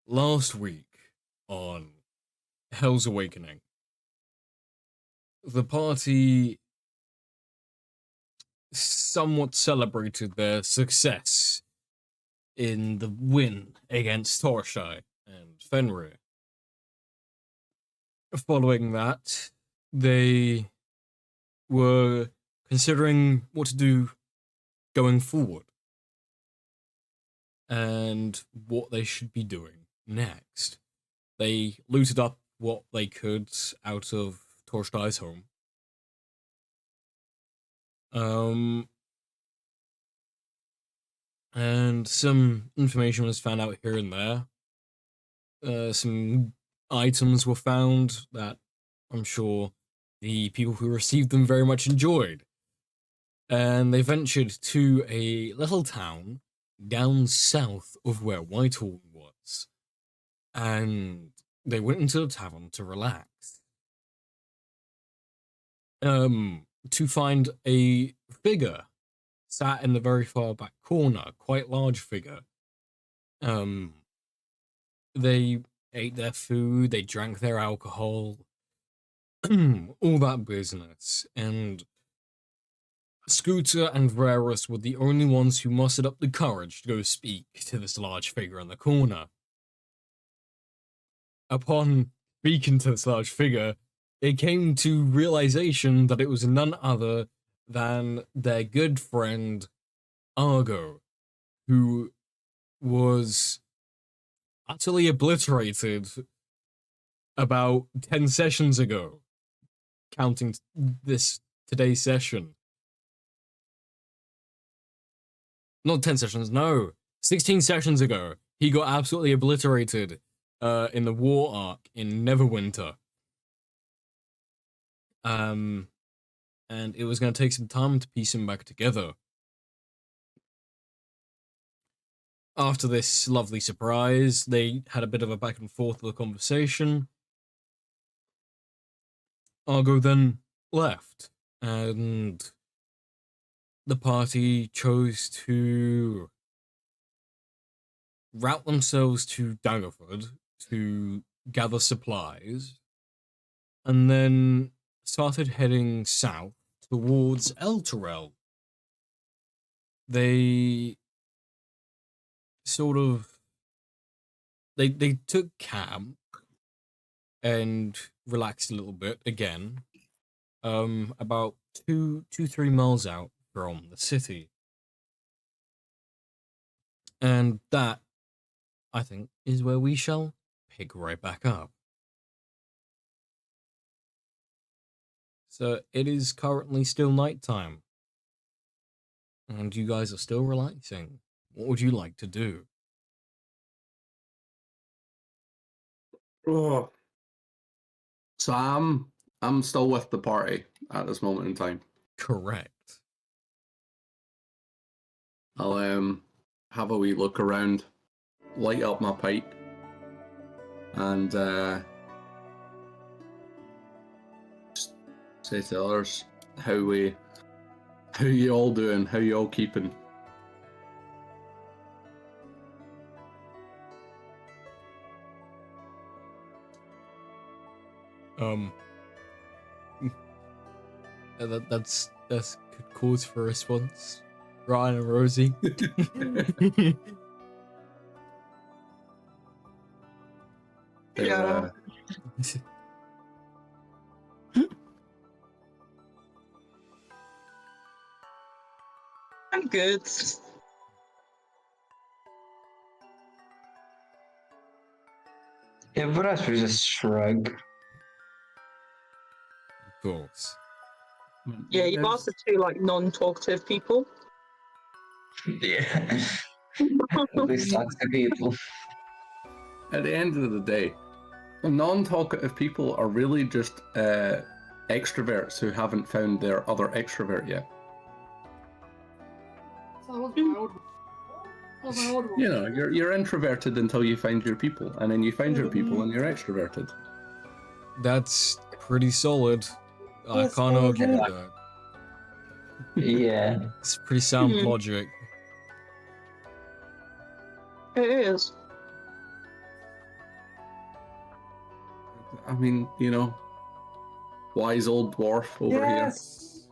last week on Hell's Awakening, the party somewhat celebrated their success in the win against Torshai and Fenrir. Following that, they were considering what to do going forward and what they should be doing next. They looted up what they could out of Torshai's home. And some information was found out here and there. Some items were found that I'm sure the people who received them very much enjoyed. And they ventured to a little town down south of where Whitehall was. And they went into the tavern to relax. To find a figure sat in the very far back corner, quite large figure. They ate their food, they drank their alcohol, all that business, and Scooter and Rarus were the only ones who mustered up the courage to go speak to this large figure in the corner. Upon speaking to this large figure, they came to realization that it was none other than their good friend Argo, who was utterly obliterated about 10 sessions ago, counting today's session. Not 10 sessions, no. 16 sessions ago, he got absolutely obliterated in the war arc in Neverwinter. And it was going to take some time to piece him back together. After this lovely surprise, they had a bit of a back and forth of the conversation. Argo then left, and the party chose to route themselves to Daggerford to gather supplies, and then started heading south towards Elturel. They sort of they took camp and relaxed a little bit again, about 3 miles out from the city. And that, I think, is where we shall pick right back up. So it is currently still nighttime, and you guys are still relaxing. What would you like to do? Oh. So I'm still with the party at this moment in time. Correct. I'll have a wee look around, light up my pipe, and just say to others how you all doing, how you all keeping. That's good cause for a response. Ryan and Rosie. Yeah. I'm good. Yeah, but us we just shrug. Of course. Yeah, you've asked the two like non-talkative people. Yeah. These toxic people. At the end of the day, non-talkative people are really just extroverts who haven't found their other extrovert yet. You know, you're introverted until you find your people, and then you find your people and you're extroverted. That's pretty solid. I can't argue with that. Yeah. It's pretty sound logic. It is. I mean, wise old dwarf over here. Yes.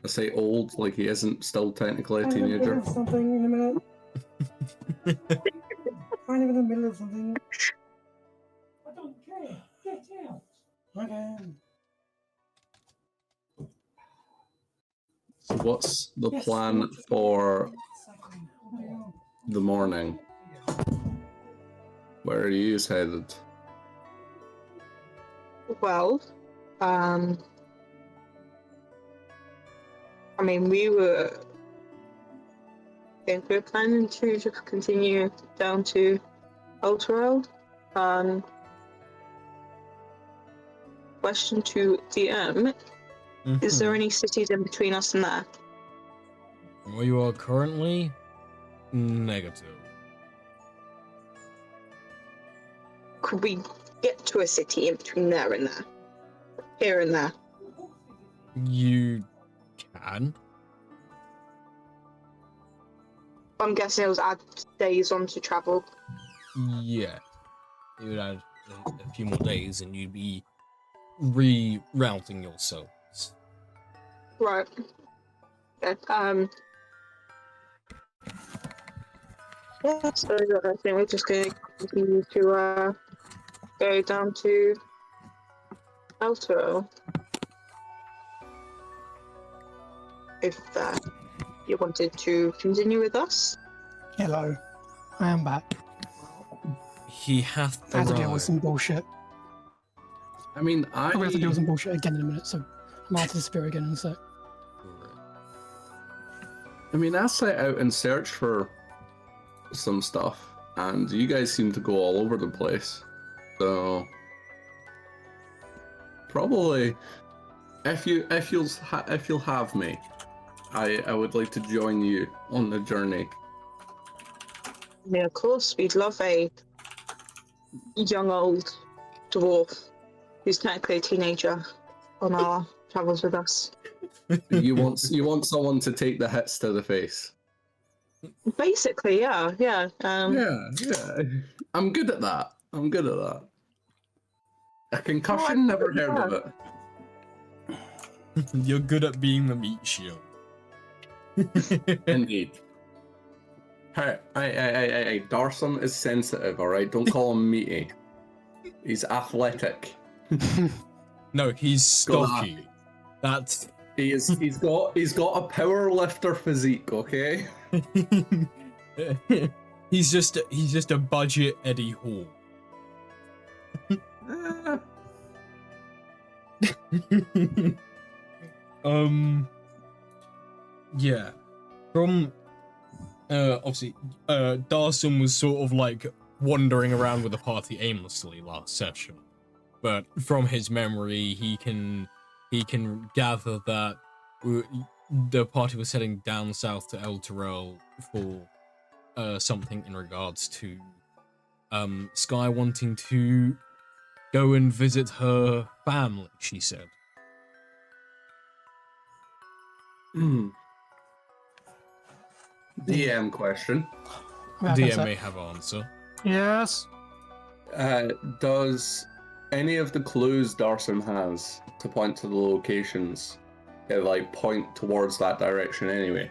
I say old, like he isn't still technically a Kind of in the teenager. middle of something in a minute. Kind of in the middle of something. I don't care. Get out. Okay. So what's the plan for the morning? Where are you headed? Well, I mean, we were planning to just continue down to Elturel. Question to DM: Is there any cities in between us and there? Where you are currently? Negative. Could we get to a city in between there and there? Here and there. You can. I'm guessing it was add days on to travel. Yeah. You would add a few more days and you'd be rerouting yourselves. Right. Okay. Yeah, so I think we're just going to continue to go down to Elturel. If you wanted to continue with us. Hello. I am back. He hath I had to deal with arrived. some bullshit. I mean, I'm gonna have to deal with some bullshit again in a minute, so I'm out to disappear again in a sec. I set out and searched for some stuff, and you guys seem to go all over the place. So probably, if you'll have me, I would like to join you on the journey. Yeah, of course, we'd love a young old dwarf who's technically a teenager on our travels with us. You want someone to take the hits to the face. Basically, yeah. Yeah. I'm good at that. A concussion, never heard of it. You're good at being the meat shield. Indeed. Hey, Darson is sensitive, alright? Don't call him meaty. He's athletic. No, he's stocky. That's He's got a power lifter physique, okay? he's just a budget Eddie Hall. Yeah. From obviously Darson was sort of like wandering around with the party aimlessly last session. But from his memory he can gather that the party was heading down south to Elturel for something in regards to Sky wanting to go and visit her family, she said. DM question. DM may have answer. Yes. Does any of the clues Darson has to point to the locations point towards that direction anyway?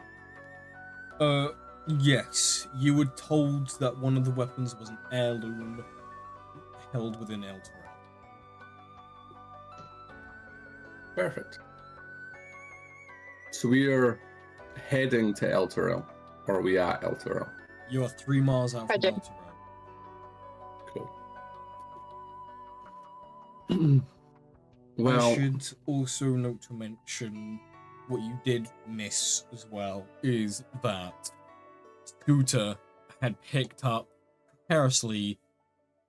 Yes. You were told that one of the weapons was an heirloom held within Elturel. Perfect. So we are heading to Elturel, or are we at Elturel? You are 3 miles out from Roger. Elturel. Cool. I should also note to mention what you did miss as well is that Scooter had picked up precariously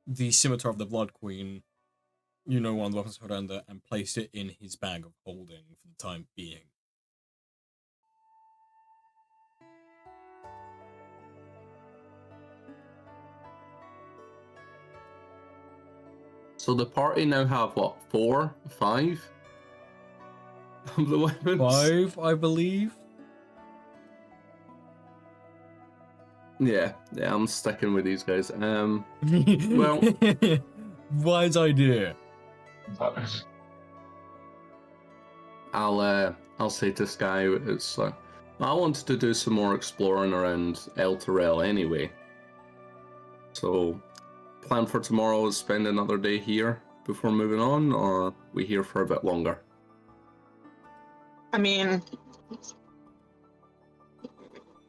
the scimitar of the Blood Queen, one of the weapons put under, and placed it in his bag of holding for the time being. So the party now have what, 4, 5 of the weapons? 5, I believe. Yeah, I'm sticking with these guys. Well, wise idea. But I'll say to Sky, it's like, I wanted to do some more exploring around Elturel anyway. So, plan for tomorrow is spend another day here before moving on, or we here for a bit longer? I mean,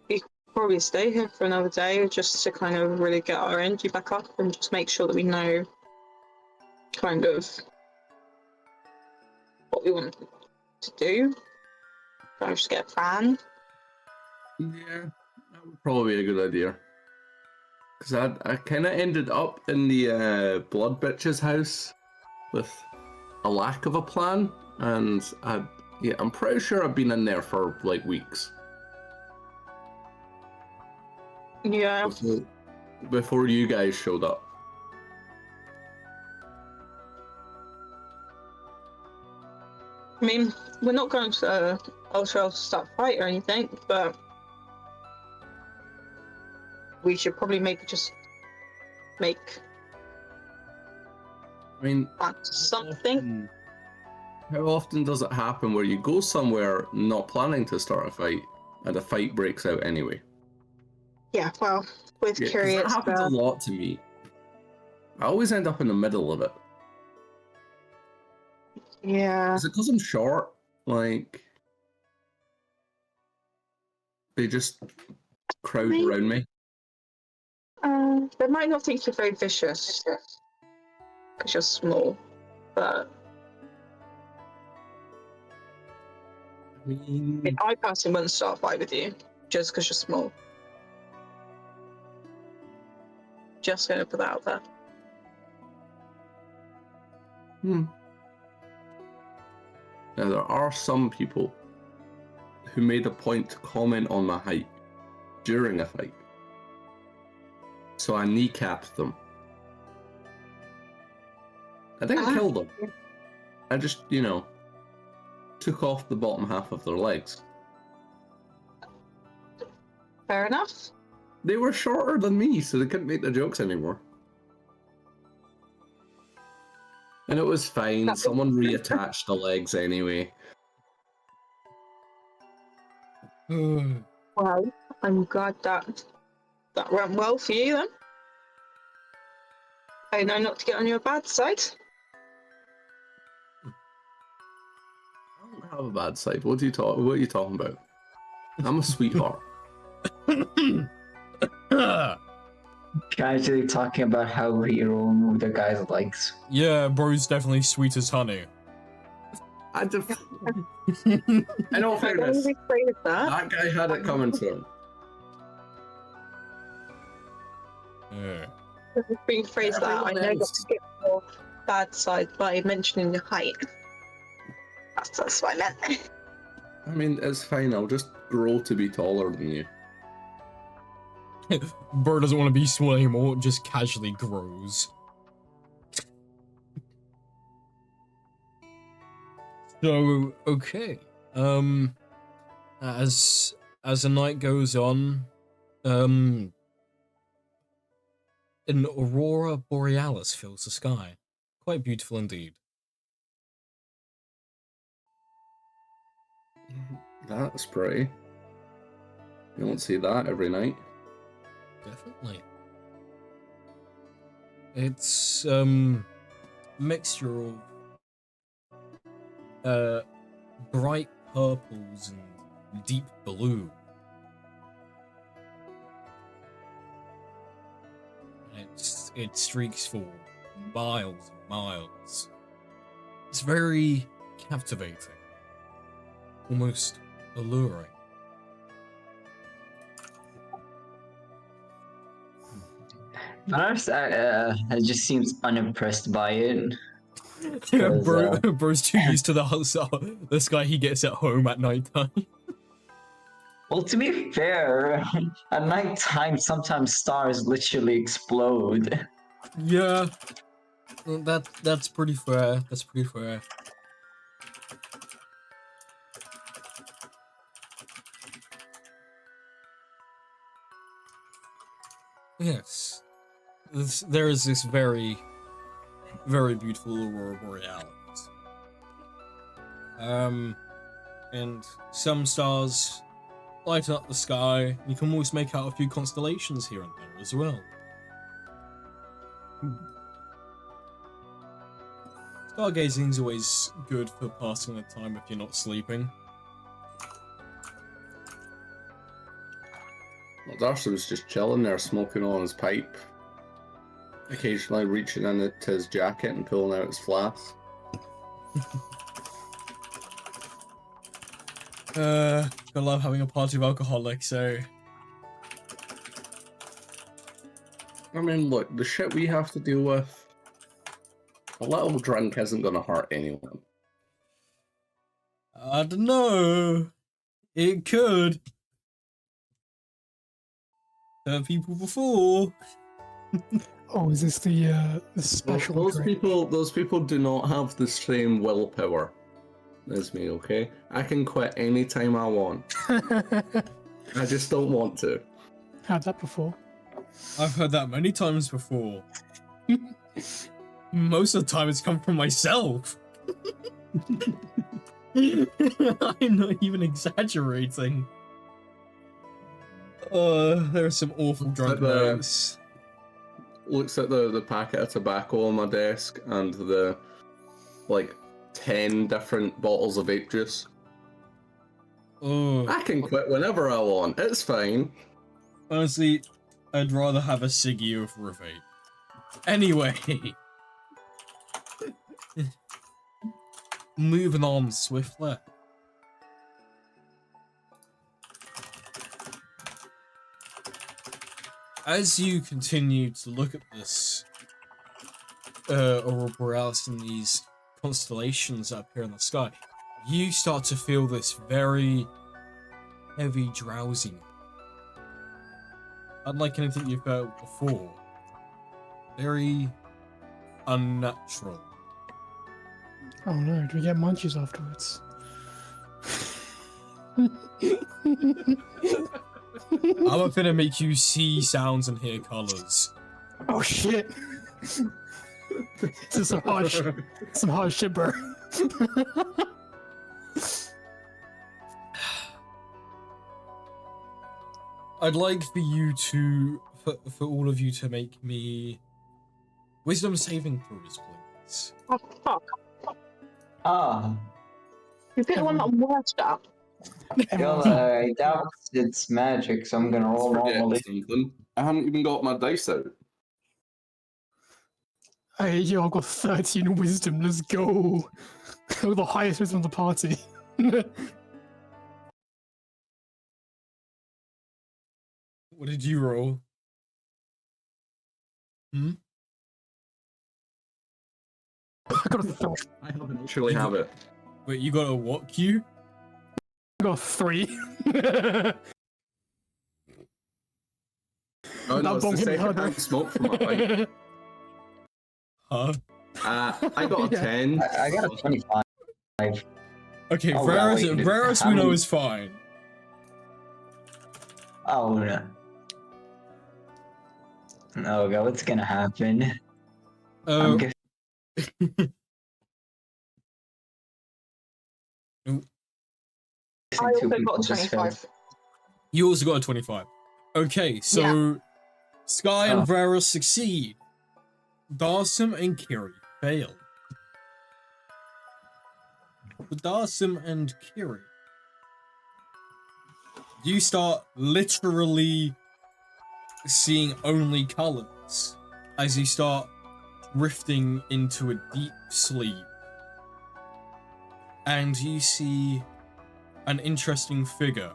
we could probably stay here for another day just to kind of really get our energy back up and just make sure that we know kind of what we want to do. Kind of just get a plan. Yeah, that would probably be a good idea. Because I kind of ended up in the Blood Bitch's house with a lack of a plan, and I'm pretty sure I've been in there for like weeks Yeah. before you guys showed up. I mean, we're not going to Elturel to start a fight or anything, but we should probably maybe just make I mean, something. how often does it happen where you go somewhere not planning to start a fight and a fight breaks out anyway? Yeah, well, with Yeah, 'cause curious, that happens a lot to me. I always end up in the middle of it. yeah. Is it because I'm short? Like, they just crowd Maybe. around me? They might not think you're very vicious because you're small, but I mean, I personally wouldn't start a fight with you just because you're small. Just gonna put that out there. Now, there are some people who made a point to comment on my height during a fight. So I kneecapped them. I didn't kill them. I just, took off the bottom half of their legs. Fair enough. They were shorter than me, so they couldn't make the jokes anymore. And it was fine. Someone reattached the legs anyway. Well, I'm glad that went well for you then. I know not to get on your bad side. I don't have a bad side. What are you talking about? I'm a sweetheart. casually talking about how he remove the guy's legs. Yeah, bro's definitely sweet as honey. I don't fairness, that guy had it coming to him. Yeah. Rephrase that. I know not to get your bad side by mentioning your height. That's what I meant. I mean, it's fine. I'll just grow to be taller than you. Bro doesn't want to be small anymore, just casually grows. So, okay. As the night goes on, an aurora borealis fills the sky. Quite beautiful indeed. That's pretty. You don't see that every night. Definitely. It's mixture of bright purples and deep blue. And it streaks for miles and miles. It's very captivating. Almost alluring. Honest, I just seems unimpressed by it. Yeah, 'Cause, bro's too used to the sky he gets at home at nighttime. Well, to be fair, at nighttime sometimes stars literally explode. Yeah, that's pretty fair. That's pretty fair. Yes, there is this very very beautiful aurora borealis. And some stars light up the sky. You can always make out a few constellations here and there as well. Stargazing is always good for passing the time if you're not sleeping. Well, Darcy was just chilling there, smoking on his pipe, occasionally reaching into his jacket and pulling out his flask. I love having a party of alcoholics, so... I mean, look, the shit we have to deal with, a little drink isn't going to hurt anyone. I don't know. It could. Hurt people before. Oh, is this the special drink? Those people do not have the same willpower as me, okay? I can quit anytime I want. I just don't want to. Had that before. I've heard that many times before. Most of the time it's come from myself. I'm not even exaggerating. There are some awful drunk nights. Looks at the packet of tobacco on my desk and the, like, 10 different bottles of vape juice. Oh, I can quit whenever I want. It's fine. honestly, I'd rather have a ciggy over a vape. Anyway. Moving on swiftly. As you continue to look at this aurora borealis and these constellations up here in the sky, you start to feel this very heavy drowsiness. Unlike anything you've felt before. Very unnatural. Oh no, do we get munchies afterwards? I'm gonna make you see sounds and hear colors. Oh shit! This is some hard shit, bro. I'd like for you to, for all of you to make me wisdom saving throws, please. Oh, fuck. Ah, You picked the one that I'm worst at. well, I doubt it's magic, so I'm gonna roll Forget normally. something. I haven't even got my dice out. Hey, yo, I've got 13 wisdom, let's go. Got the highest wisdom of the party. What did you roll? I got a I haven't actually have it. Wait, you got a what Q? I got a 3. Oh no, it's the bomb hit me second harder. hand smoke from my pipe. Huh? I got a Yeah. 10. I got a 25. Okay, Oh, Varus, wait, Varus how we know many- is fine. Oh no. Oh god, what's gonna happen? Oh, I'm guessing I two also people got a just failed. 25. you also got a 25. Okay, so Sky and Oh. Varus succeed. Darsim and Kiri fail. For Darsim and Kiri, you start literally seeing only colors as you start drifting into a deep sleep. And you see an interesting figure.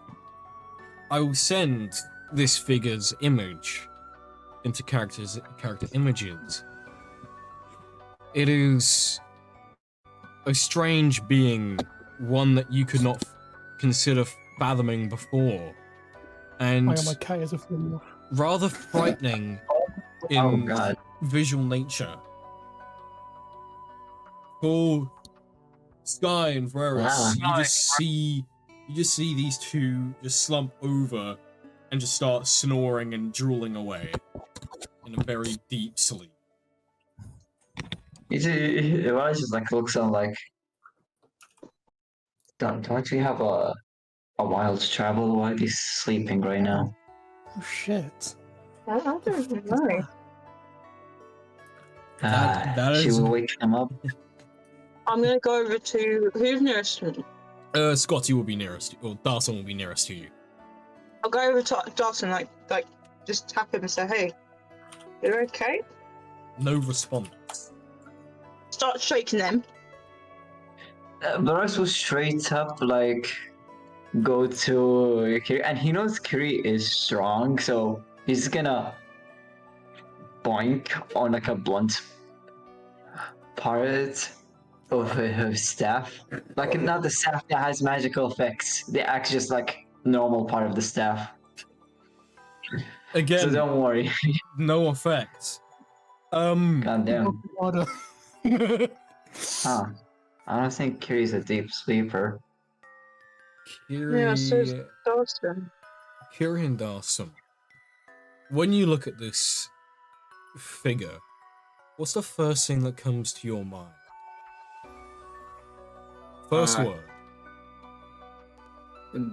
I will send this figure's image into character images. It is a strange being, one that you could not consider fathoming before, and I got my K as a formula. rather frightening in Oh god. visual nature. For Sky and Varus, Wow. you just see these two just slump over and just start snoring and drooling away in a very deep sleep. Well, just like looks on like, don't we have a while to travel? Why is he sleeping right now? Oh shit. I don't know. That Should is- we wake him up? I'm gonna go over to who's nearest to me. Scotty will be nearest, or Darson will be nearest to you. I'll go over to Dawson, like just tap him and say, "Hey, you're okay?" No response. Start shaking them. Boris will straight up like go to Kiri, and he knows Kiri is strong, so he's gonna boink on like a blunt part of her staff. Like not the staff that has magical effects. The axe just like normal part of the staff. So Again, don't worry. no effect. God damn. Water. Huh. I don't think Kiri's a deep sleeper. Yeah, so is Kiri, Dawson. Kiri and Darson. When you look at this figure, what's the first thing that comes to your mind? First word.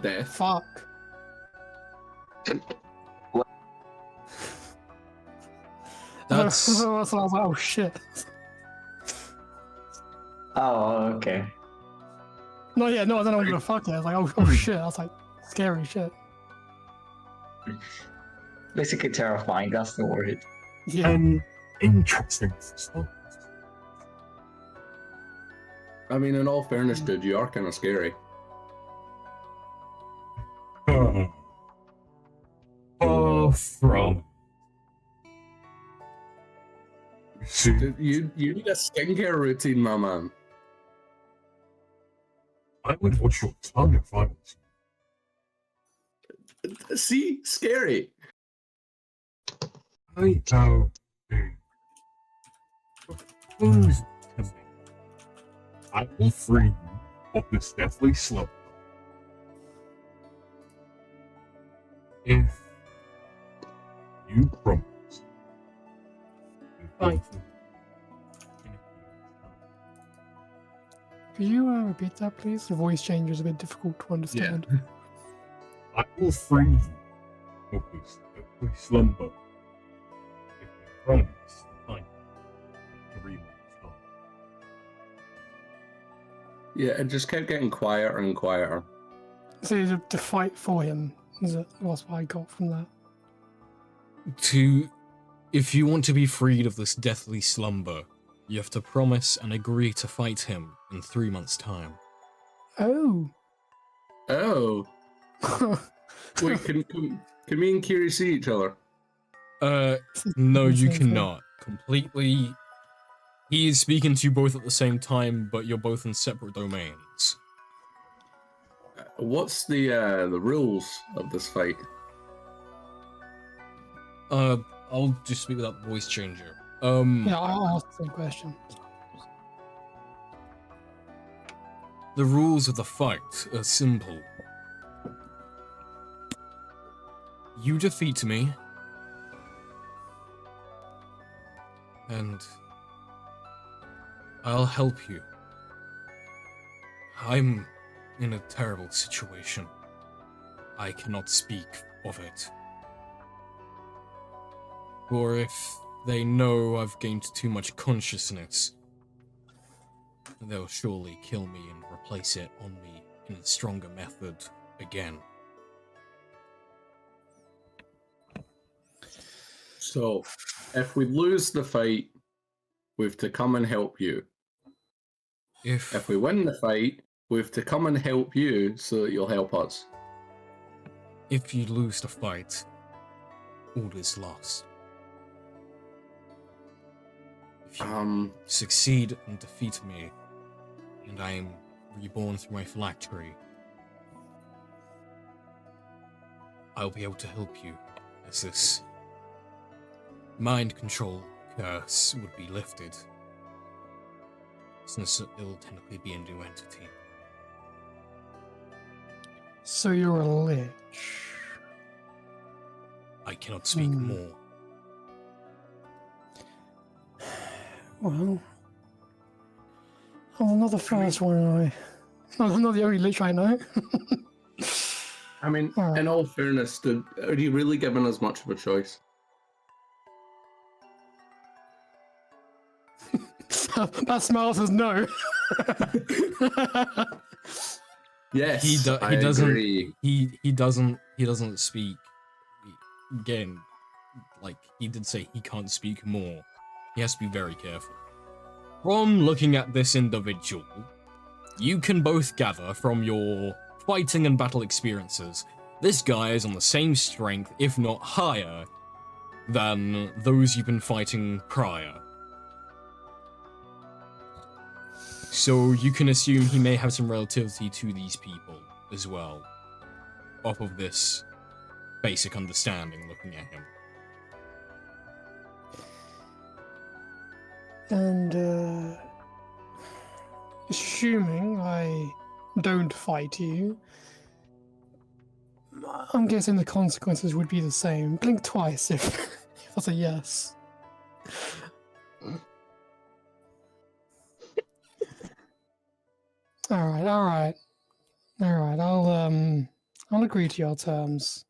Death. Fuck. That's So I was like, oh shit. Oh, okay. No, yeah, no, I don't know what the fuck it. I was like, oh shit. I was like, scary shit. Basically terrifying, that's the word. Yeah. Interesting stuff. I mean, in all fairness, dude, you are kind of scary. Far from. See, Dude, you need a skincare routine, my man. I would watch your tongue if I was you. See, scary. I know. Propose to me. I will free you of this deathly slumber. If you promise to fight me in a few months' Could you repeat that, please? The voice change is a bit difficult to understand. time, I will free you of this deathly slumber. If you promise to fight me in 3 months' time. Yeah, it just kept getting quieter and quieter. So to fight for him is what's what I got from that. if you want to be freed of this deathly slumber, you have to promise and agree to fight him in 3 months' time. Oh. Oh, wait, can me and Kiri see each other? No, you Same thing. cannot. Completely. He is speaking to you both at the same time, but you're both in separate domains. What's the rules of this fight? I'll just speak without the voice changer. Yeah, I asked the same question. The rules of the fight are simple. You defeat me, and I'll help you. I'm in a terrible situation. I cannot speak of it. Or if they know I've gained too much consciousness, they'll surely kill me and replace it on me in a stronger method again. So, if we lose the fight, we've to come and help you. If we win the fight, we've to come and help you so that you'll help us. If you lose the fight, all is lost. If you succeed and defeat me, and I am reborn through my phylactery, I'll be able to help you, as this mind control curse would be lifted, since it'll technically be a new entity. So you're a lich. I cannot speak more. Well, Oh, not the first one, I'm not the only lich I know. I mean, Alright. in all fairness, are you really giving us much of a choice? That smile says no. Yes, He I doesn't agree. he doesn't speak. Again, like he did say, he can't speak more. He has to be very careful. From looking at this individual, you can both gather from your fighting and battle experiences, this guy is on the same strength, if not higher, than those you've been fighting prior. So you can assume he may have some relativity to these people as well, off of this basic understanding looking at him. And, assuming I don't fight you, I'm guessing the consequences would be the same. Blink twice if, if that's a yes. Alright. I'll agree to your terms.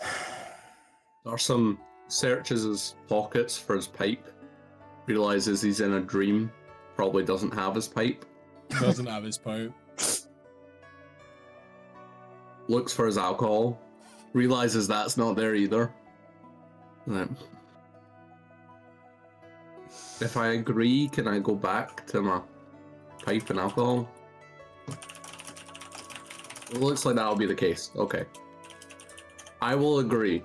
There are some searches his pockets for his pipe, realizes he's in a dream, probably doesn't have his pipe, Doesn't have his pipe. looks for his alcohol, realizes that's not there either. And then, if I agree, can I go back to my pipe and alcohol? It looks like that'll be the case. Okay. I will agree.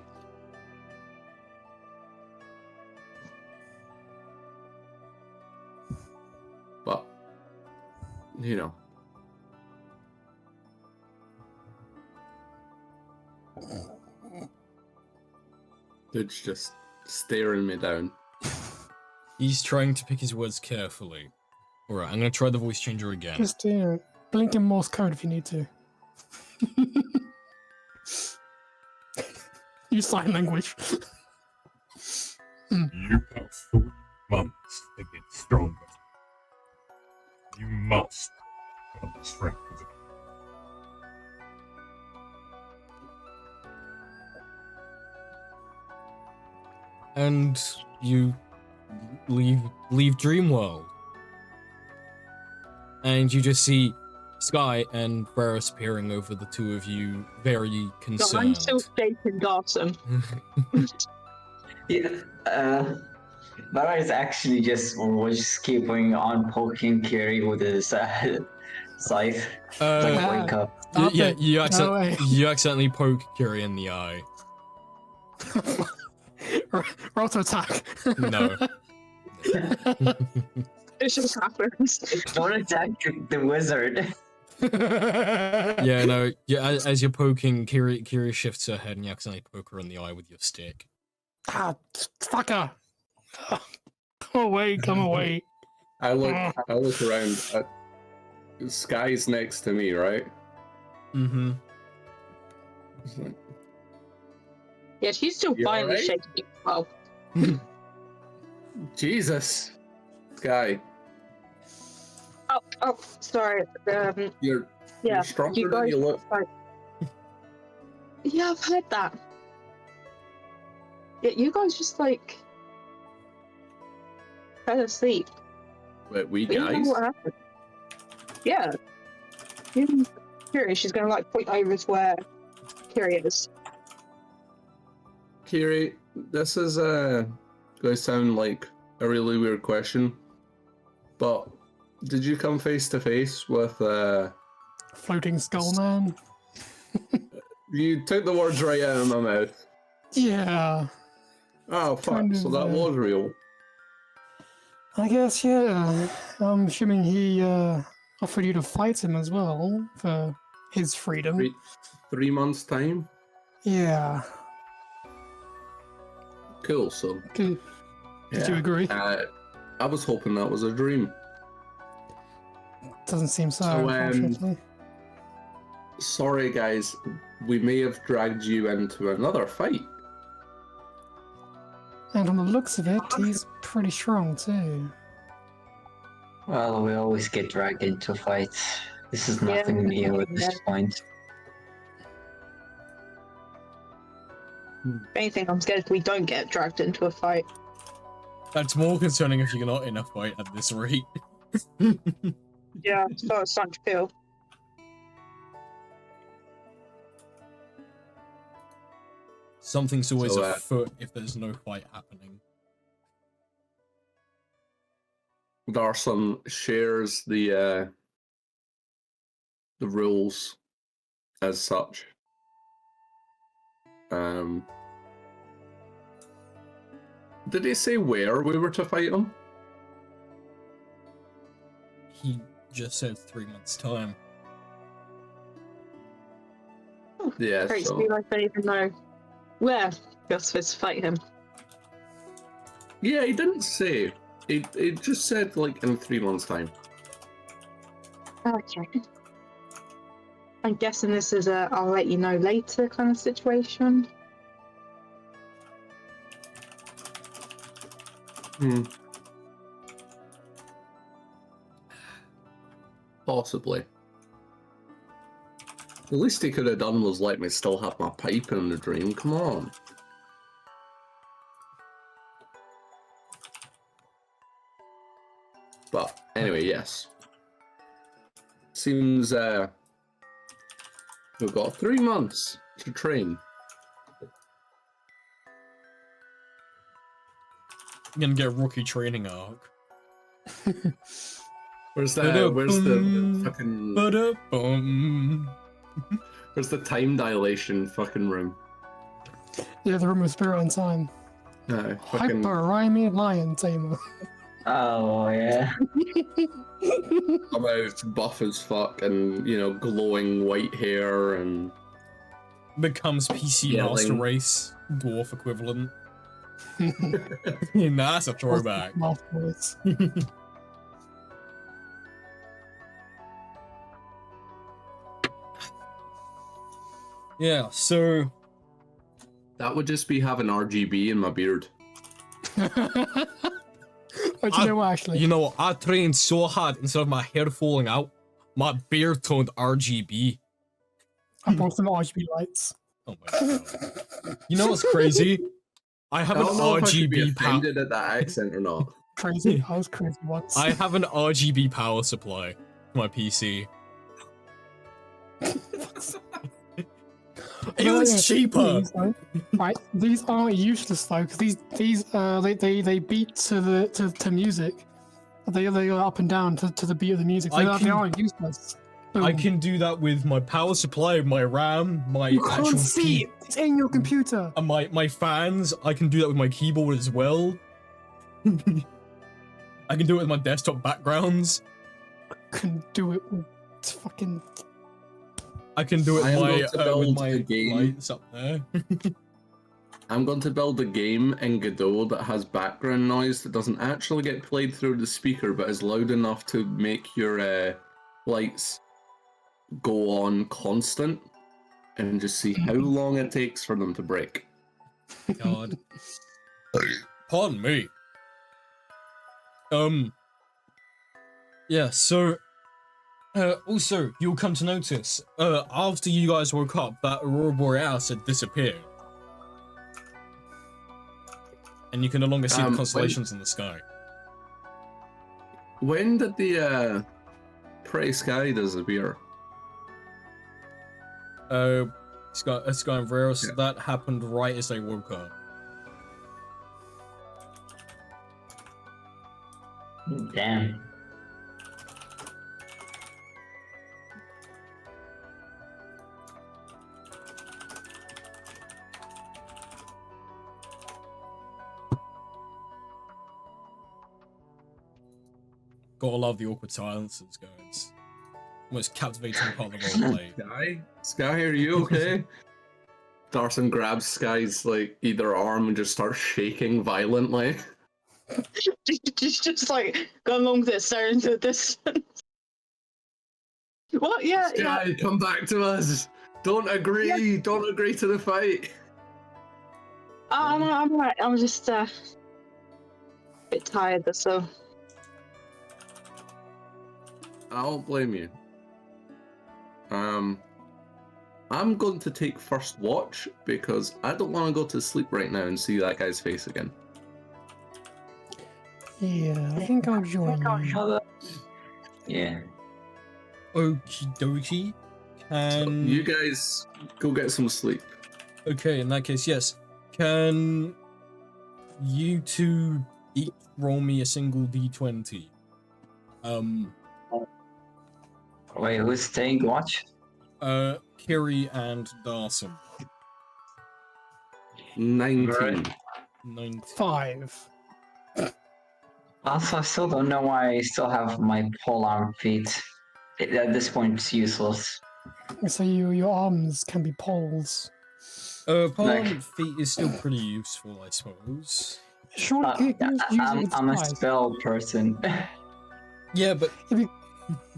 But, you know. Dude's just staring me down. He's trying to pick his words carefully. Alright, I'm gonna try the voice changer again. Just, blink in Morse code if you need to. Use sign language. You have 3 months to get stronger. You must have the strength of it. And you leave Dreamworld. And you just see Sky and Varus peering over the two of you, very No, concerned. I'm still shaking Dawson. Yeah, Bara is actually was keeping on poking Kiri with his scythe. Like, wake up. Stop Yeah, it. you No way. accidentally poke Kiri in the eye. Roll to attack. No. It just happens. Don't attack the wizard. Yeah, no. Yeah, as you're poking, Kiri shifts her head and you accidentally poke her in the eye with your stick. Ah, fucker. Come away. I look around at Sky's next to me, right? Mm-hmm. It's like, Yeah, she's still You violently alright? shaking. Well, Jesus, Sky, oh, sorry. you're Yeah, stronger you than guys. you look. Yeah, I've heard that. Yeah, you guys just like fell asleep. Wait, we But you know guys? what happened? Yeah. You're curious. She's gonna like point over to where Kiri is. Kiri, this is going to sound like a really weird question, but did you come face to face with Floating skull man. you took the words right out of my mouth. Yeah. Oh fuck, Kind so of, that was real. I guess, yeah. I'm assuming he offered you to fight him as well for his freedom. 3 months time? Yeah. Cool, so Did you agree? I was hoping that was a dream. Doesn't seem so, So, unfortunately. Sorry guys, we may have dragged you into another fight. And from the looks of it, he's pretty strong too. Well, we always get dragged into fights. This is Yeah, nothing new at yeah. this point. If anything, I'm scared we don't get dragged into a fight. That's more concerning if you're not in a fight at this rate. Yeah, so it's starting to feel. Something's always So, afoot if there's no fight happening. Darson shares the rules as such. Did he say where we were to fight him? He just said 3 months' time. Yeah, Great to so be like I don't even know where you're supposed to fight him. yeah, he didn't say. He just said like in 3 months' time. Okay. I'm guessing this is a I'll let you know later kind of situation. Possibly. The least he could have done was let me still have my pipe in the dream. Come on. But anyway, yes. Seems we've got 3 months to train. I'm gonna get a rookie training arc. Where's the fucking Ba-da-bum. where's the time dilation fucking room? Yeah, the room of spirit and time. Fucking Hyper-rhymy lion tamer. Oh, yeah. I'm out buff as fuck and glowing white hair and Becomes PC Yelling. Master Race, dwarf equivalent. Nah, that's a throwback. Afterwards. Yeah, so that would just be having RGB in my beard. But you know what, actually? you know, I trained so hard instead of my hair falling out, my beard turned RGB. I bought some RGB lights. Oh my god. You know what's crazy? I have I an don't know if I should be RGB power. offended at that accent or not. Crazy. I was crazy once. I have an RGB power supply for my PC. It No, was yeah, cheaper. these, though, right, these aren't useless though, because they beat to music. They go up and down to the beat of the music. So they aren't useless. I Boom. can do that with my power supply, my RAM, my You actual can't see it. It's in your computer. and my fans. I can do that with my keyboard as well. I can do it with my desktop backgrounds. Can do it. It's fucking. I can do it I am going to with build my a game. lights up there. I'm going to build a game in Godot that has background noise that doesn't actually get played through the speaker, but is loud enough to make your lights go on constant, and just see how long it takes for them to break. God. Pardon me. Yeah, so also you'll come to notice after you guys woke up that Aurora Borealis had disappeared. And you can no longer see the constellations in the sky. When did the pretty sky disappear? Sky and Veros, Yeah. that happened right as they woke up. Damn. Gotta love the awkward silences, guys. Most captivating part of the roleplay. Sky, are you okay? Darson grabs Sky's either arm and just starts shaking violently. just like go along with it, staring into the distance. What? Yeah, yeah. Sky, come back to us. Don't agree. Don't agree to the fight. I'm right. I'm just a bit tired, so. I don't blame you. I'm going to take first watch because I don't want to go to sleep right now and see that guy's face again. Yeah, I think I'll join you. Yeah. Okie dokie. Can You guys go get some sleep. Okay, in that case, yes. Can you two each roll me a single d20? Wait, who's staying watch? Kiri and Darson. 19. Right. 19. 5. Also, I still don't know why I still have my polearm feet. At this point, it's useless. So your arms can be poles. Parliament feet is still pretty useful, I suppose. Sure, you can just use it with I'm a scythe. spell person. Yeah, but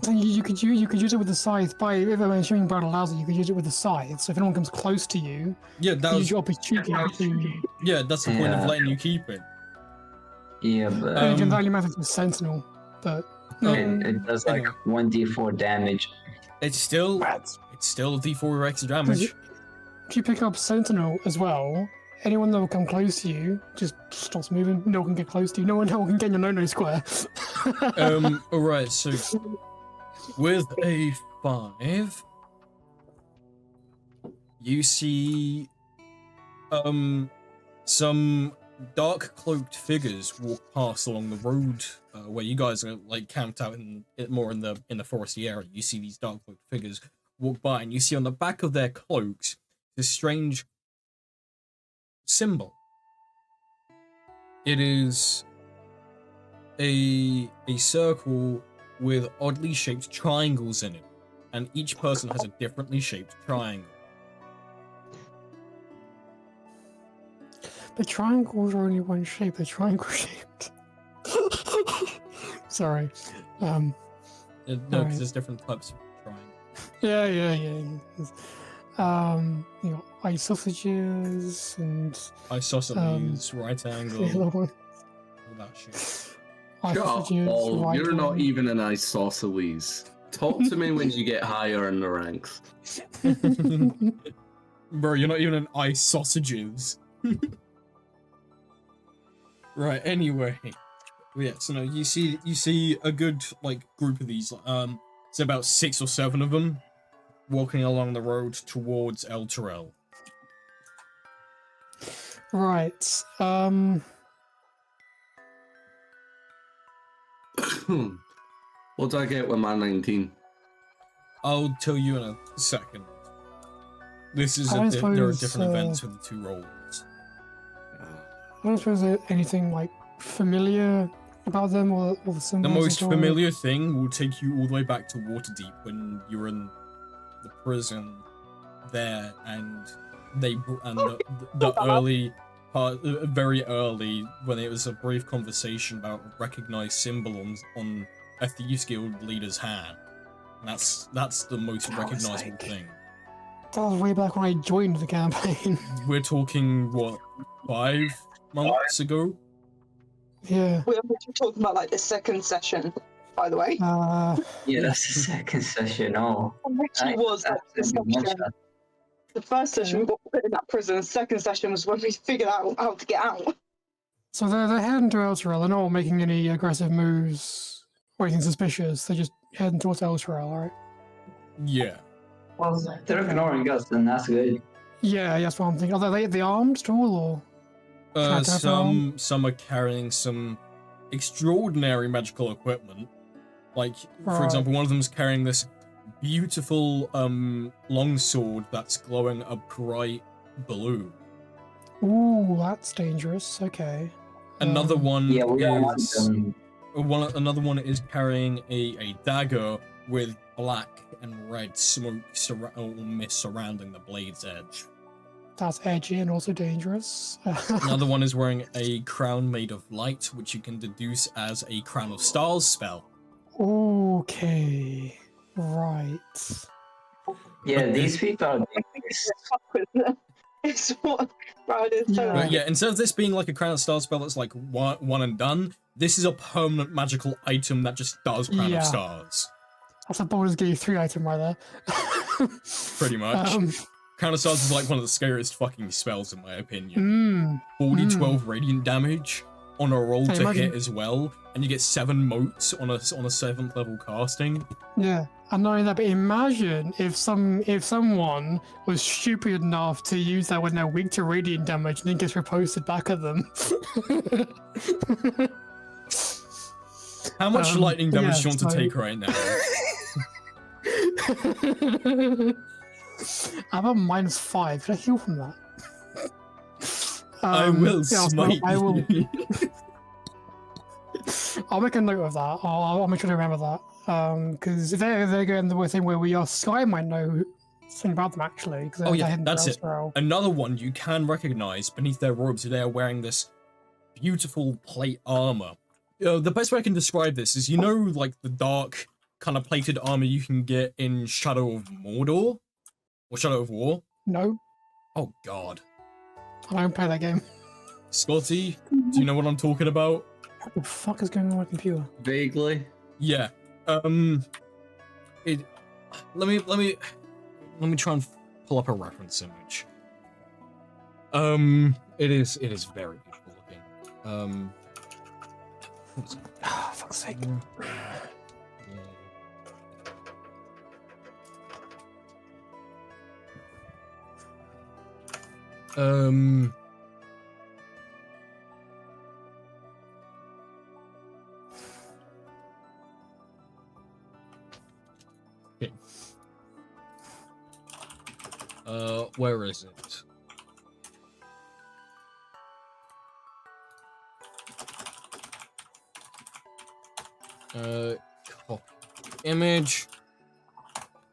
So you could use it with the scythe by, if I'm assuming Brad allows it, you could use it with the scythe. So if anyone comes close to you, yeah, you use your opportunity to. yeah, that's the point of Yeah. letting you keep it. Yeah, but That only matters with Sentinel, but it does like 1d4 damage. It's still d4 extra damage. if you pick up Sentinel as well, anyone that will come close to you just stops moving. No one can get close to you. No one can get in your no-no square. Alright, so with a 5, you see some dark cloaked figures walk past along the road where you guys are like camped out in the foresty area. You see these dark cloaked figures walk by, and you see on the back of their cloaks this strange symbol. It is a circle with oddly shaped triangles in it, and each person has a differently shaped triangle. The triangles are only one shape. They're triangle shaped. Sorry. No, because Alright. there's different types of triangle. Yeah. You know, ice sausages and Isosceles, right angle, the other one. all that shit. Ice Shut up, sausages, Paul. right You're not one. even an isosceles. Talk to me when you get higher in the ranks. Bro, you're not even an ice sausages. Right, anyway. Yeah, so no, you see a good like group of these, it's about 6 or 7 of them walking along the road towards Elturel. Right. What do I get with my 19? I'll tell you in a second. This is I there are suppose, different events with the 2 roles. I don't suppose there's anything like familiar about them or the The symbols. most at all? familiar thing will take you all the way back to Waterdeep when you were in the prison there, and the early part, very early, when it was a brief conversation about a recognized symbol on a Thieves Guild leader's hand. And that's the most That was recognizable like- thing. That was way back when I joined the campaign. We're talking what, 5 months ago? Yeah. We're actually talking about like the second session, by the way. Yeah, that's the second session. Oh, It actually was like the session. The first session we got put in that prison. The second session was when we figured out how to get out. So they're heading to Elturel. They're not making any aggressive moves or anything suspicious. They're just heading towards Elturel, right? Yeah. well, they're ignoring us, then that's good. Yeah, that's what I'm thinking. Are they armed at all, or? Can I tell Some are carrying some extraordinary magical equipment. Like, for Right. example, one of them's carrying this beautiful longsword that's glowing a bright blue. Ooh, that's dangerous. Okay. Another one Yeah, we don't want is them. another one is carrying a dagger with black and red smoke or mist surrounding the blade's edge. That's edgy and also dangerous. Another one is wearing a crown made of light, which you can deduce as a crown of stars spell. Okay. Right. Yeah, these people are dangerous. It's what Brad is Yeah. telling But me. yeah, instead of this being like a crown of stars spell that's like one and done, this is a permanent magical item that just does crown Yeah. of stars. That's a Baldur's Gate 3 item right there. Pretty much. Counterstance is like one of the scariest fucking spells in my opinion. 40-12 radiant damage on a roll to hit as well, and you get 7 motes on a 7th level casting. Yeah, and not only that, but imagine if someone was stupid enough to use that when they're weak to radiant damage and then gets reposted back at them. How much lightning damage do you want to so- take right now? I'm at -5. Can I heal from that? I will yeah, so smite I will. you. I'll make a note of that. I'll make sure to remember that. Because if they're going the thing where we are, Sky might know something about them actually. 'Cause Oh they're yeah, hidden that's it. elsewhere. Another one you can recognize beneath their robes. They are wearing this beautiful plate armor. The best way I can describe this is, like the dark kind of plated armor you can get in Shadow of Mordor or Shadow of War. No, Oh God, I don't play that game. Scotty, do you know what I'm talking about? What the fuck is going on with my computer? Vaguely. Yeah. Let me try and pull up a reference image. It is very beautiful looking. What was it? Oh, fuck's sake. Okay. Where is it? Copy image.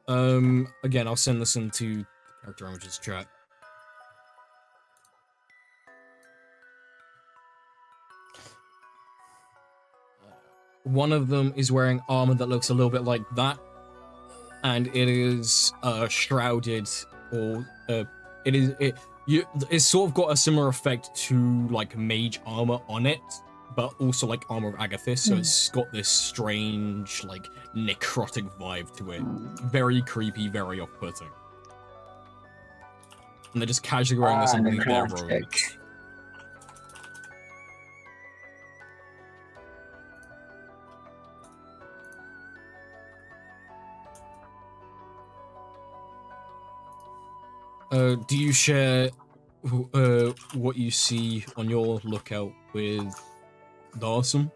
Again, I'll send this into character images chat. One of them is wearing armor that looks a little bit like that, and it is shrouded, or it's sort of got a similar effect to like mage armor on it, but also like armor of Agathis, so it's got this strange like necrotic vibe to it. Very creepy, very off-putting. And they're just casually wearing this underneath their robes. Do you share what you see on your lookout with Dawson?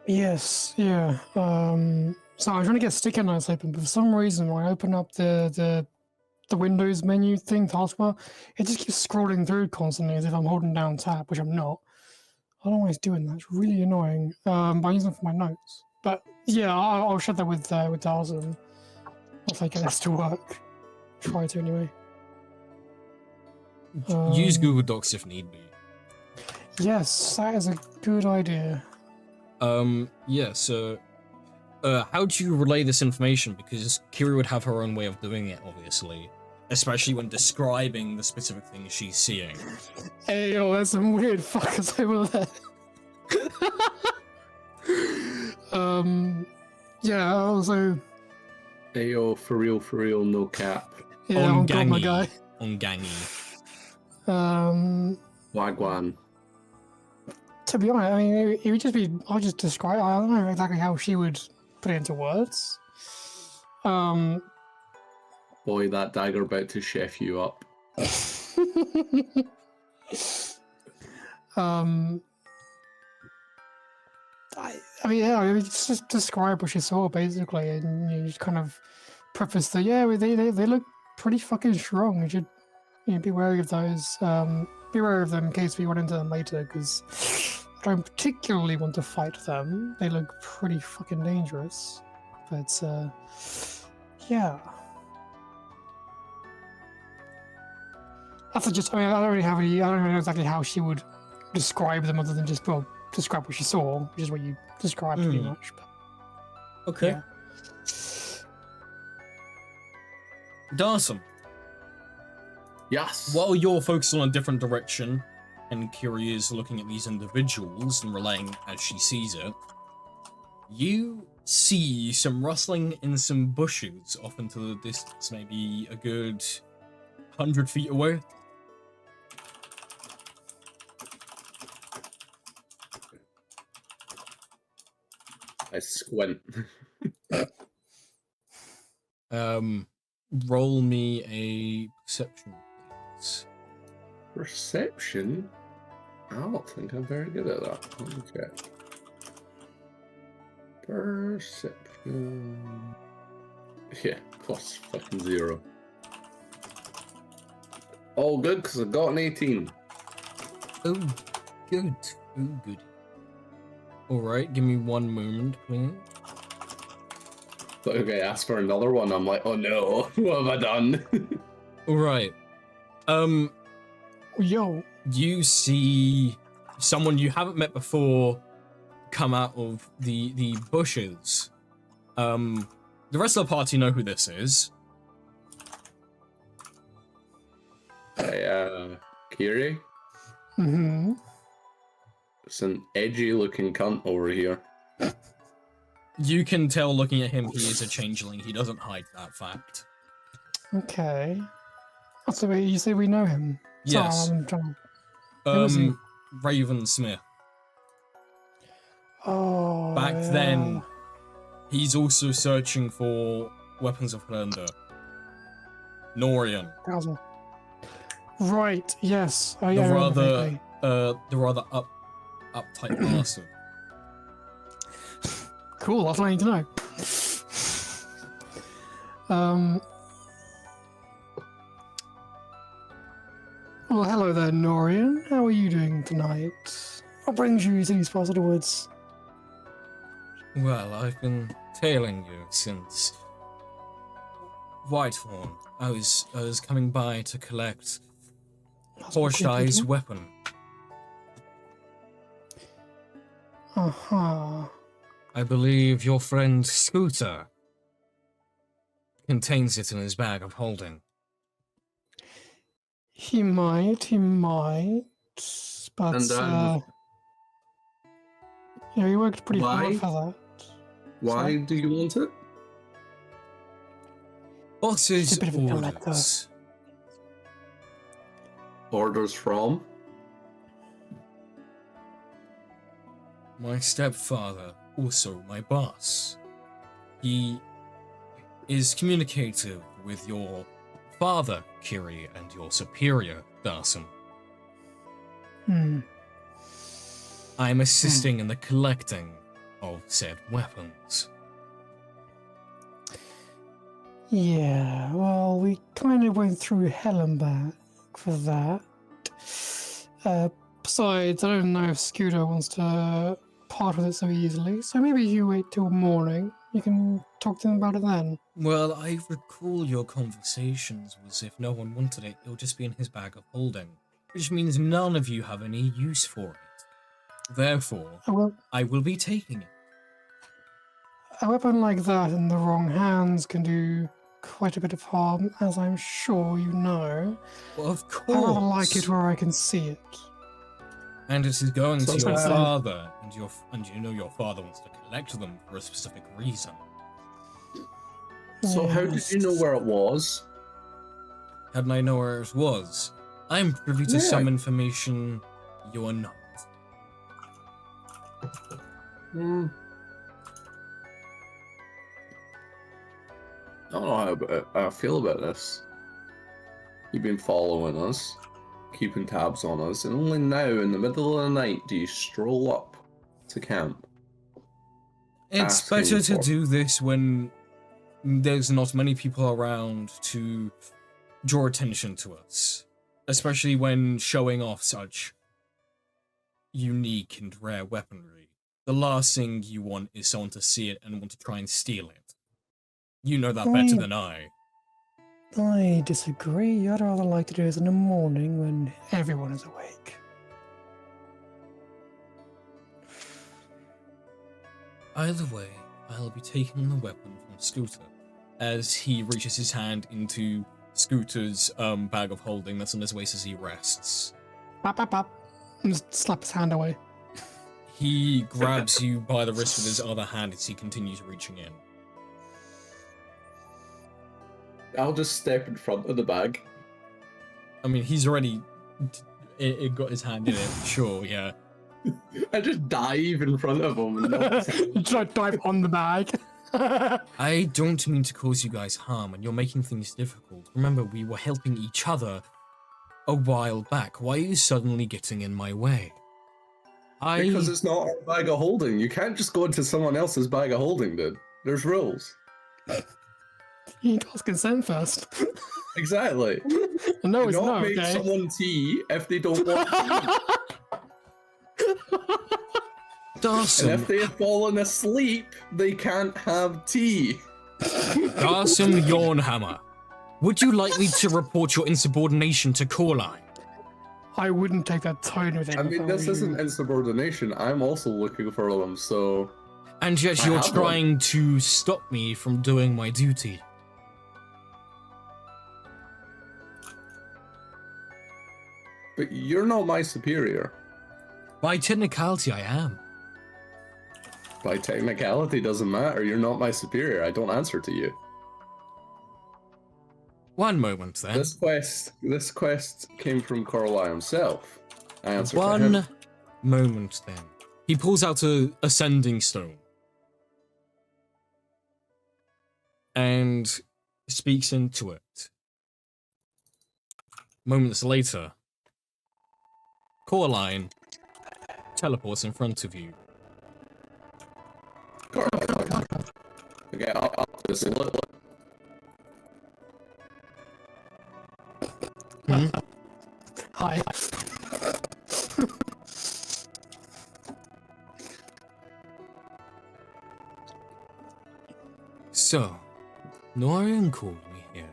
Yes, yeah. So I'm trying to get sticker notes open, but for some reason when I open up the Windows menu thing, taskbar, it just keeps scrolling through constantly as if I'm holding down tab, which I'm not. I don't know why it's doing that. It's really annoying. But I'm using it for my notes. But yeah, I'll share that with Dawson. If I get this to work. Try to anyway. Use Google Docs if need be. Yes, that is a good idea. Yeah, so how do you relay this information? Because Kiri would have her own way of doing it, obviously. Especially when describing the specific things she's seeing. Hey, yo, there's some weird fuckers over there. Yeah, also... Hey, yo, for real, no cap. Yeah, On I'll grab my guy. On Gangy. Wagwan. To be honest, I mean, it would just be, I'll just describe, I don't know exactly how she would put it into words. Boy, that dagger about to chef you up. I mean, yeah, I mean, just describe what she saw, basically, and you just kind of preface the, yeah, they look pretty fucking strong. You should be wary of those. Be wary of them in case we run into them later, because I don't particularly want to fight them. They look pretty fucking dangerous. But, yeah. That's just, I mean, I don't really know exactly how she would describe them other than just, well, describe what she saw, which is what you described pretty much. But, Okay. yeah. Dawson, Yes. while you're focusing on a different direction, and Kiri is looking at these individuals and relaying as she sees it, you see some rustling in some bushes off into the distance, maybe a good 100 feet away. I squint. Roll me a perception, please. Perception? I don't think I'm very good at that. Let me check. Perception. Yeah, plus fucking 0. All good, because I got an 18. Oh, good. Oh, good. Alright, give me one moment, please. Okay, ask for another one. I'm like, oh no, what have I done? Alright. Yo. You see someone you haven't met before come out of the bushes. The rest of the party know who this is. Hey, Kiri? Mm-hmm. It's an edgy looking cunt over here. You can tell looking at him he is a changeling. He doesn't hide that fact. Okay. Oh, so you say we know him? Yes. Sorry, I'm trying to... Who is he? Raven Smith. Oh, Back yeah. then, he's also searching for weapons of plunder. Norian. Thousand. Right, yes. Oh, yeah, I The remember rather vaguely. uptight bastard. Cool, that's all I need to know. Well, hello there, Norian. How are you doing tonight? What brings you to these parts of the woods? Well, I've been tailing you since Whitehorn. I was coming by to collect Horshai's weapon. Uh-huh. I believe your friend Scooter contains it in his bag of holding. He might, but, And, yeah, he worked pretty why? hard for that. Why Sorry? do you want it? Boss's He's a bit of a collector. orders. Orders from? My stepfather, also my boss. He is communicative with your father, Kiri, and your superior, Darson. I'm assisting in the collecting of said weapons. Yeah, well, we kind of went through hell and back for that. Besides, I don't know if Scooter wants to part with it so easily, so maybe you wait till morning. You can talk to him about it then. Well, I recall your conversations was if no one wanted it, it'll just be in his bag of holding, which means none of you have any use for it. Therefore, I will be taking it. A weapon like that in the wrong hands can do quite a bit of harm, as I'm sure you know. Well, of I rather course. like it where I can see it. And it is going to Sounds your like fun. father, and you know your father wants to collect them for a specific reason. So how did you know where it was? Hadn't I know where it was? I'm privy to Yeah. some information you are not. I don't know how I feel about this. You've been following us, keeping tabs on us, and only now, in the middle of the night, do you stroll up to camp. It's Asking better to for- do this when there's not many people around to draw attention to us. Especially when showing off such unique and rare weaponry. The last thing you want is someone to see it and want to try and steal it. You know that better than I. I disagree. I'd rather like to do this in the morning when everyone is awake. Either way, I'll be taking the weapon from Scooter as he reaches his hand into Scooter's bag of holding that's on his waist as he rests. Bop, bop, bop. And just slap his hand away. He grabs you by the wrist with his other hand as he continues reaching in. I'll just step in front of the bag. I mean, he's already it got his hand in it. Sure, yeah. I just dive in front of him. And Try to dive on the bag. I don't mean to cause you guys harm, and you're making things difficult. Remember, we were helping each other a while back. Why are you suddenly getting in my way? Because it's not our bag of holding. You can't just go into someone else's bag of holding, dude. There's rules. You need to ask consent first. Exactly. No, Do it's not not, make okay? someone tea if they don't want tea. And Darsim, if they have fallen asleep, they can't have tea. Darsim Yornhammer, would you like me to report your insubordination to Coraline? I wouldn't take that tone with it. I mean, this isn't insubordination. I'm also looking for them, so... And yet I you're have trying to stop me from doing my duty. But you're not my superior. By technicality, I am. By technicality, doesn't matter. You're not my superior. I don't answer to you. One moment, then. This quest came from Carlisle himself. I answer to him. One moment, then. He pulls out a ascending stone. And speaks into it. Moments later, Coraline teleports in front of you. Okay, I'll just Hi. So, Norian called me here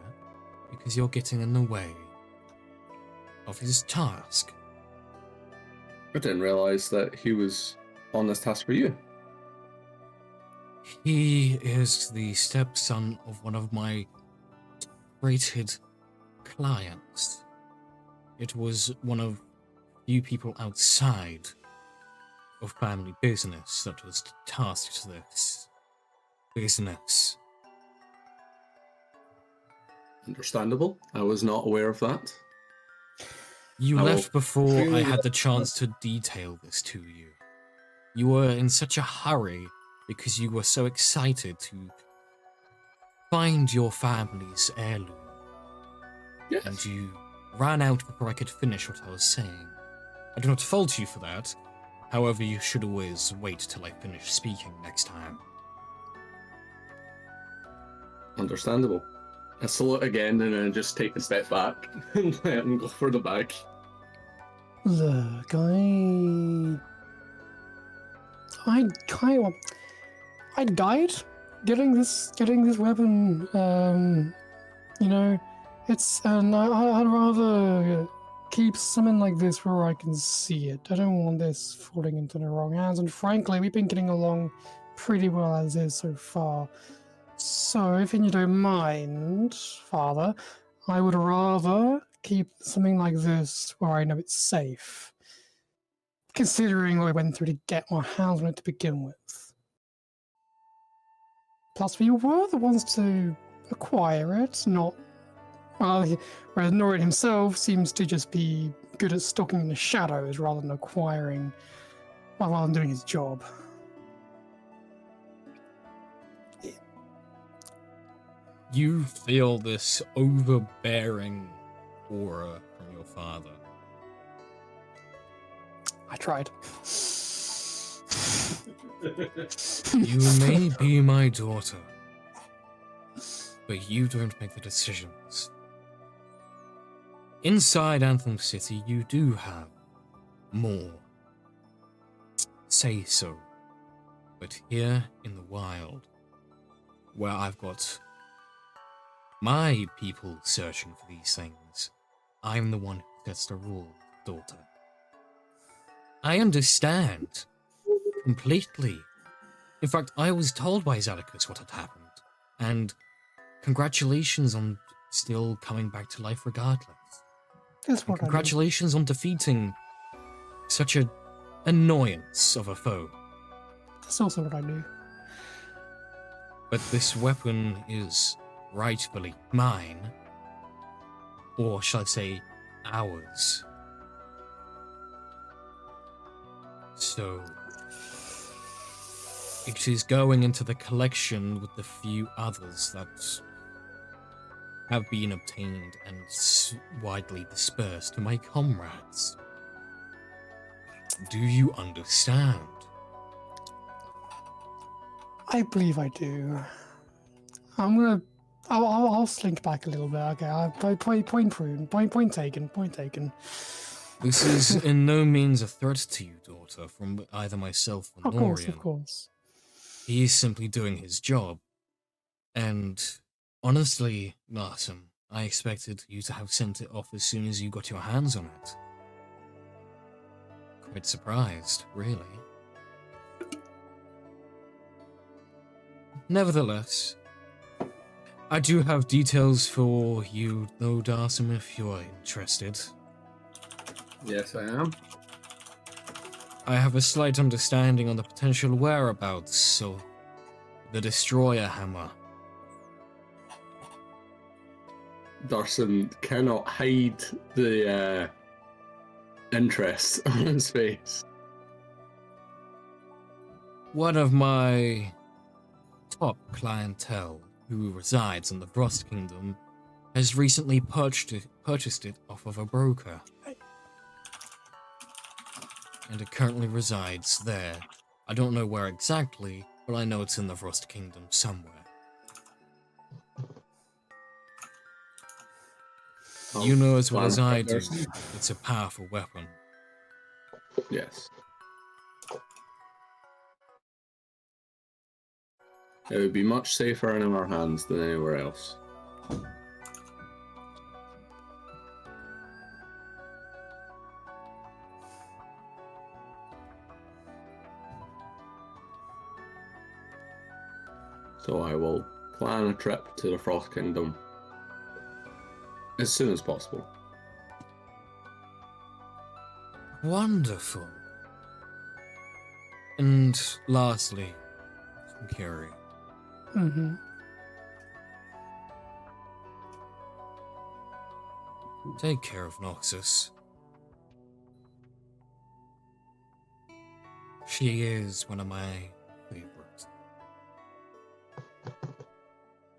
because you're getting in the way of his task. I didn't realize that he was on this task for you. He is the stepson of one of my rated clients. It was one of few people outside of family business that was tasked to this business. Understandable. I was not aware of that. You I will left before freely I had the let- chance to detail this to you. You were in such a hurry because you were so excited to find your family's heirloom. Yes. And you ran out before I could finish what I was saying. I do not fault you for that. However, you should always wait till I finish speaking next time. Understandable. I salute again and then just take a step back and let him go for the bag. Look, I died getting this weapon. You know, and I'd rather keep something like this where I can see it. I don't want this falling into the wrong hands. And frankly, we've been getting along pretty well as is so far. So, if you don't mind, Father, I would rather keep something like this where I know it's safe. Considering what I went through to get my hands on it to begin with. Plus, we were the ones to acquire it, not... Well, whereas Norin himself seems to just be good at stalking in the shadows rather than acquiring... Well, rather than doing his job. You feel this overbearing aura from your father. I tried. You may be my daughter, but you don't make the decisions. Inside Anthem City, you do have more say so. But here in the wild, where I've got my people searching for these things, I'm the one who sets the rule, daughter. I understand completely. In fact, I was told by Zadicus what had happened, and congratulations on still coming back to life regardless. That's And what I mean. congratulations on defeating such a annoyance of a foe. That's also what I do. But this weapon is rightfully mine. Or shall I say, ours. So, it is going into the collection with the few others that have been obtained and widely dispersed to my comrades. Do you understand? I believe I do. I'll slink back a little bit. Okay, point proven. Point taken. Point taken. This is in no means a threat to you, daughter, from either myself or Of course, Norian. of course. He is simply doing his job. And honestly, Martin, I expected you to have sent it off as soon as you got your hands on it. Quite surprised, really. Nevertheless, I do have details for you, though, Darsim, if you're interested. Yes, I am. I have a slight understanding on the potential whereabouts of the Destroyer Hammer. Darson cannot hide the interest on his face. One of my top clientele who resides in the Frost Kingdom has recently purchased it off of a broker. And it currently resides there. I don't know where exactly, but I know it's in the Frost Kingdom somewhere. You know as well as I do, it's a powerful weapon. Yes. It would be much safer in our hands than anywhere else. So I will plan a trip to the Frost Kingdom as soon as possible. Wonderful. And lastly, Kiri, Mm-hmm. take care of Noxus. She is one of my favorites.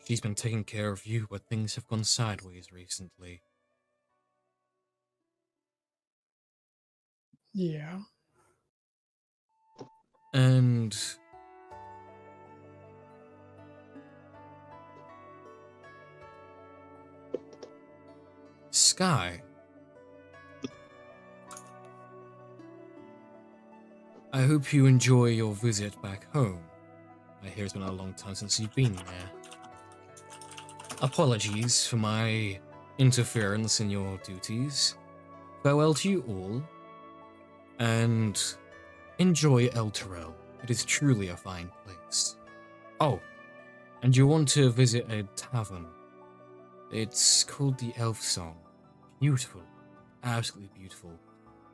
She's been taking care of you, but things have gone sideways recently. Yeah. And Sky, I hope you enjoy your visit back home. I hear it's been a long time since you've been there. Apologies for my interference in your duties. Farewell to you all, and enjoy Elturel. It is truly a fine place. Oh, and you want to visit a tavern. It's called the Elf Song. Beautiful. Absolutely beautiful.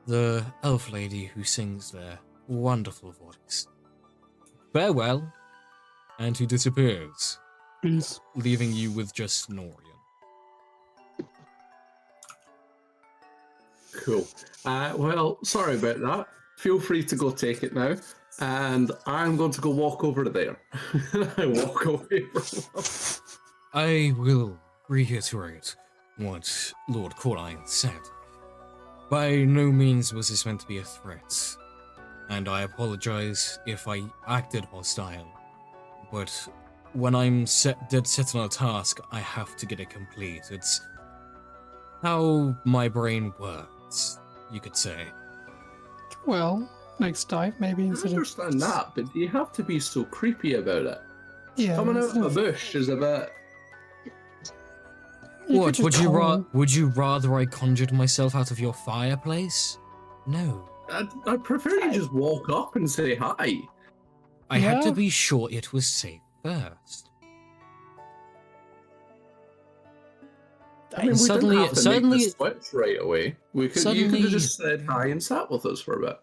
The elf lady who sings there, wonderful voice. Farewell, and he disappears, Peace. leaving you with just Norian. Cool. Well, sorry about that. Feel free to go take it now. And I'm going to go walk over to there. I walk away from them. I will reiterate what Lord Coraline said. By no means was this meant to be a threat, and I apologize if I acted hostile, but when I'm dead set on a task, I have to get it complete. It's how my brain works, you could say. Well, next time, maybe I instead of... understand that, but do you have to be so creepy about it? Yeah. Coming out instead of a of- bush is a bit... you could What, just call would you rather I conjured myself out of your fireplace? No. I'd prefer you just walk up and say hi. I had to Yeah. be sure it was safe first. I mean, we Suddenly- didn't have to suddenly- make the switch right away. You could suddenly- have just said hi and sat with us for a bit.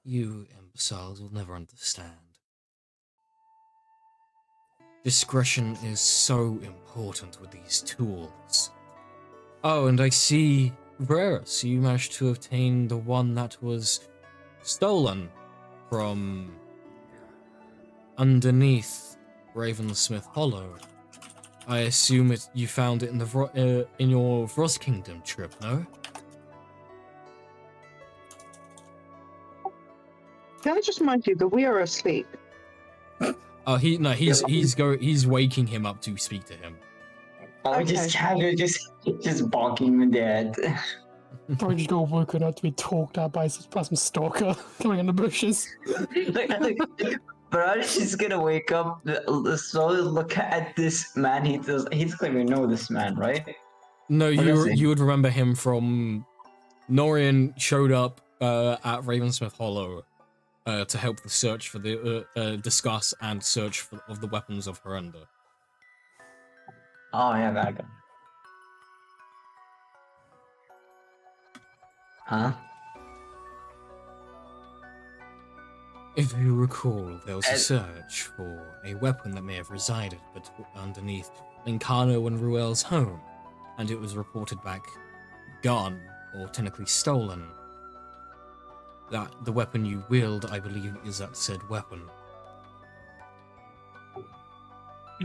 You imbeciles will never understand. Discretion is so important with these tools. Oh, and I see, Varus, you managed to obtain the one that was stolen from underneath Ravensmith Hollow. I assume you found it in the in your Vross Kingdom trip, no? Can I just remind you that we are asleep? Oh, he's waking him up to speak to him. Oh, just casually, just bonking him in the head. Probably just got woken up to be talked at by some stalker coming in the bushes. like, Baraj is gonna wake up, slowly look at this man. He doesn't even know this man, right? No, What is he? you would remember him from Norian showed up at Ravensmith Hollow to help the search for the discuss and search of the weapons of Horrenda. Oh yeah, that guy. Huh? If you recall, there was a search for a weapon that may have resided underneath Lincano and Ruel's home, and it was reported back gone, or technically stolen. That the weapon you wield, I believe, is that said weapon.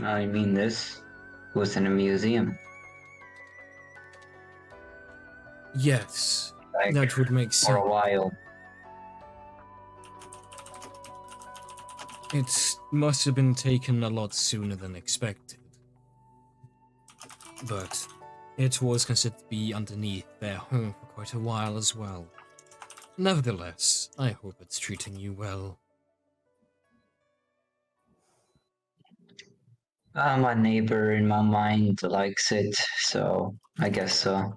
I mean, this was in a museum. Yes, Like, that would make sense. for a while. It must have been taken a lot sooner than expected. But it was considered to be underneath their home for quite a while as well. Nevertheless, I hope it's treating you well. My neighbor in my mind likes it, so I guess so.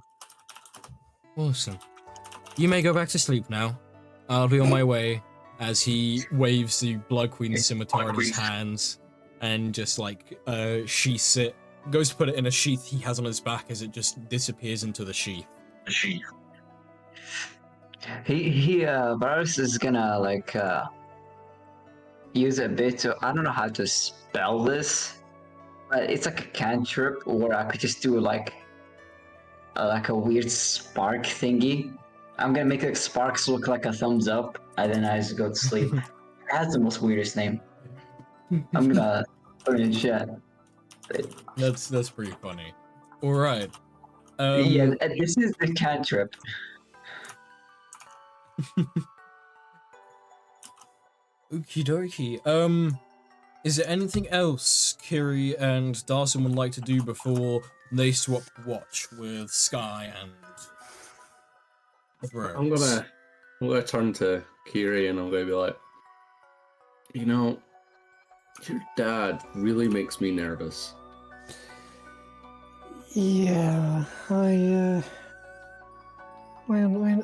Awesome. You may go back to sleep now. I'll be on my way, as he waves the Blood Queen's scimitar in his hands and just like sheaths it. Goes to put it in a sheath he has on his back as it just disappears into the sheath. Varus is gonna like use a bit to, I don't know how to spell this, but it's like a cantrip where I could just do like a weird spark thingy. I'm gonna make like sparks look like a thumbs up, and then I just go to sleep. It has the most weirdest name. I'm gonna put it in chat. That's pretty funny. All right. Yeah, this is the cantrip. Okie dokie. Is there anything else Kiri and Darcy would like to do before they swap watch with Sky and Rose? I'm gonna turn to Kiri and I'm gonna be like, you know, your dad really makes me nervous. Yeah, I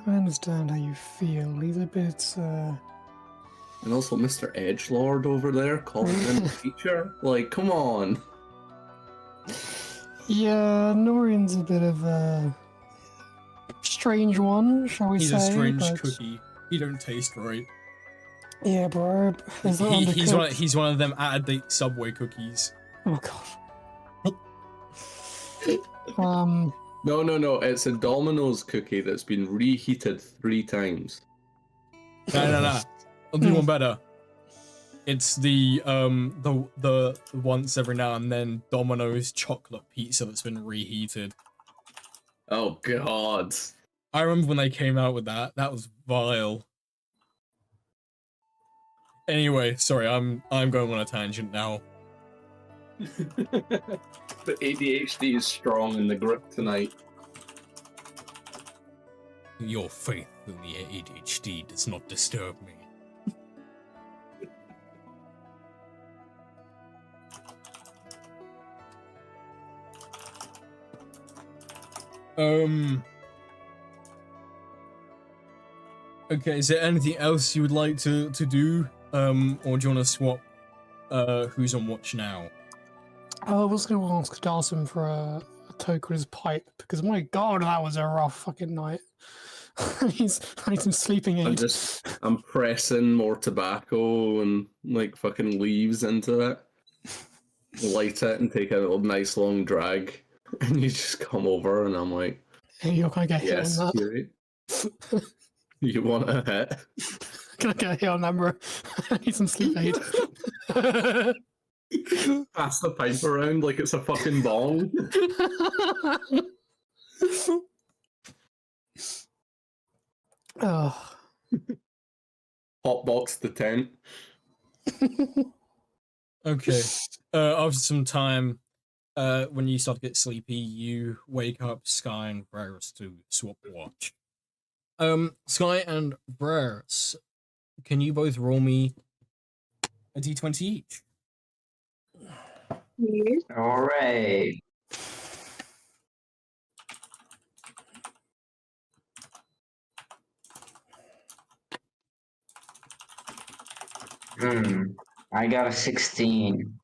understand how you feel. He's a bit, And also Mr. Edgelord over there calling him a teacher. Like, come on. Yeah, Norian's a bit of a strange one, shall we He's say? a strange but- cookie. He don't taste right. Yeah, bro. He's not He's one of them out-of-date Subway cookies. Oh god. No. It's a Domino's cookie that's been reheated 3 times. No. I'll do one better. It's the once every now and then Domino's chocolate pizza that's been reheated. Oh god. I remember when they came out with that. That was vile. Anyway, sorry, I'm going on a tangent now. The ADHD is strong in the grip tonight. Your faith in the ADHD does not disturb me. Okay, is there anything else you would like to do? Or do you want to swap who's on watch now? I was going to ask Dawson for a toke on his pipe because my god, that was a rough fucking night. I need some sleeping aid. I'm pressing more tobacco and like fucking leaves into it, light it, and take a little nice long drag. And you just come over, and I'm like, Hey, you're gonna get hit yes, on that. Kiri, you want a hit? Can I get a hit on that, bro? I need some sleep aid. Pass the pipe around like it's a fucking bong. Oh. Hotbox the tent. Okay. After some time, when you start to get sleepy, you wake up Sky and Varus to swap watch. Sky and Varus, can you both roll me a d20 each? Yes. All right. I got a 16.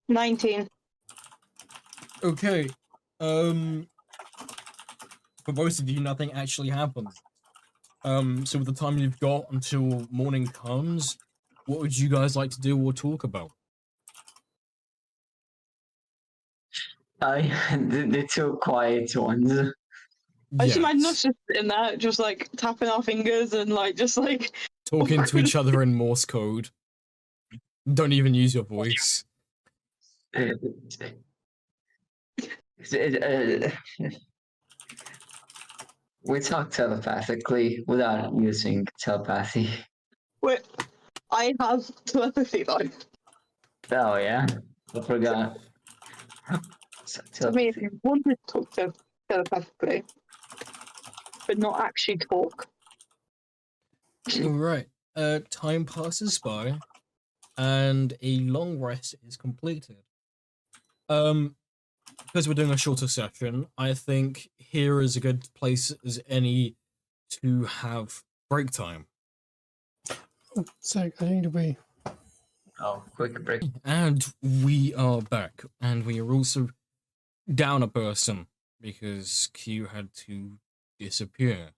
19. Okay. For both of you, nothing actually happens. So with the time you've got until morning comes, what would you guys like to do or talk about? The two quiet ones. I just imagine Yes. us just sitting there, just like tapping our fingers and like just like Talking to each other in Morse code. Don't even use your voice. We talk telepathically without using telepathy. wait. I have telepathy though. Oh yeah, I forgot. So me, if you wanted to talk to telepathically, but not actually talk. Alright. Time passes by, and a long rest is completed. Because we're doing a shorter session, I think here is a good place as any to have break time. So I need to be. Oh, quick break. And we are back, and we are also down a person because Q had to disappear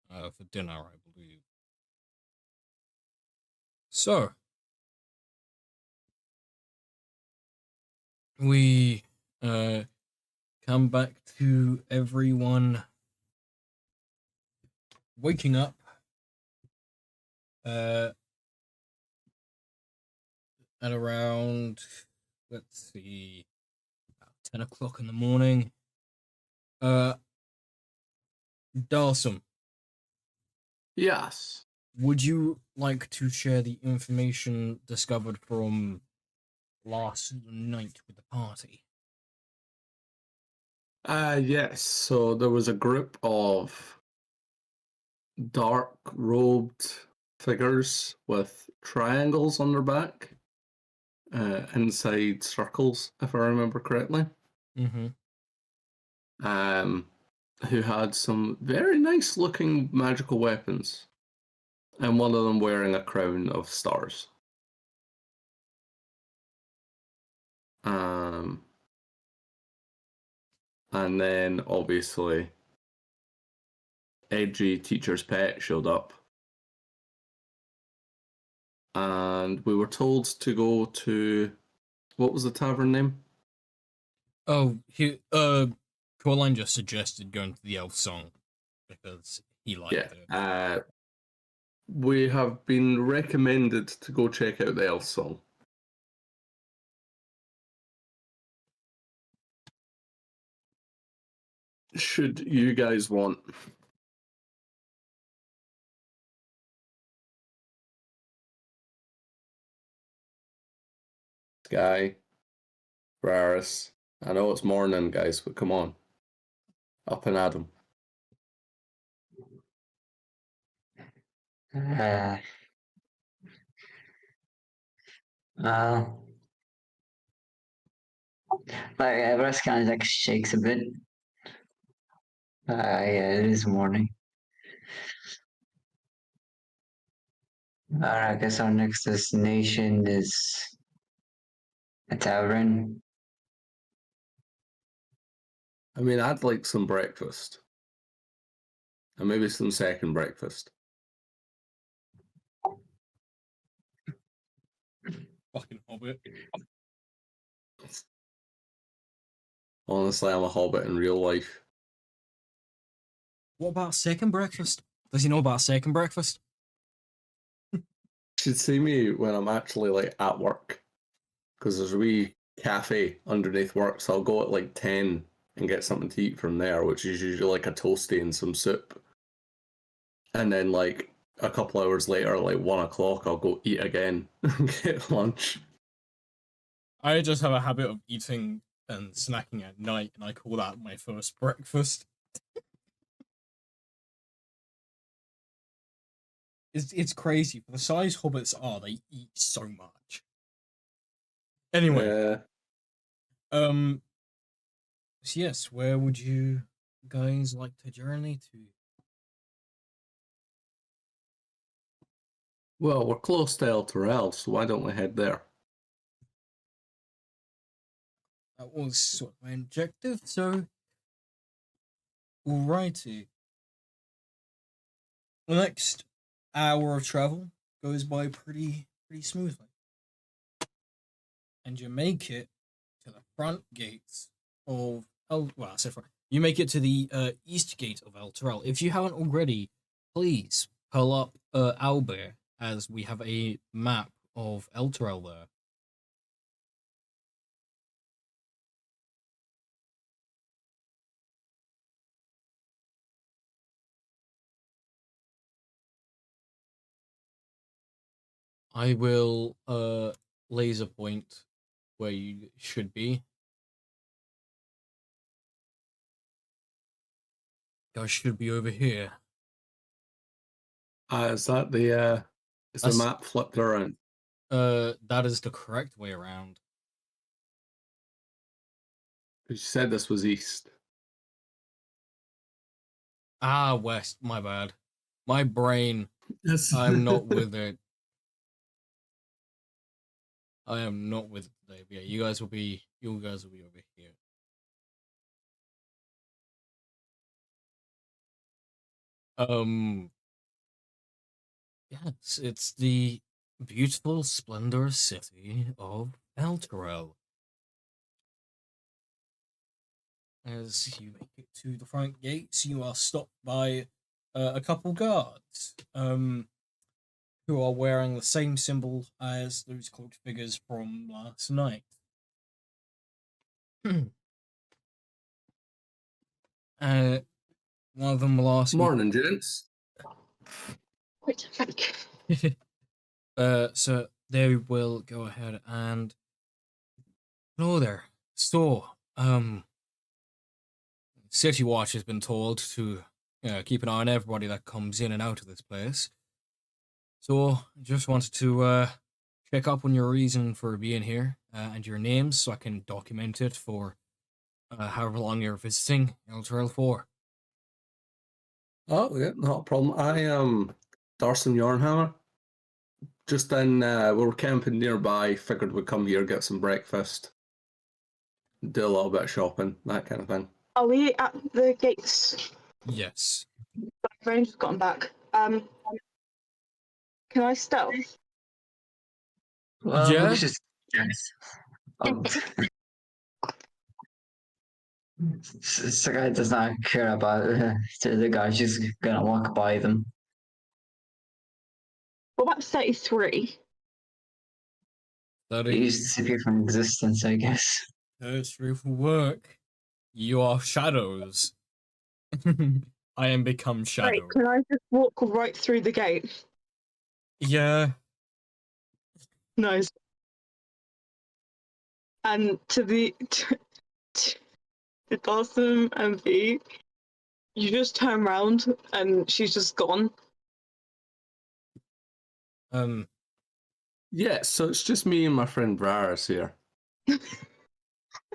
for dinner, I believe. So, we come back to everyone waking up at around, let's see, about 10 o'clock in the morning. Dalsum, Yes. would you like to share the information discovered from last night with the party? Yes. So there was a group of dark robed figures with triangles on their back, inside circles, if I remember correctly. Mm-hmm. Who had some very nice looking magical weapons, and one of them wearing a crown of stars. And then obviously edgy teacher's pet showed up, and we were told to go to, what was the tavern name? Oh, Coraline just suggested going to the elf song because he liked it. We have been recommended to go check out the elf song. Should you guys want? Sky, Varus. I know it's morning, guys, but come on. Up and at 'em. Well, like Everest kind of like shakes a bit. Yeah, it is morning. Alright, I guess our next destination is A tavern. I mean, I'd like some breakfast. And maybe some second breakfast. Fucking hobbit. Honestly, I'm a hobbit in real life. What about second breakfast? Does he know about second breakfast? You should see me when I'm actually like at work. Because there's a wee cafe underneath work, so I'll go at like 10 and get something to eat from there, which is usually like a toasty and some soup. And then like a couple hours later, like 1 o'clock, I'll go eat again and get lunch. I just have a habit of eating and snacking at night, and I call that my first breakfast. It's crazy. For the size hobbits are, they eat so much. Anyway, so yes, where would you guys like to journey to? Well, we're close to Elturel, so why don't we head there? That was sort of my objective, so alrighty. The next hour of travel goes by pretty smoothly. And you make it to the front gates of I said front. You make it to the east gate of Elturel. If you haven't already, please pull up Albert, as we have a map of Elturel there. I will laser point where you should be. You guys should be over here. Is that the is the That's- map flipped around? That is the correct way around. You said this was east. Ah, west. My bad. My brain. Yes. I'm not with it. I am not with it today. But yeah, you guys will be over here. Yes, it's the beautiful, splendorous city of Elturel. As you make it to the front gates, you are stopped by a couple guards, who are wearing the same symbol as those cloaked figures from last night. One of them will ask Morning, gents. Wait, thank you. So they will go ahead and. Hello there. So, City Watch has been told to keep an eye on everybody that comes in and out of this place. So, I just wanted to check up on your reason for being here and your names so I can document it for however long you're visiting Elturel for. Oh, yeah, not a problem. I am Darson Yarnhammer. Just in, we were camping nearby, figured we'd come here, get some breakfast, do a little bit of shopping, that kind of thing. Are we at the gates? Yes. I've only just gotten back. Can I stealth? Well, Yeah? we just yes. The guy does not care about the guy's just gonna walk by them. What about 33? That He is just disappear from existence, I guess. true for work. You are shadows. I am become shadow. Right, can I just walk right through the gate? Yeah. Nice. And to the Blossom and V, you just turn around and she's just gone. Yeah, so it's just me and my friend Varus here,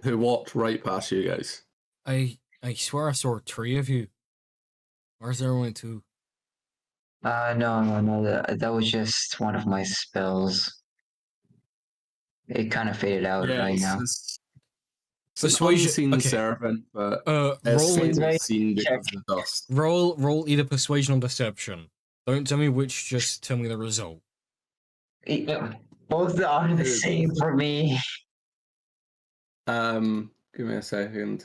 who walked right past you guys. I swear I saw 3 of you. Where's there only 2? No, that was just one of my spells. It kind of faded out right now. It's an Persuasion. unseen Okay. servant, but Roll it's in, supposed to be seen because of the dust. roll either persuasion or deception. Don't tell me which. Just tell me the result. Both are the same for me. Give me a second.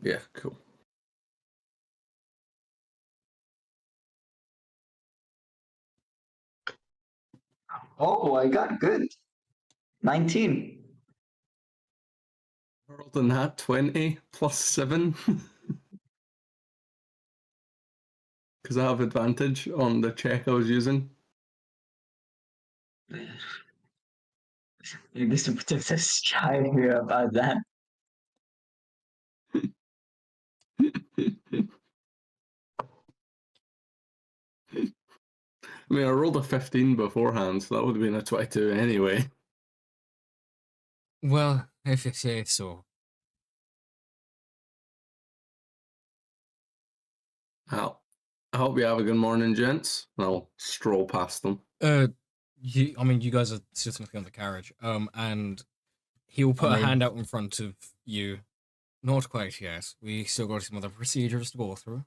Yeah, cool. Oh, I got good. 19. Rolled in that 20 plus 7. Because I have advantage on the check I was using. This puts us shy here about that. I mean, I rolled a 15 beforehand, so that would have been a 22 anyway. Well, if you say so. I hope you have a good morning, gents. And I'll stroll past them. You guys are sitting in the carriage. And he will put a hand out in front of you. Not quite yet. We still got some other procedures to go through.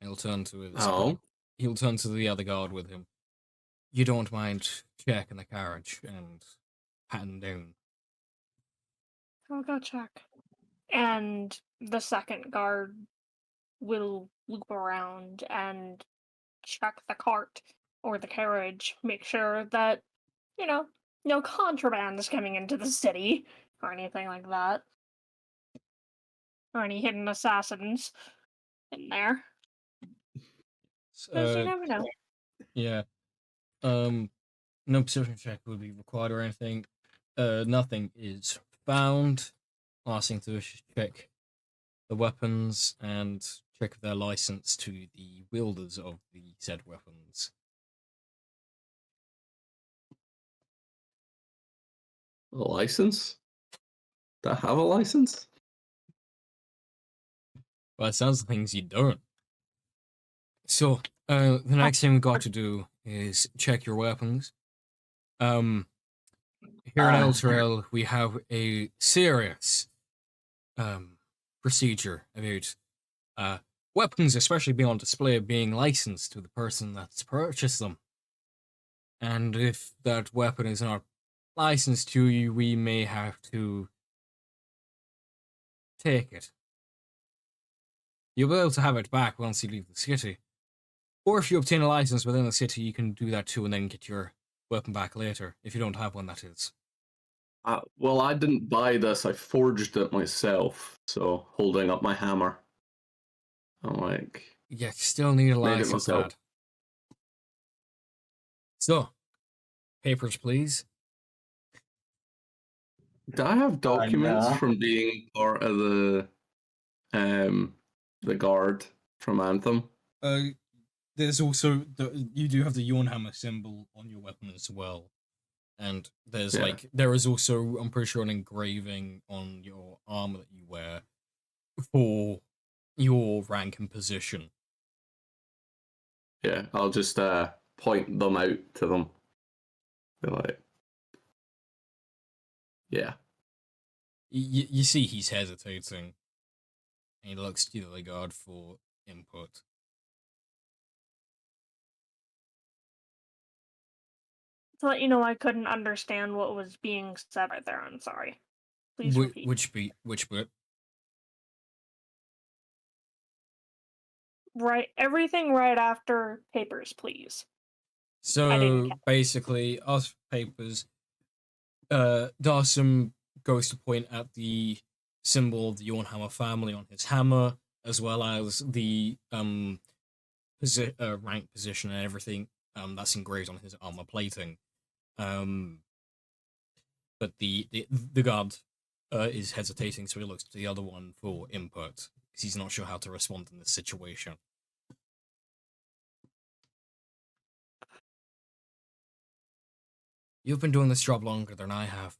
He'll turn to his. He'll turn to the other guard with him. You don't mind checking the carriage and patting down. I'll go check. And the second guard will loop around and check the cart or the carriage, make sure that, no contraband is coming into the city or anything like that. Or any hidden assassins in there. Because you never know. Yeah. No perception check would be required or anything. Nothing is found. Last thing to do is check the weapons and check their license to the wielders of the said weapons. A license? Do I have a license? Well, it sounds like things you don't. So, the next thing we got to do is check your weapons. Here in Elturel, we have a serious procedure about weapons, especially being on display, being licensed to the person that's purchased them. And if that weapon is not licensed to you, we may have to take it. You'll be able to have it back once you leave the city. Or if you obtain a license within the city, you can do that too and then get your weapon back later, if you don't have one, that is. Well, I didn't buy this. I forged it myself. So, holding up my hammer. I'm like... Yeah, you still need a Made it license, myself. lad. So, papers, please. Do I have documents no. from being part of the guard from Anthem? There's also you do have the Yornhammer symbol on your weapon as well, and there's there is also, I'm pretty sure, an engraving on your armor that you wear for your rank and position. Yeah, I'll just point them out to them. Be like, yeah. You see he's hesitating, and he looks to the guard for input. To let you know, I couldn't understand what was being said right there. I'm sorry. Please repeat. Which bit? Right, everything right after papers, please. So basically, us papers. Darsim goes to point at the symbol of the Yornhammer family on his hammer, as well as the rank position and everything that's engraved on his armor plating. But the guard is hesitating, so he looks to the other one for input because he's not sure how to respond in this situation. You've been doing this job longer than I have.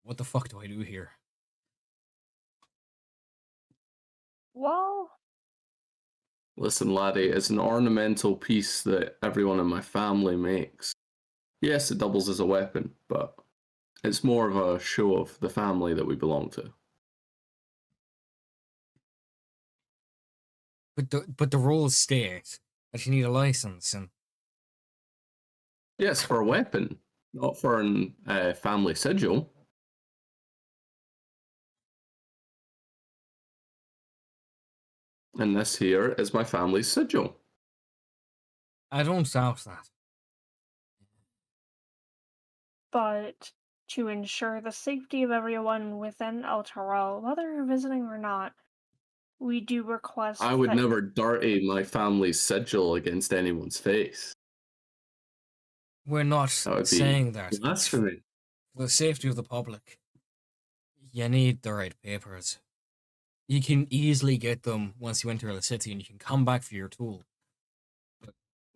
What the fuck do I do here? Well, Listen, laddie, it's an ornamental piece that everyone in my family makes. Yes, it doubles as a weapon, but it's more of a show of the family that we belong to. But the rules state that you need a license, and Yes, for a weapon, not for an family sigil. And this here is my family's sigil. I don't doubt that. But to ensure the safety of everyone within Elturel, whether you're visiting or not, we do request I would that never dirty my family's sigil against anyone's face. We're not That would be saying that. But blasphemy. for the safety of the public, you need the right papers. You can easily get them once you enter the city, and you can come back for your tool. But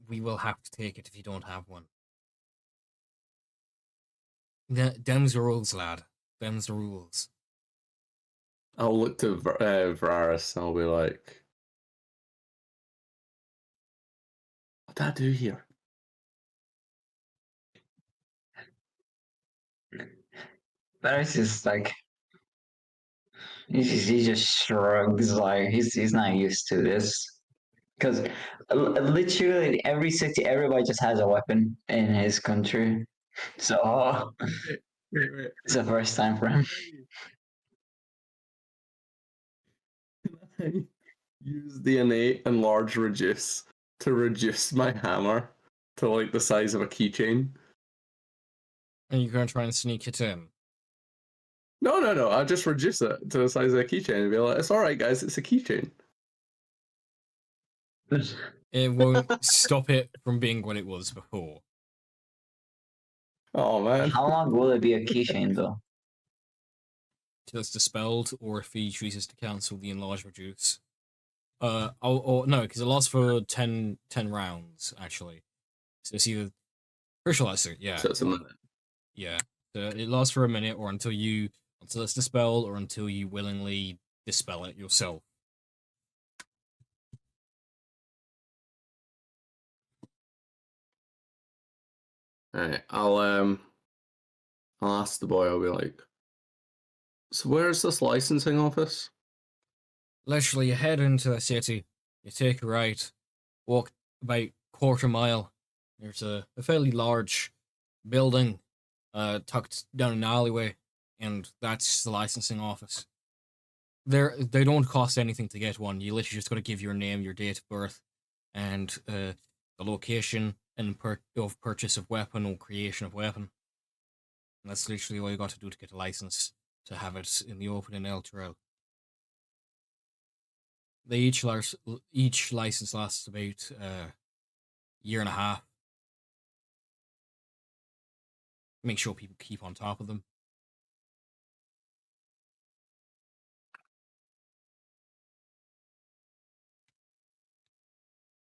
we will have to take it if you don't have one. Them's the rules, lad. Them's the rules. I'll look to Varus and I'll be like, what did I do here? Varys is like he just shrugs like he's not used to this because literally in every city everybody just has a weapon in his country, so Wait. it's the first time for him. I use the innate and large reduce to reduce my hammer to like the size of a keychain. And you're going to try and sneak it in. No. I'll just reduce it to the size of a keychain and be like, it's alright, guys, it's a keychain. It won't stop it from being what it was before. Oh, man. How long will it be a keychain though? Till it's dispelled, or if he chooses to cancel the enlarge reduce. Or no, because it lasts for 10 rounds, actually. So it's either... Pretty sure that's it, yeah. So it's a minute. Yeah. So it lasts for a minute, or until it's dispelled, or until you willingly dispel it yourself. Alright, I'll ask the boy, I'll be like, so where's this licensing office? Literally, you head into the city, you take a right, walk about quarter mile. There's a fairly large building tucked down an alleyway, and that's the licensing office. They don't cost anything to get one. You literally just got to give your name, your date of birth, and the location and of purchase of weapon or creation of weapon. And that's literally all you got to do to get a license to have it in the open in Elturel. They each license lasts about year and a half. Make sure people keep on top of them.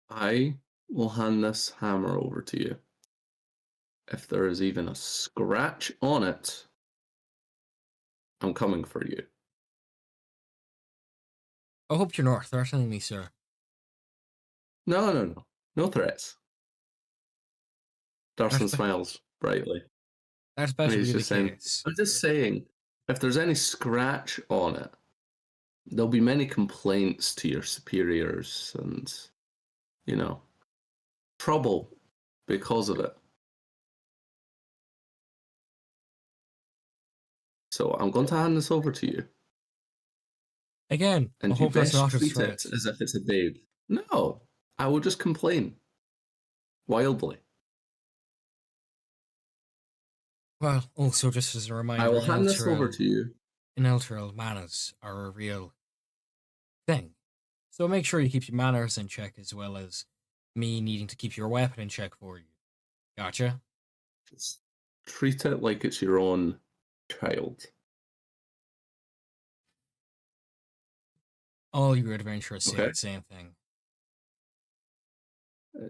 I will hand this hammer over to you. If there is even a scratch on it, I'm coming for you. I hope you're not threatening me, sir. No. No threats. Darson That's- smiles brightly. That's And better he's be the just saying, case. I'm just saying, if there's any scratch on it, there'll be many complaints to your superiors and, trouble because of it. So I'm going to hand this over to you. Again, And I you hope that's best not a treat threat. it as if it's a babe. No, I will just complain. Wildly. Well, also just as a reminder, I will in hand this over Elturel- to you. in Elturel, manners are a real thing. So make sure you keep your manners in check, as well as me needing to keep your weapon in check for you. Gotcha? Just treat it like it's your own child. All your adventurers say Okay. the same thing.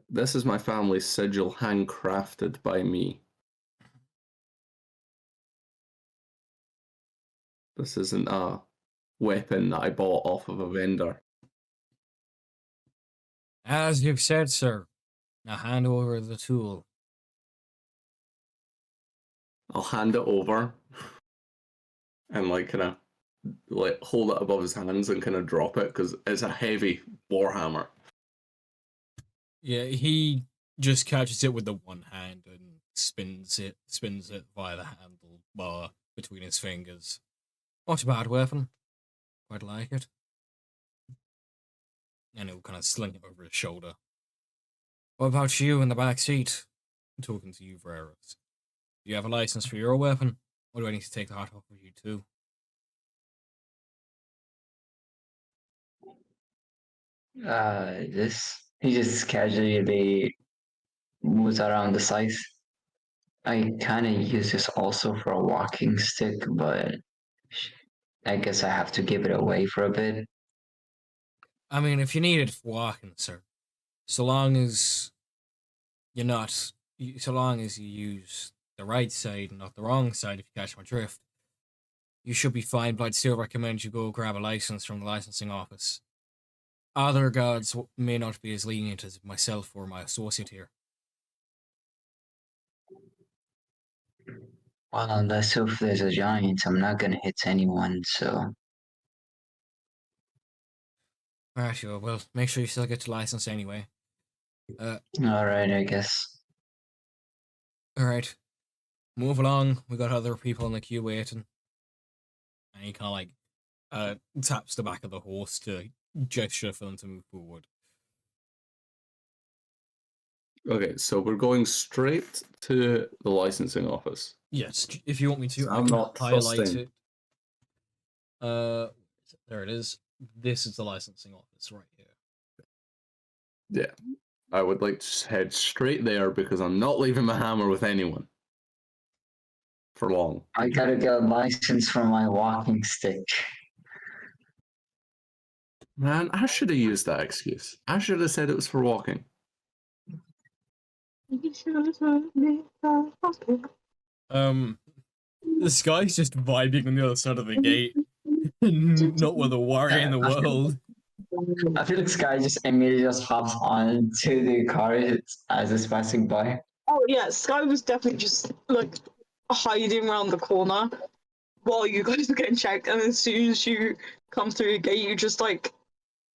This is my family's sigil, handcrafted by me. This isn't a weapon that I bought off of a vendor. As you've said, sir. Now hand over the tool. I'll hand it over and like kind of like hold it above his hands and kind of drop it because it's a heavy warhammer. Yeah, he just catches it with the one hand and spins it via the handlebar between his fingers. Not a bad weapon. Quite like it. And he'll kind of sling it over his shoulder. What about you in the back seat? I'm talking to you, Vereras. Do you have a license for your weapon? Or do I need to take the hat off of you too? This he just casually moves around the scythe. I kind of use this also for a walking stick, but I guess I have to give it away for a bit. I mean, if you need it for walking, sir, so long as you're not, so long as you use the right side and not the wrong side, if you catch my drift, you should be fine, but I'd still recommend you go grab a license from the licensing office. Other guards may not be as lenient as myself or my associate here. Well, unless if there's a giant, I'm not gonna hit anyone, so Alright, sure, well, make sure you still get your license anyway. alright, I guess. Alright, move along. We got other people in the queue waiting. And he kind of like taps the back of the horse to gesture for them to move forward. Okay, so we're going straight to the licensing office. Yes, if you want me to, I I'm can not highlight trusting. it. There it is. This is the licensing office right here. Yeah, I would like to head straight there because I'm not leaving my hammer with anyone for long. I gotta get a license for my walking stick. Man, I should have used that excuse. I should have said it was for walking. This guy's just vibing on the other side of the gate. Not with a worry in the world. I feel like Sky just immediately just hops on to the car as it's passing by. Oh yeah, Sky was definitely just like hiding around the corner while you guys were getting checked, and as soon as you come through the gate, you just like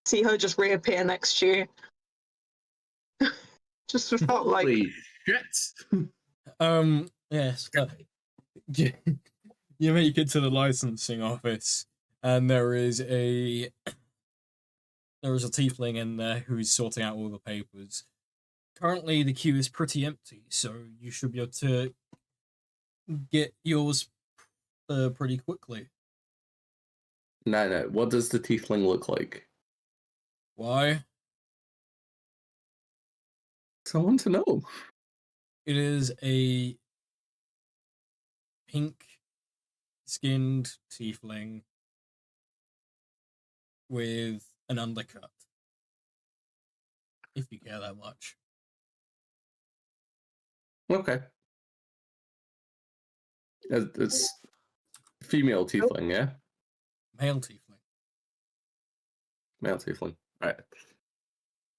see her just reappear next to you. Just without like Holy shit! Yes. You make it to the licensing office, and there is a tiefling in there who's sorting out all the papers. Currently, the queue is pretty empty, so you should be able to get yours pretty quickly. No. What does the tiefling look like? Why? I want to know. It is a pink-skinned tiefling with an undercut. If you care that much. Okay. It's female tiefling, yeah? Male tiefling. Male tiefling. Alright.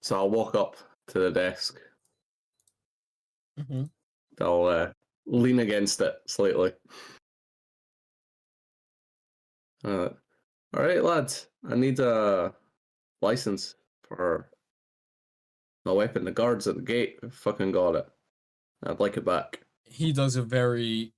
So I'll walk up to the desk. Mm-hmm. I'll lean against it slightly. Alright, lads. I need a license for my weapon. The guards at the gate fucking got it. I'd like it back. He does a very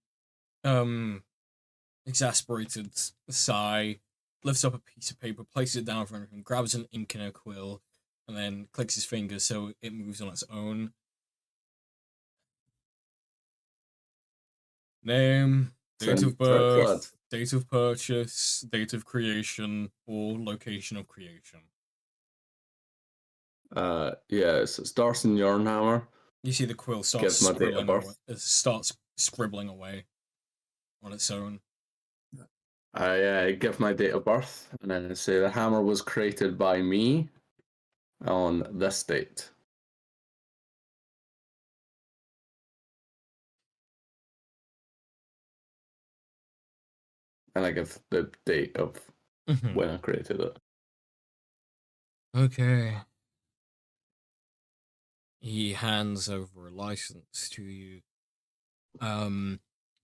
exasperated sigh, lifts up a piece of paper, places it down in front of him, grabs an ink and a quill, and then clicks his fingers so it moves on its own. Name, date of birth, date of purchase, date of creation, or location of creation. Yeah, it's Darson Yarnhammer. You see the quill Gives my date of birth. starts scribbling away on its own. I give my date of birth, and then I say the hammer was created by me on this date. And I give the date of when I created it. Okay. He hands over a license to you.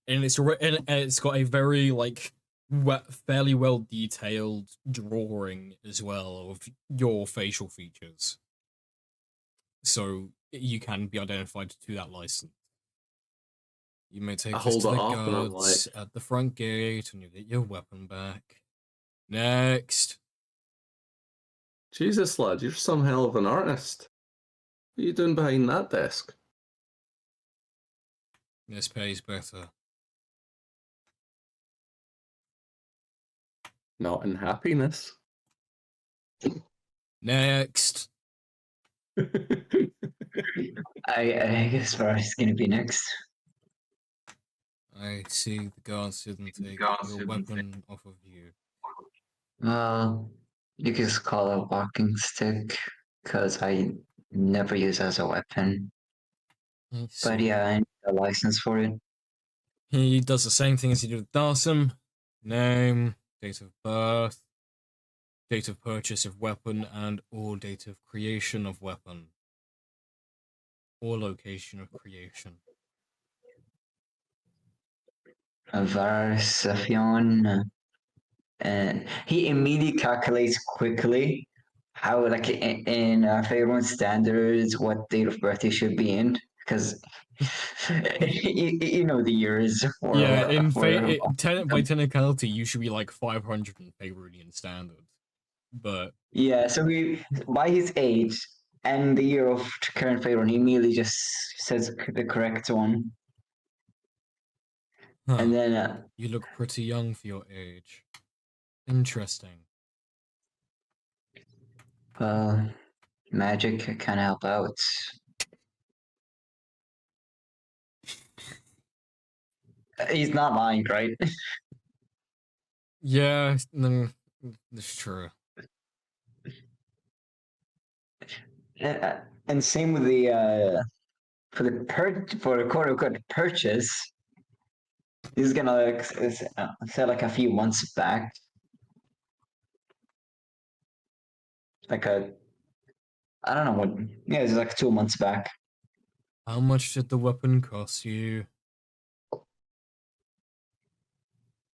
and it's got a very like fairly well detailed drawing as well of your facial features, so you can be identified to that license. You may take I this hold to it the up and I'm guards like, at the front gate, and you get your weapon back. Next. Jesus, lad, you're some hell of an artist. What are you doing behind that desk? This pays better. Not in happiness. Next. I guess Var's gonna be next. I see the guards didn't take your weapon off of you. Well, you can just call it a walking stick, because I never use it as a weapon. I But see. yeah, I need a license for it. He does the same thing as he did with Darsum. Name, date of birth, date of purchase of weapon, and or date of creation of weapon. Or location of creation. Var Sephion. And he immediately calculates quickly how, like in Faerun standards, what date of birth he should be in, because you know the years Yeah, by um, technicality, you should be like 500 in Faerunian standard. But yeah. So he, by his age and the year of current Faerun, he immediately just says the correct one, huh, and then you look pretty young for your age. Interesting. magic can help out. He's not lying, right? Yeah, no, that's true. And same with the for the quote unquote purchase. He's gonna like say like a few months back, like a I don't know what. Yeah, it's like 2 months back. How much did the weapon cost you?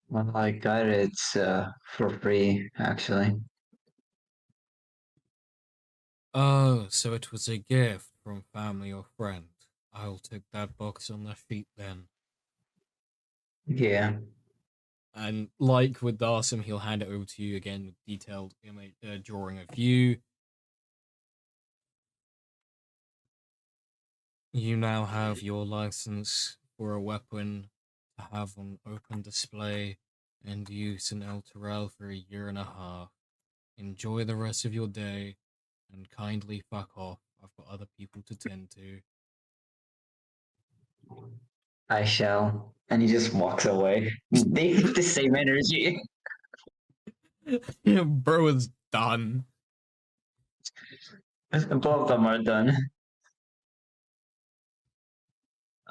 Well, I got it for free actually. Oh, so it was a gift from family or friend. I'll take that box on the sheet then. Yeah, And like with Darsim, he'll hand it over to you again with detailed drawing of you. You now have your license for a weapon to have on open display and use in Elturel for 1.5 years. Enjoy the rest of your day and kindly fuck off. I've got other people to tend to. I shall. And he just walks away. They have the same energy. Bro is done. Both of them are done.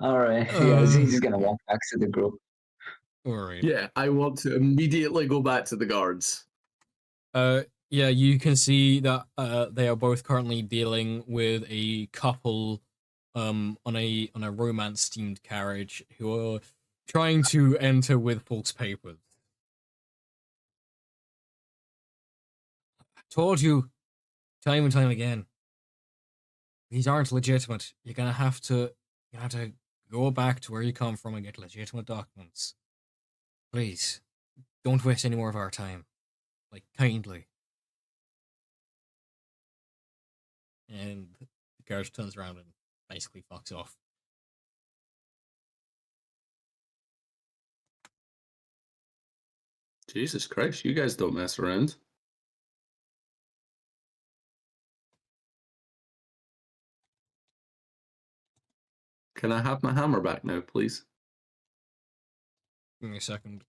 All right. Yeah, he's Uh, just gonna walk back to the group. Alright. yeah, I want to immediately go back to the guards. Yeah, you can see that they are both currently dealing with a couple on a romance themed carriage who are trying to enter with false papers. Told you time and time again. These aren't legitimate. You're gonna have to go back to where you come from and get legitimate documents. Please, don't waste any more of our time. Like, kindly. And the guard turns around and basically fucks off. Jesus Christ, you guys don't mess around. Can I have my hammer back now, please? Give me a second.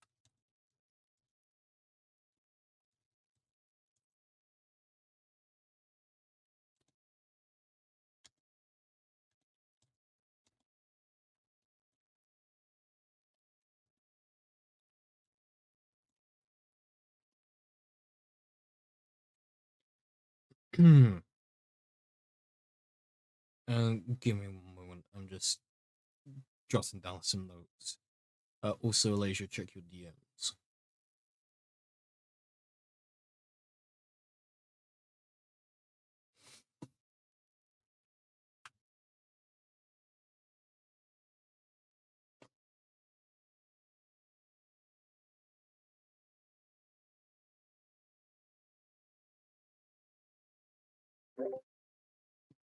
Give me one moment. I'm just jotting down some notes. Also, Elijah, check your DMs.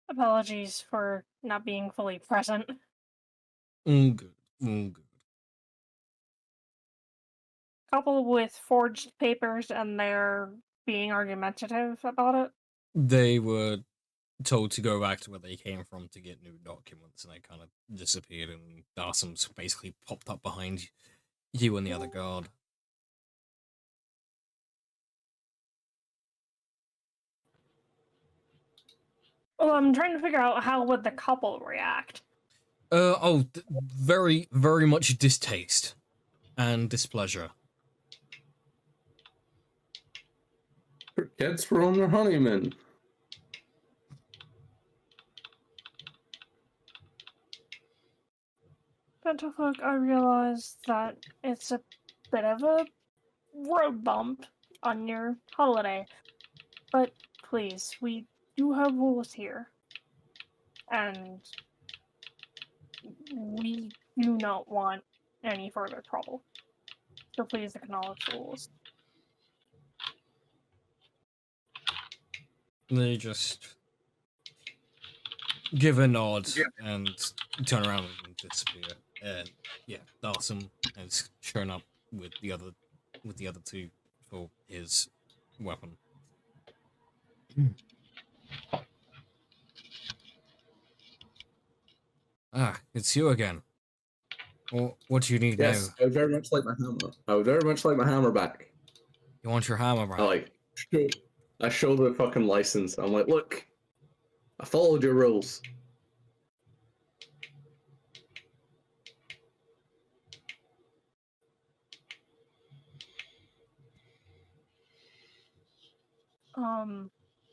Apologies for not being fully present. All good. All good. Coupled with forged papers and they're being argumentative about it. They were told to go back to where they came from to get new documents, and they kind of disappeared, and Darsam's basically popped up behind you and the other guard. Well, I'm trying to figure out how would the couple react. Very, very much distaste and displeasure. Her kids were on their honeymoon. Gentlefolk, I realize that it's a bit of a road bump on your holiday, but please, we do have rules here, and we do not want any further trouble. So please acknowledge the rules. They just give a nod and turn around and disappear. And yeah, Darsum has shown up with the other two for his weapon. Ah, it's you again. Well, what do you need Yes, now? I would very much like my hammer. I would very much like my hammer back. You want your hammer back? I show the fucking license. I'm like, look, I followed your rules.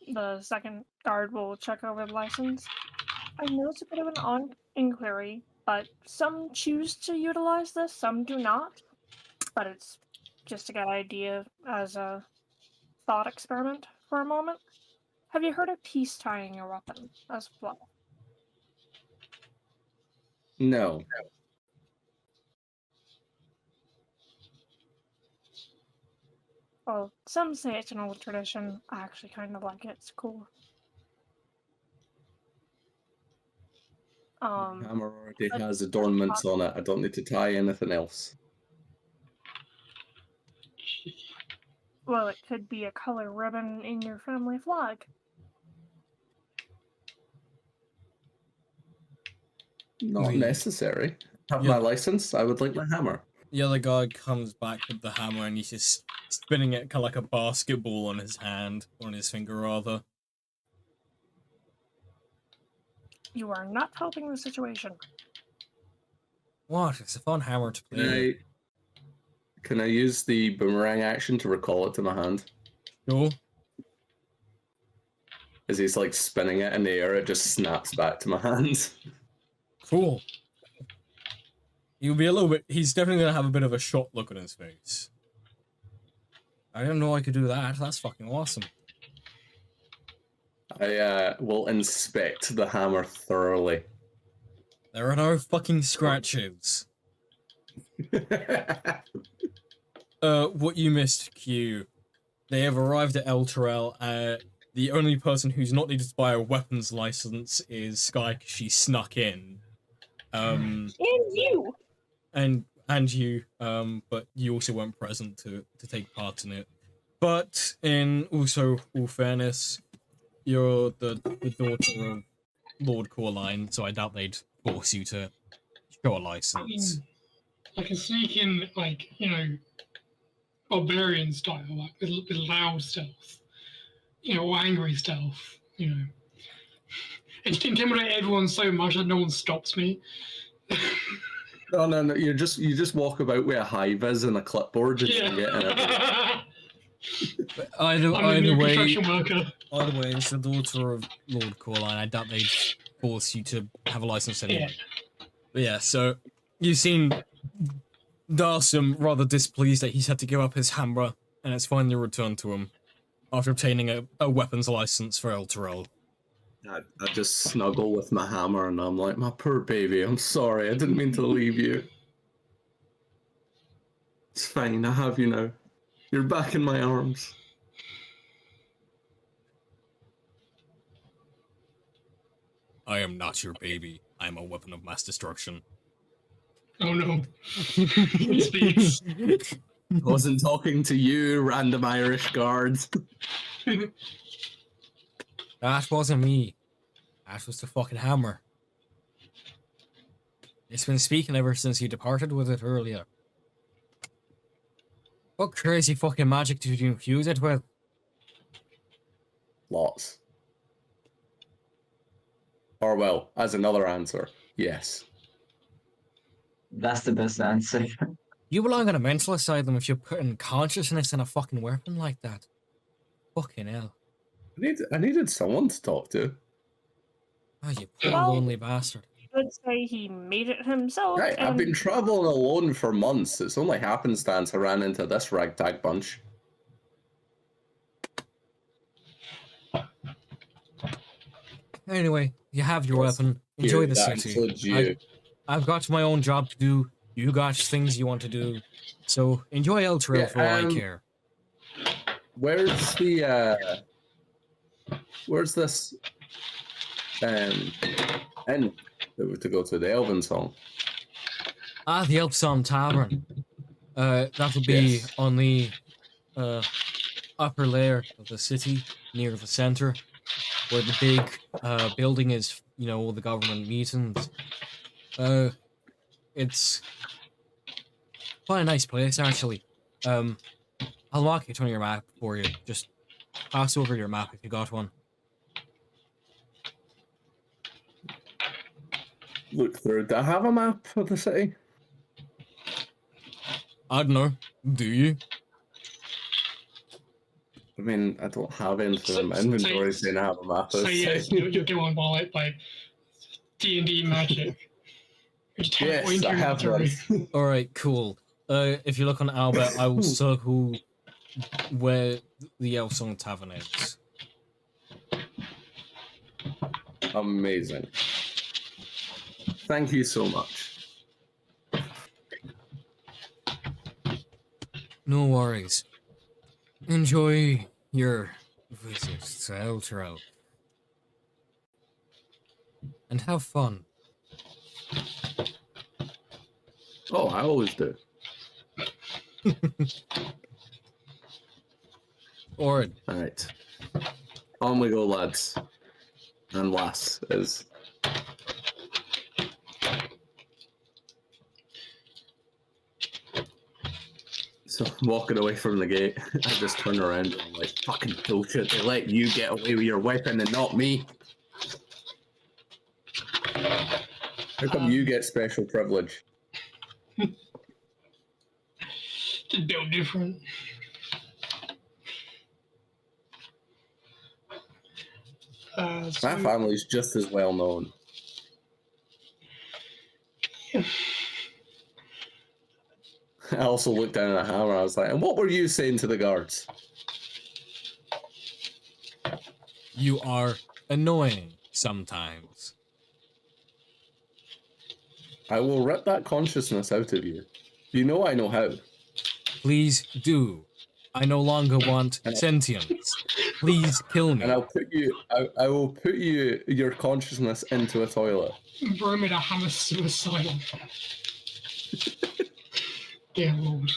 The second guard will check over the license. I know it's a bit of an inquiry, but some choose to utilize this, some do not. But it's just to get an idea as a thought experiment for a moment. Have you heard of peace tying your weapon as well? No. Well, some say it's an old tradition. I actually kind of like it. It's cool. My hammer already has adornments on it. I don't need to tie anything else. Well, it could be a color ribbon in your family flag. Not necessary. Have my license. I would like my hammer. The other guy comes back with the hammer and he's just spinning it kind of like a basketball on his hand, or on his finger rather. You are not helping the situation. What? It's a fun hammer to play. Can I use the boomerang action to recall it to my hand? Sure. As he's like spinning it in the air, it just snaps back to my hand. Cool. He'll be a little bit. He's definitely gonna have a bit of a shocked look on his face. I didn't know I could do that. That's fucking awesome. I will inspect the hammer thoroughly. There are no fucking scratches. What you missed, Q. They have arrived at Elturel. The only person who's not needed to buy a weapons license is Sky, 'cause she snuck in. And you! And you, but you also weren't present to take part in it. But in also all fairness, you're the daughter of Lord Coraline, so I doubt they'd force you to show a license. I can sneak in, like, you know, barbarian style, like with loud stealth, you know, or angry stealth, you know. Intimidate everyone so much that no one stops me. No. You just walk about with a high vis and a clipboard and you get in it. But either way, it's the daughter of Lord Coraline. I doubt they'd force you to have a license anyway. Yeah. But yeah, so you've seen Darsim, rather displeased that he's had to give up his hammer, and it's finally returned to him after obtaining a weapons license for Elturel. I just snuggle with my hammer and I'm like, my poor baby, I'm sorry, I didn't mean to leave you. It's fine, I have you now. You're back in my arms. I am not your baby. I am a weapon of mass destruction. Oh no. He speaks. I wasn't talking to you, random Irish guards. That wasn't me. That was the fucking hammer. It's been speaking ever since you departed with it earlier. What crazy fucking magic did you infuse it with? Lots. Or well, as another answer, yes. That's the best answer. You belong in a mental asylum if you're putting consciousness in a fucking weapon like that. Fucking hell. I needed someone to talk to. Oh, you poor Well- lonely bastard. I'd say he made it himself. Right, I've and been traveling alone for months. It's only happenstance I ran into this ragtag bunch. Anyway, you have your Yes. weapon. Enjoy Here, the that city. includes you. I've got my own job to do. You got things you want to do. So enjoy Elturel Yeah, for all I care. Where's the where's this inn to go to the Elven Song? Ah, the Elpsom Tavern. That'll be Yes. on the upper layer of the city, near the center, where the big building is, you know, all the government meetings. It's quite a nice place, actually. I'll mark it on your map for you. Just pass over your map if you got one. Look through. Do I have a map of the city? I don't know. Do you? I mean, I don't have anything in my So- inventory saying I have a map of So the yes, city. you'll get one by D&D magic. You just teleport Yes, into I your have one. inventory. All right, cool. If you look on Albert, I will circle where the Elsong Tavern is. Amazing. Thank you so much. No worries. Enjoy your visit to Elturel. And have fun. Oh, I always do. Or Alright. On we go, lads. And lass is. So walking away from the gate, I just turn around and I'm like, fucking bullshit, they let you get away with your weapon and not me. How come you get special privilege? Just built different. My So, family's just as well known. I also looked down at a hammer, I was like, and what were you saying to the guards? you are annoying sometimes. I will rip that consciousness out of you. You know I know how. Please do. I no longer want sentience. Please kill me. And I'll put you, I will put you, your consciousness into a toilet. bro made a hammer suicide. Dear lord.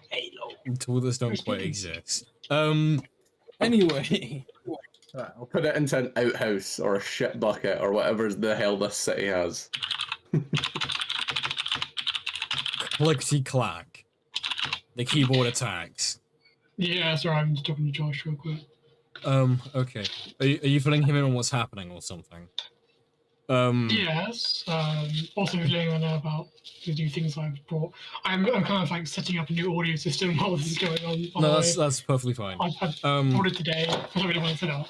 Hey, lord. Toilets don't quite exist. Anyway. Right, I'll put it into an outhouse or a shit bucket or whatever the hell this city has. Clickety clack. The keyboard attacks. Yeah, sorry, I'm just talking to Josh real quick. Okay. Are you filling him in on what's happening or something? Yes. Also letting her know about the new things I've brought. I'm kind of like setting up a new audio system while this is going on. by No, the way. that's perfectly fine. I've Um, brought it today. I don't really want to set up.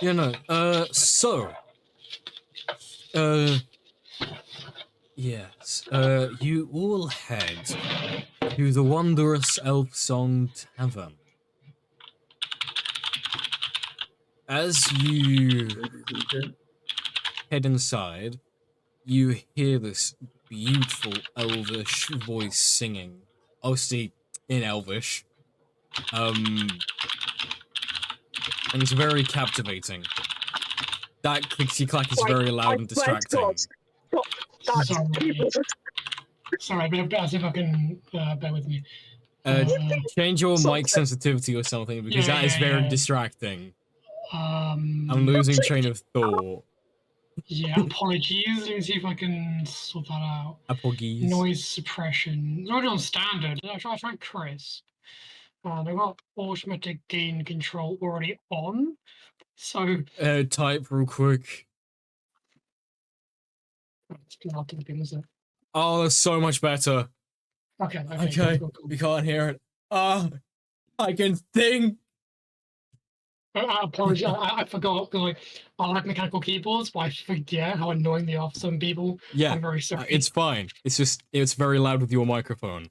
yeah, no. So, Yes. You all head to the wondrous Elf Song Tavern. As you head inside, you hear this beautiful elvish voice singing. Obviously in elvish. And it's very captivating. That clickety clack is very loud and distracting. That's Sorry. Sorry, but as if I can bear with me. Change your So- mic sensitivity or something because Yeah, that is yeah, very yeah. distracting. I'm Um, losing train of thought. yeah, apologies. Let me see if I can sort that out. Apologies. Noise suppression. It's already on standard. I tried crisp. I've got automatic gain control already on. So Type real quick. it's not typing, is it? Oh, that's so much better. Okay, Okay, cool. we can't hear it. I can think. I apologize. I forgot. Like, I like mechanical keyboards, but I forget how annoying they are for some people. Yeah, I'm very sorry. it's fine. It's just, it's very loud with your microphone.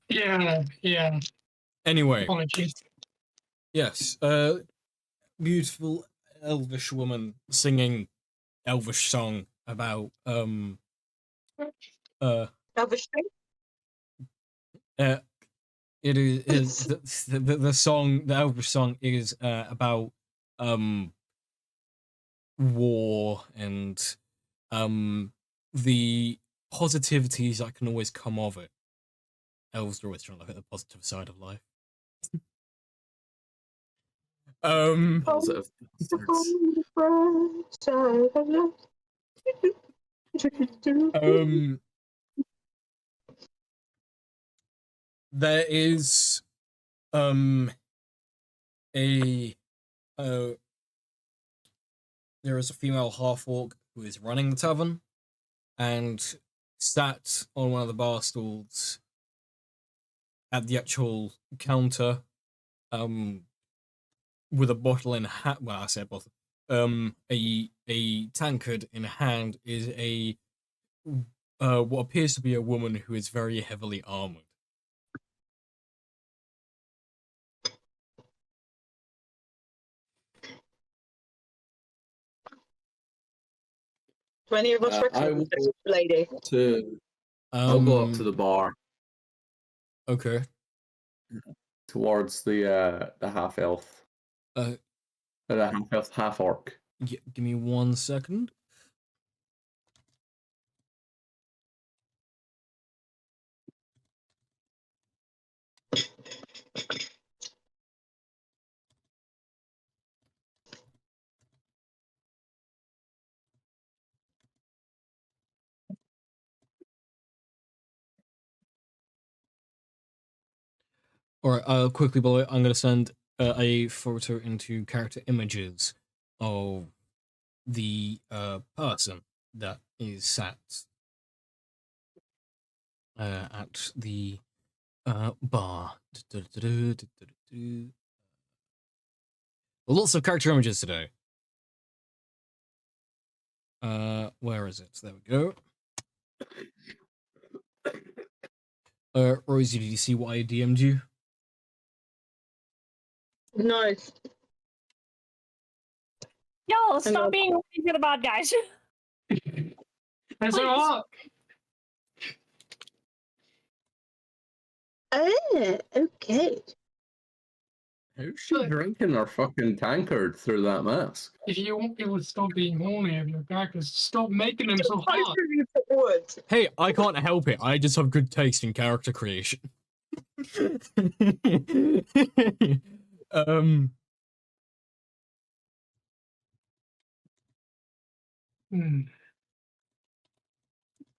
Yeah. Anyway, Apologies. yes, beautiful elvish woman singing elvish song about, Elvish thing? it is the song, the elvish song is about war and the positivities that can always come of it. Elves are always trying to look at the positive side of life. Positive. um there is a there is a female half orc who is running the tavern, and sat on one of the bar stools at the actual counter, with a bottle in hand. Well, I said bottle. A tankard in hand is a what appears to be a woman who is very heavily armored. Do any of us I recognize will this lady? I'll go up to the bar Okay. towards the half elf. Uh, The half elf, half orc. give me 1 second. Alright, quickly, by the way, I'm going to send a photo into character images of the person that is sat at the bar. Lots of character images today. Where is it? There we go. Rosie, did you see what I DM'd you? No. Yo, stop on. being rude to the bad guys. That's Please. all. Okay. How's she drinking her fucking tankard through that mask? If you want people to stop being horny of your characters, stop making them so hard. Hey, I can't help it. I just have good taste in character creation.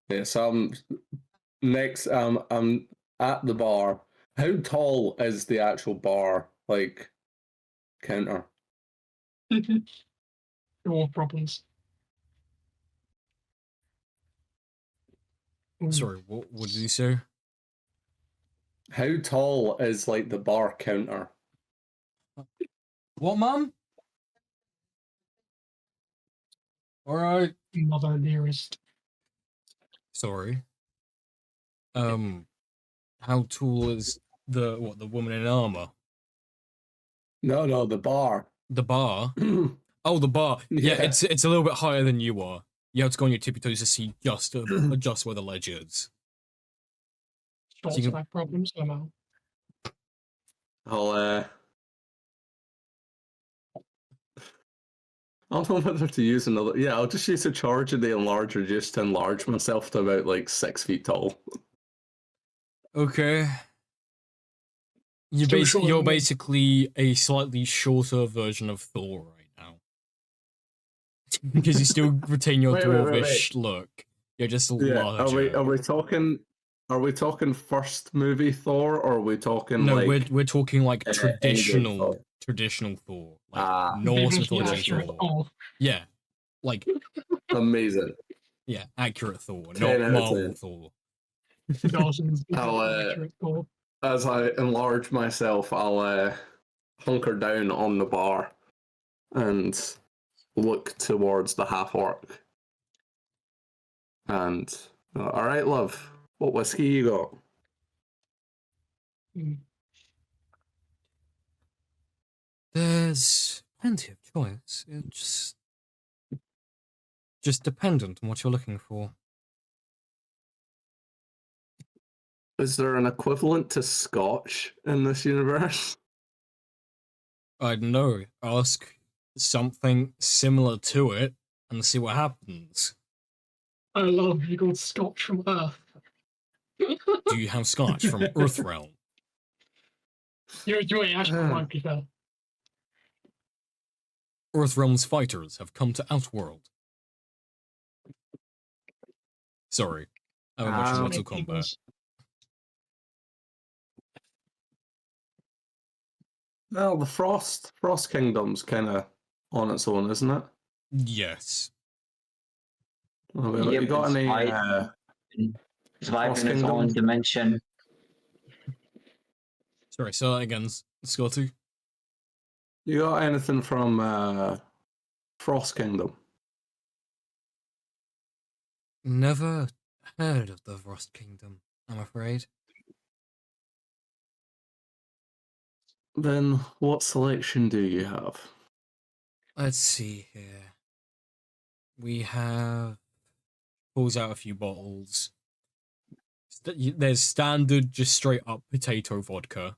Yes, next I'm at the bar. How tall is the actual bar like counter? All problems. Sorry, what did you say? How tall is like the bar counter? What, Mum? Alright. Mother dearest. Sorry. How tall is the woman in armor? No, the bar. The bar? Oh, the bar. Yeah, Yeah. it's a little bit higher than you are. You have to go on your tippy toes to see just where the ledge is. Short you can- stack problems somehow. I don't know whether to use another. Yeah, I'll just use a charge of the enlarger just to enlarge myself to about like 6 feet tall. Okay. Still shorter You're than me. basically a slightly shorter version of Thor right now. Because you still retain your Wait. dwarvish look. You're just Yeah, larger. are we talking first movie Thor, or are we talking No, like we're talking like Endgame Thor? traditional Thor, like Ah, Norse Visually mythology accurate Thor. Thor. Yeah, like amazing. yeah, accurate Thor, 10 not out of Marvel 10. Thor. Dawson's I'll, visually accurate Thor. As I enlarge myself, I'll hunker down on the bar and look towards the half orc. And all right, love, what whiskey you got? Hmm. There's plenty of choice. It's just dependent on what you're looking for. Is there an equivalent to Scotch in this universe? I don't know. Ask something similar to it and see what happens. I love you got Scotch from Earth. Do you have Scotch from Earthrealm? You're doing Ashton Ah. Monkey though. Earthrealm's fighters have come to Outworld. Sorry, I haven't watched Ah. Mortal Kombat. Well, the Frost Kingdom's kind of on its own, isn't it? Yes. Well, Yep, you got it's any? fine. Survive Frost in its own Kingdom? dimension. Sorry, say that again, Scotty. You got anything from Frost Kingdom? Never heard of the Frost Kingdom, I'm afraid. Then what selection do you have? Let's see here. We have pulls out a few bottles. There's standard, just straight up potato vodka.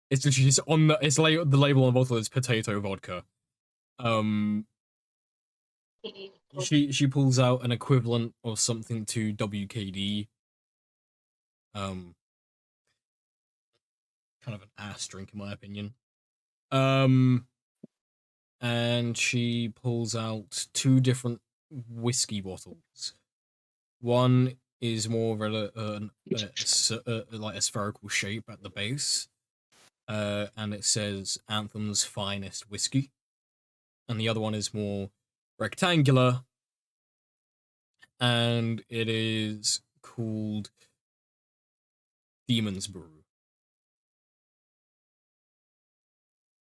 It's literally just on the the label on the bottle is potato vodka. She pulls out an equivalent of something to WKD. Kind of an ass drink in my opinion. And she pulls out two different whiskey bottles. One is more of like a spherical shape at the base, and it says Anthem's Finest Whiskey. And the other one is more rectangular, and it is called Demon's Brew.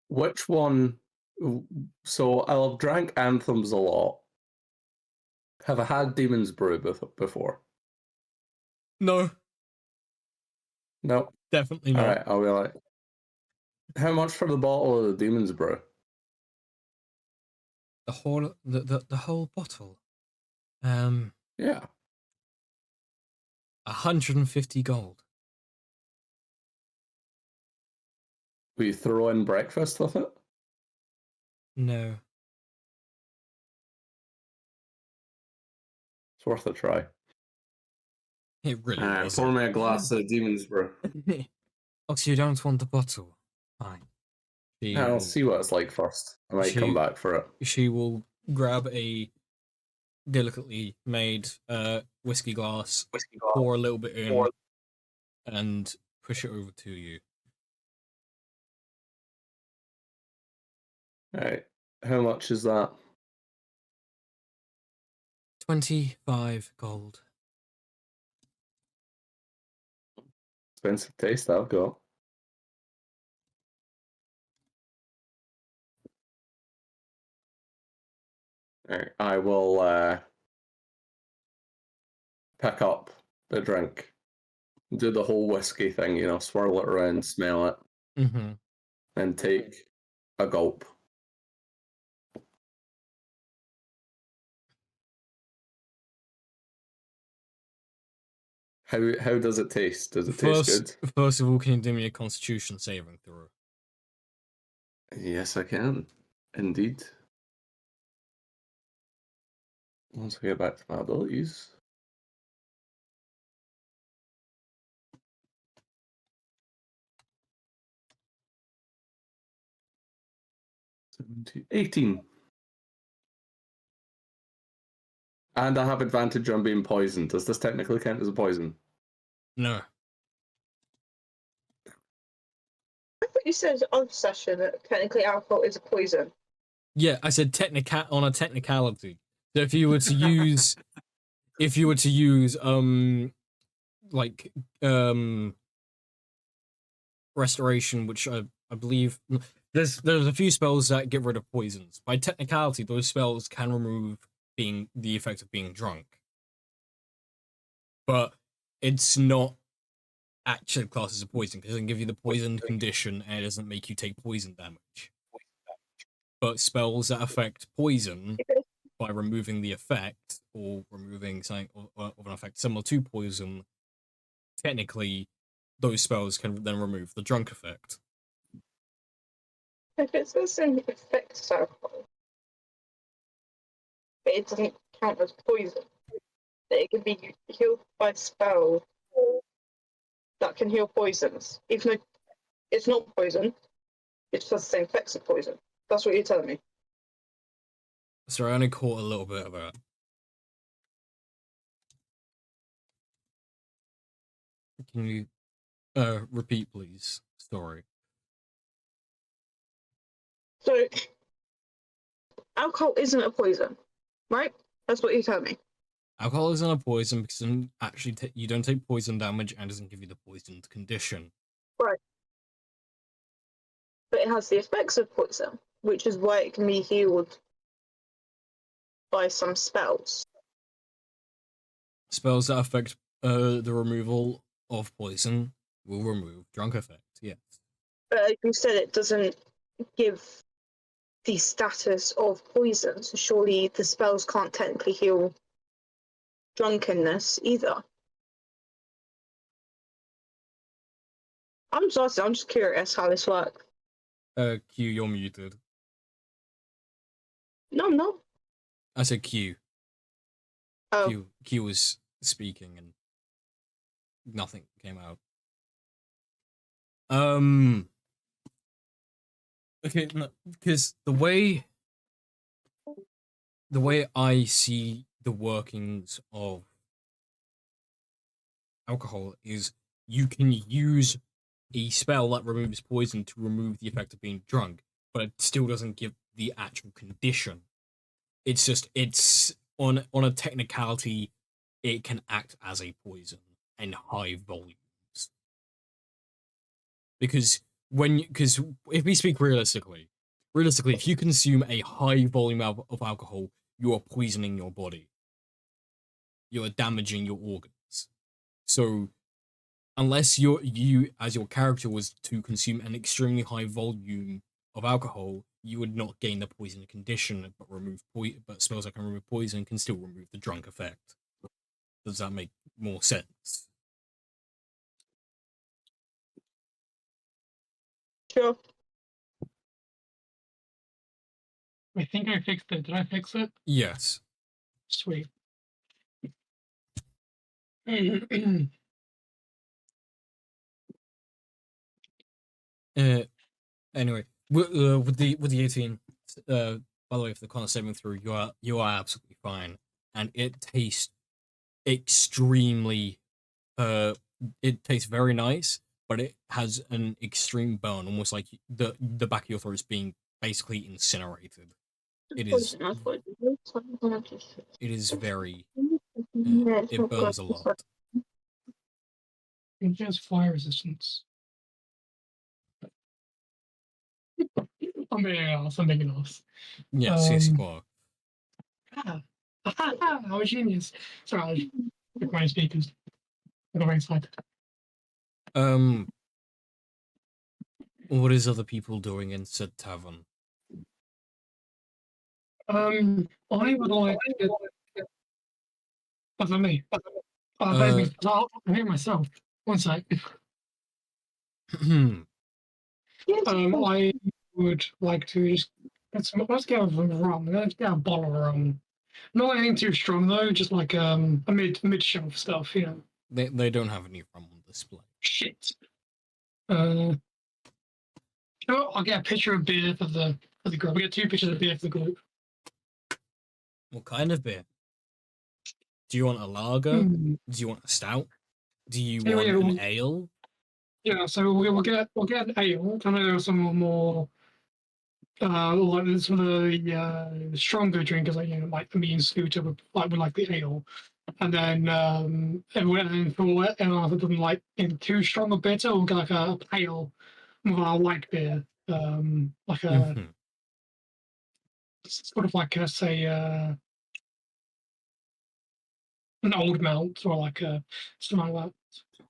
Which one? So I've drank Anthems a lot. Have I had Demon's Brew before? No, No. definitely All not. right, I'll be like, how much for the bottle of the Demon's Brew? The whole bottle. Yeah. 150 gold. Will you throw in breakfast with it? No. It's worth a try. It really was. Pour me a glass of Demon's Brew. Oh, so you don't want the bottle? Fine. I'll see what it's like first. I might come back for it. She will grab a delicately made whiskey glass, pour a little bit in, and push it over to you. Alright. How much is that? 25 gold. Expensive taste I've got. Alright, I will pick up the drink, do the whole whiskey thing, you know, swirl it around, smell it, Mm-hmm. and take a gulp. How does it taste? Does it taste good? First of all, can you do me a Constitution saving throw? Yes, I can. Indeed. Once I get back to my abilities. – 18. And I have advantage on being poisoned. Does this technically count as a poison? No. I thought you said on session that technically alcohol is a poison. Yeah, I said on a technicality. So if you were to use, like restoration, which I believe there's a few spells that get rid of poisons. By technicality, those spells can remove the effect of being drunk, but it's not actually classed as a poison because it doesn't give you the poisoned condition and it doesn't make you take poison damage. But spells that affect poison by removing the effect or removing something of an effect similar to poison, technically those spells can then remove the drunk effect. If it's the same effect as alcohol, but it doesn't count as poison, that it can be healed by a spell that can heal poisons. Even though it's not poison, it's just the same effects of poison. That's what you're telling me. Sorry, I only caught a little bit of that. Can you repeat, please? Sorry. So, alcohol isn't a poison, right? That's what you're telling me. Alcohol isn't a poison because you don't take poison damage and doesn't give you the poisoned condition. Right. But it has the effects of poison, which is why it can be healed by some spells. Spells that affect the removal of poison will remove drunk effect, yes. But like you said, it doesn't give the status of poison, so surely the spells can't technically heal drunkenness either. I'm just curious how this works. Q, you're muted. No, I'm not. I said Q. Oh. Q was speaking and nothing came out. Okay, no, because the way I see the workings of alcohol is you can use a spell that removes poison to remove the effect of being drunk, but it still doesn't give the actual condition. It's just it's on a technicality, it can act as a poison in high volumes. Because if we speak realistically, if you consume a high volume of alcohol, you are poisoning your body. You are damaging your organs. So unless you as your character was to consume an extremely high volume of alcohol, you would not gain the poison condition, but spells that can remove poison can still remove the drunk effect. Does that make more sense? Sure. I think I fixed it. Did I fix it? Yes. Sweet. Anyway, with the 18, by the way, for the con saving through, you are absolutely fine, and it tastes extremely. It tastes very nice, but it has an extreme burn, almost like the back of your throat is being basically incinerated. It is. It is very. It burns a lot. It has fire resistance. Something else. Yes, yes, you are. I'm a genius. Sorry. with my speakers. I got very excited. What is other people doing in said tavern? I would like to. What's that me? I'll hear myself. One sec. I would like to just let's get some rum. Let's get a bottle of rum. Not anything too strong though, just like a mid shelf stuff, you know. They don't have any rum on display. Shit. I'll get a picture of beer for the group. We get 2 pictures of beer for the group. What kind of beer? Do you want a lager? Do you want a stout? Do you want an ale? Yeah, so we'll get an ale. I know there are some more like some of the stronger drinkers, like like me and Scooter would like the ale, and then everyone for everyone that doesn't like in too strong or bitter, we'll get like a pale with our light beer, like a sort of like say an old malt or like something like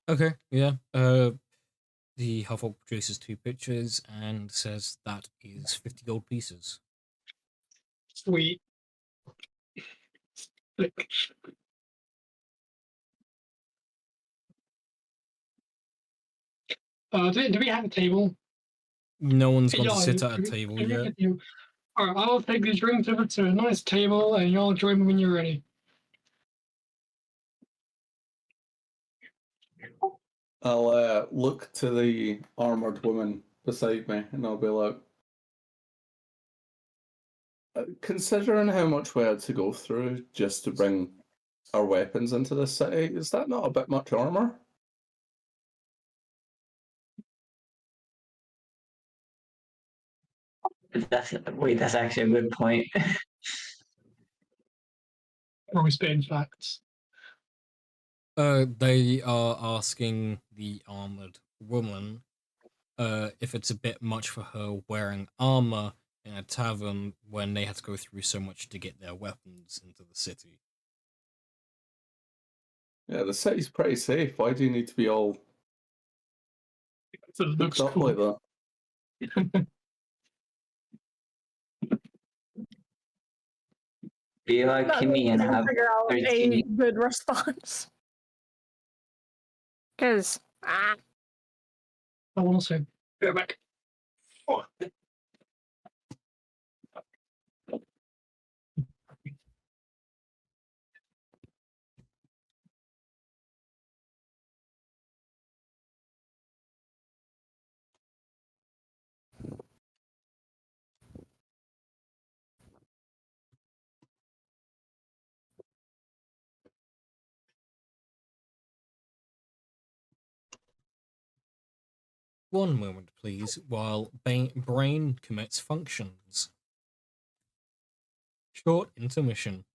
that. Okay, yeah. The Huffle produces 2 pictures and says that is 50 gold pieces. Sweet. Flick. Do we have a table? No one's gone Yeah, to sit at a table yet. All right, I'll take these drinks over to a nice table, and y'all join me when you're ready. I'll look to the armored woman beside me, and I'll be like, considering how much we had to go through just to bring our weapons into the city, is that not a bit much armor? That's actually a good point. Or we spitting facts. They are asking the armored woman if it's a bit much for her wearing armor in a tavern when they had to go through so much to get their weapons into the city. Yeah, the city's pretty safe. Why do you need to be all So it looks hooked up cool. like that? Be like Kimmy and have figure out a 13. good response. Because I want to say, go back. Oh. One moment, please, while brain commits functions. Short intermission.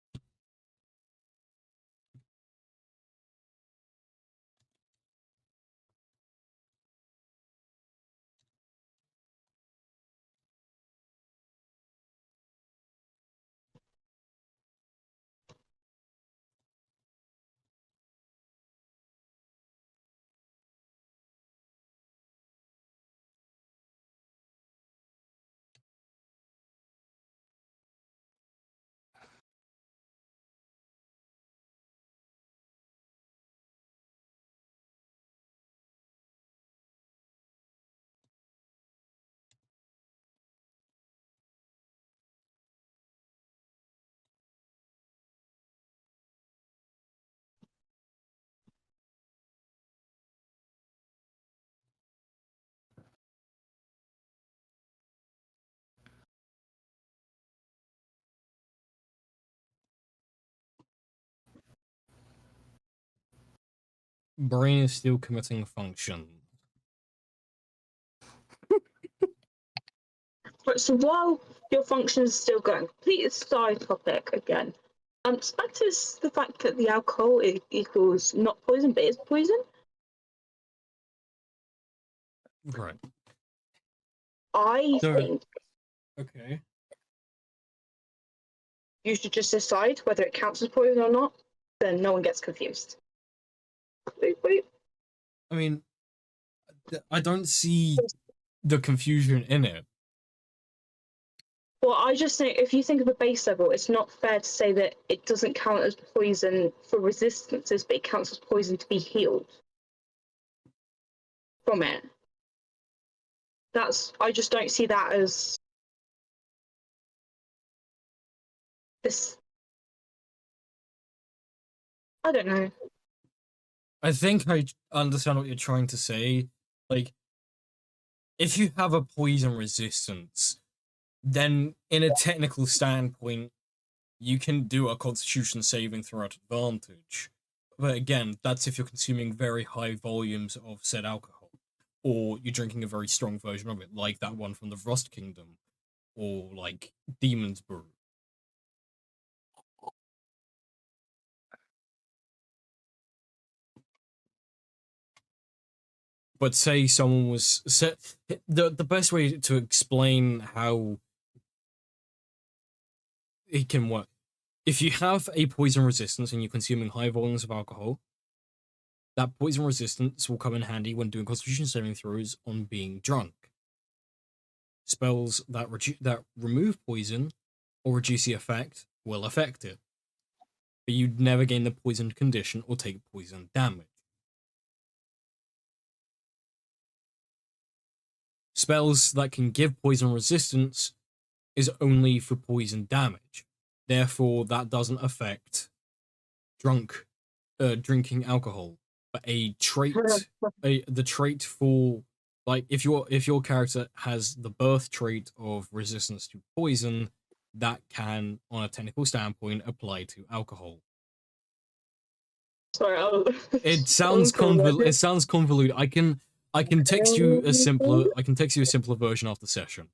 Brain is still committing function. Right, so while your function is still going, complete side topic again. Spectre is the fact that the alcohol equals not poison, but is poison. Right. I think Okay. you should just decide whether it counts as poison or not. then no one gets confused. Wait, wait. I mean, I don't see the confusion in it. Well, I just think if you think of a base level, it's not fair to say that it doesn't count as poison for resistances, but it counts as poison to be healed from it. I just don't see that as this. I don't know. I think I understand what you're trying to say. Like, if you have a poison resistance, then in a technical standpoint, you can do a constitution saving throw at advantage. But again, that's if you're consuming very high volumes of said alcohol, or you're drinking a very strong version of it, like that one from the Frost Kingdom, or like Demon's Brew. But say someone was the best way to explain how it can work. If you have a poison resistance and you're consuming high volumes of alcohol, that poison resistance will come in handy when doing constitution saving throws on being drunk. Spells that remove poison or reduce the effect will affect it, but you'd never gain the poisoned condition or take poison damage. Spells that can give poison resistance is only for poison damage. Therefore, that doesn't affect drinking alcohol. But a trait, the trait for, like, if your character has the birth trait of resistance to poison, that can, on a technical standpoint, apply to alcohol. Sorry, It sounds convoluted. It sounds convoluted. I can text you a simpler. I can text you a simpler version after session.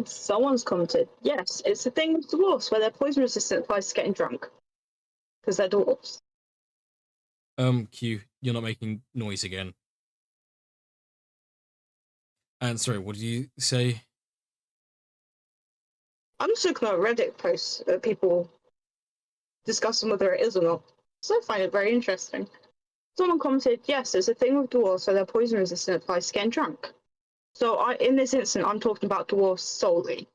Someone's commented, yes, it's a thing with dwarves where their poison resistance applies to getting drunk. Because they're dwarves. Q, you're not making noise again. And sorry, what did you say? I'm just looking at Reddit posts that people discussing whether it is or not. So I find it very interesting. Someone commented, yes, it's a thing with dwarves so their poison resistance applies to getting drunk. So in this instance, I'm talking about dwarves solely.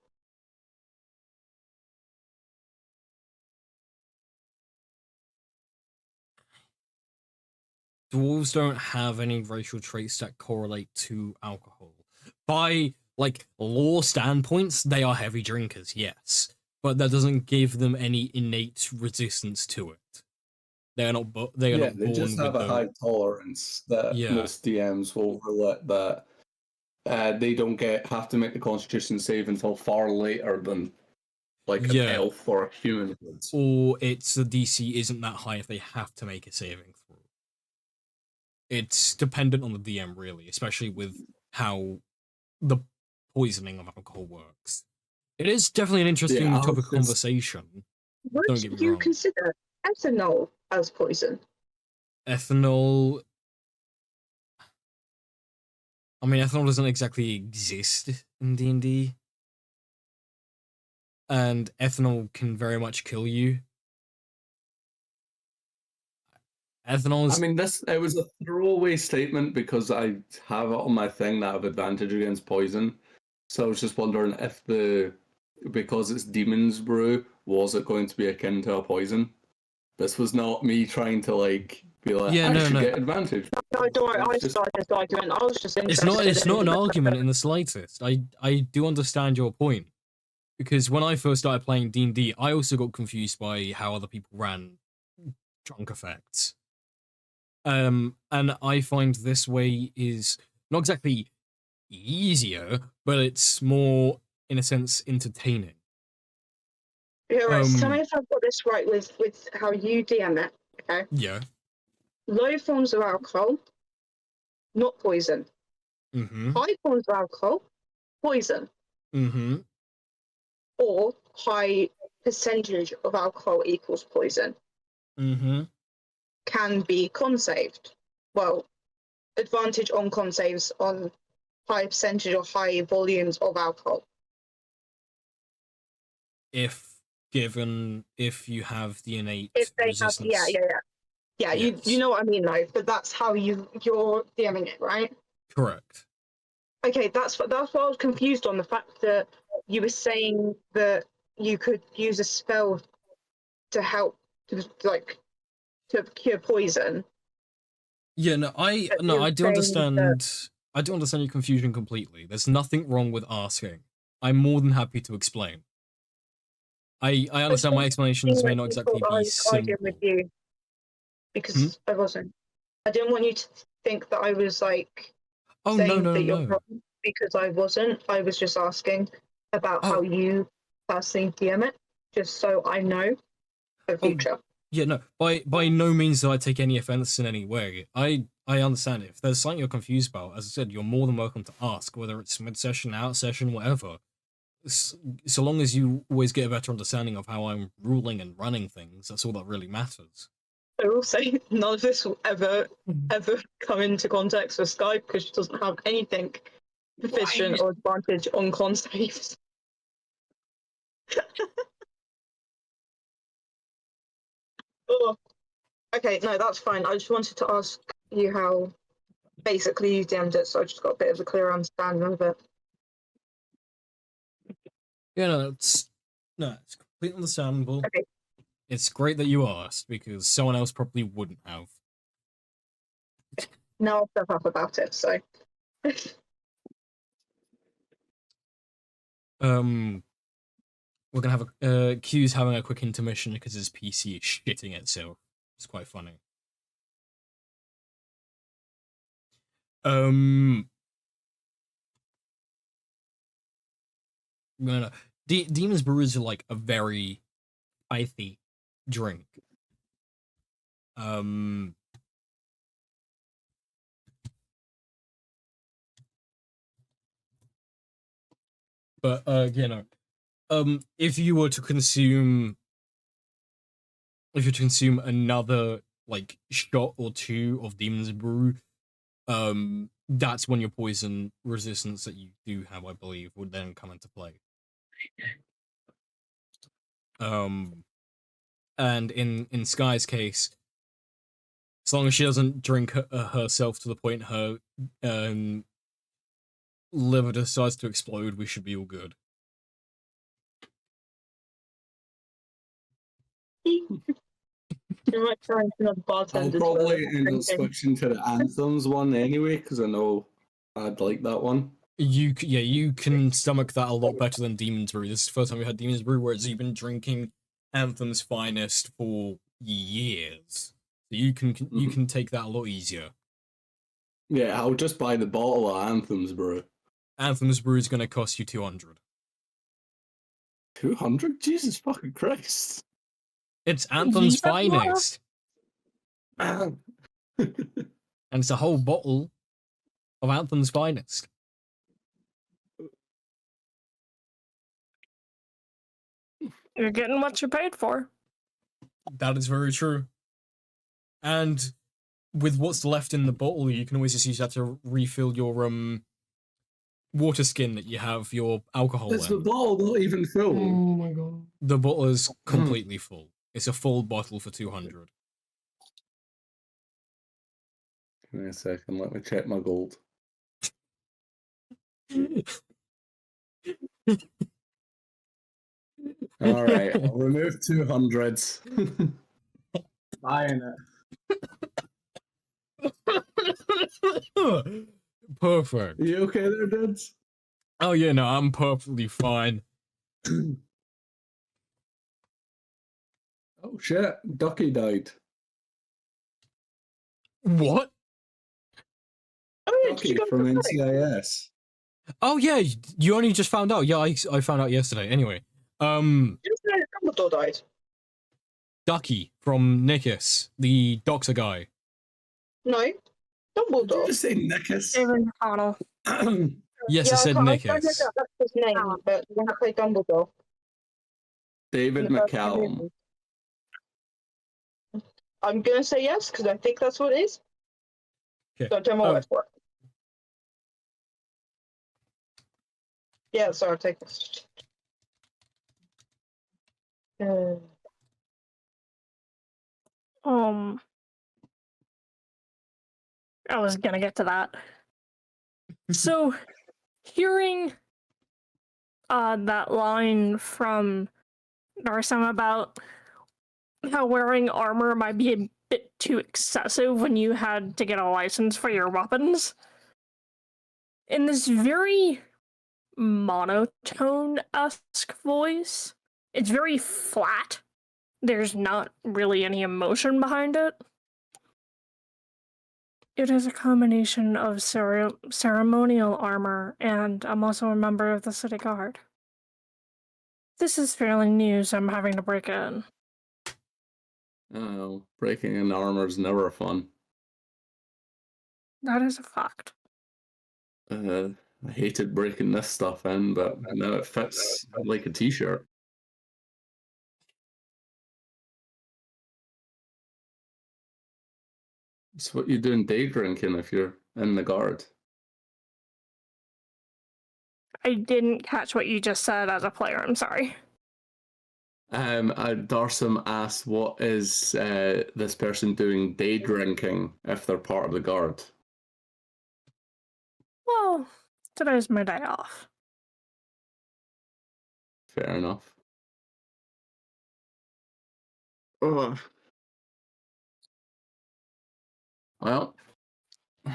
Dwarves don't have any racial traits that correlate to alcohol. By, like, law standpoints, they are heavy drinkers, yes. But that doesn't give them any innate resistance to it. They're not They born just have with a high tolerance that most DMs will overlook, that they don't have to make the Constitution save until far later than like an elf or a human would. Or it's the DC isn't that high if they have to make a saving throw. It's dependent on the DM, really, especially with how the poisoning of alcohol works. It is definitely an interesting topic of conversation. Would you consider ethanol as poison? Ethanol... I mean, ethanol doesn't exactly exist in D&D. And ethanol can very much kill you. Ethanol is... I mean, it was a throwaway statement because I have it on my thing that I have advantage against poison. So I was just wondering if because it's Demon's Brew, was it going to be akin to a poison? This was not me trying to like be like, I should get advantage. No, don't worry, I started this argument. I was just interested. It's not an argument in the slightest. I do understand your point. Because when I first started playing D&D, I also got confused by how other people ran drunk effects. And I find this way is not exactly easier, but it's more, in a sense, entertaining. Yeah, right. So tell me if I've got this right with how you DM it, okay? Yeah. Low forms of alcohol, not poison. Mm-hmm. High forms of alcohol, poison. Mm-hmm. Or high percentage of alcohol equals poison. Mm-hmm. Can be con saved. Well, advantage on con saves on high percentage or high volumes of alcohol. If given if you have the innate If they have, resistance. yeah. You Yes. know what I mean, though. But that's how you're DMing it, right? Correct. Okay, that's what I was confused on, the fact that you were saying that you could use a spell to help, to cure poison. Yeah, no, I But you're do saying understand. I do understand your confusion completely. There's nothing wrong with asking. I'm more than happy to explain. I understand my explanations may not you exactly thought I be was arguing with simple. you because I wasn't. I didn't want you to think that I was like Oh saying no, that you're no. wrong because I wasn't. I was just asking about how Oh, you personally DM it, just so I know for oh, future. yeah, no. By no means do I take any offense in any way. I understand it. If there's something you're confused about, as I said, you're more than welcome to ask, whether it's mid session, out session, whatever. So long as you always get a better understanding of how I'm ruling and running things, that's all that really matters. I will say none of this will ever come into context with Skype because she doesn't have anything proficient or advantage on con saves. Oh, okay, no, that's fine. I just wanted to ask you how basically you DM'd it, so I just got a bit of a clearer understanding of it. Yeah, no, it's completely understandable. Okay. It's great that you asked because someone else probably wouldn't have. Now I'll step up about it, so. We're gonna have a Q's having a quick intermission because his PC is shitting itself. It's quite funny. No. Demon's Brews are like a very spicy drink. But if you were to consume another like shot or two of Demon's Brew, that's when your poison resistance that you do have, I believe, would then come into play. And in Sky's case, as long as she doesn't drink herself to the point her liver decides to explode, we should be all good. You might try another I'll bartender. probably end up switching to the Anthems one anyway, because I know I'd like that one. You can stomach that a lot better than Demon's Brew. This is the first time we had Demon's Brew, whereas you've been drinking Anthem's Finest for years. So you can take that a lot easier. Yeah, I'll just buy the bottle of Anthem's Brew. Anthem's Brew is going to cost you 200. 200? Jesus fucking Christ. It's Anthem's Yeah. Finest. And it's a whole bottle of Anthem's Finest. You're getting what you paid for. That is very true. And with what's left in the bottle, you can always just use that to refill your water skin that you have your alcohol Is the in. bottle not even Oh full? my god. The bottle is completely full. It's a full bottle for 200. Give me a second, let me check my gold. Alright, I'll remove 200s. Buying it. Perfect. You okay there, dudes? Oh yeah, no, I'm perfectly fine. Oh shit, Ducky died. What? Oh yeah, did you Ducky go from for play? NCIS. Oh yeah, you only just found out. Yeah, I found out yesterday. Anyway, Did you say Dumbledore died? Ducky from Nikis, the doctor guy. No, Did you Dumbledore. just say Nickus? David McConnell. Yes, I said I Nikis. know that's his name, but you want to play Dumbledore. David in the first McCallum. movie. I'm gonna say yes because I think that's what it is. Okay. So take my word for it. Yeah, sorry, I'll take this. Uh, Um, I was gonna get to that. So, hearing that line from Narsum about how wearing armor might be a bit too excessive when you had to get a license for your weapons, in this very monotone-esque voice, it's very flat. There's not really any emotion behind it. It is a combination of ceremonial armor, and I'm also a member of the city guard. This is fairly new, so I'm having to break in. Oh, breaking in armor is never fun. That is a fact. I hated breaking this stuff in, but now it fits like a t-shirt. It's what you do in day drinking if you're in the guard. I didn't catch what you just said as a player, I'm sorry. Darsum asked, what is this person doing day drinking if they're part of the guard? Well, today's my day off. Fair enough. Ugh. Well, I'll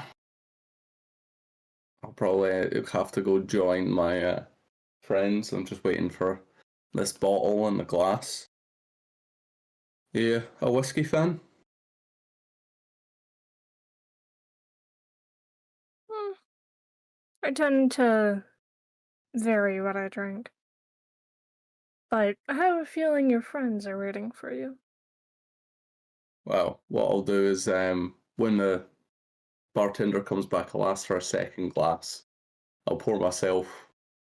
probably have to go join my friends. I'm just waiting for this bottle and the glass. Yeah, a whiskey fan? I tend to vary what I drink. But I have a feeling your friends are waiting for you. Well, what I'll do is when the bartender comes back, I'll ask for a second glass. I'll pour myself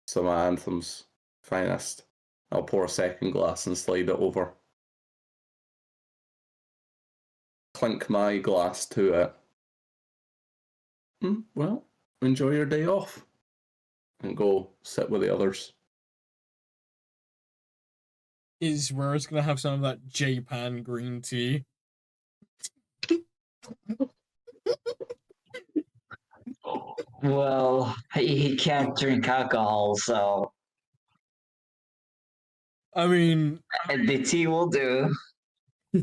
some of Anthem's finest. I'll pour a second glass and slide it over. Clink my glass to it. Well, enjoy your day off. And go sit with the others. Is Rose gonna have some of that J-Pan green tea? Well, he can't drink alcohol, so I mean, the tea will do. yeah,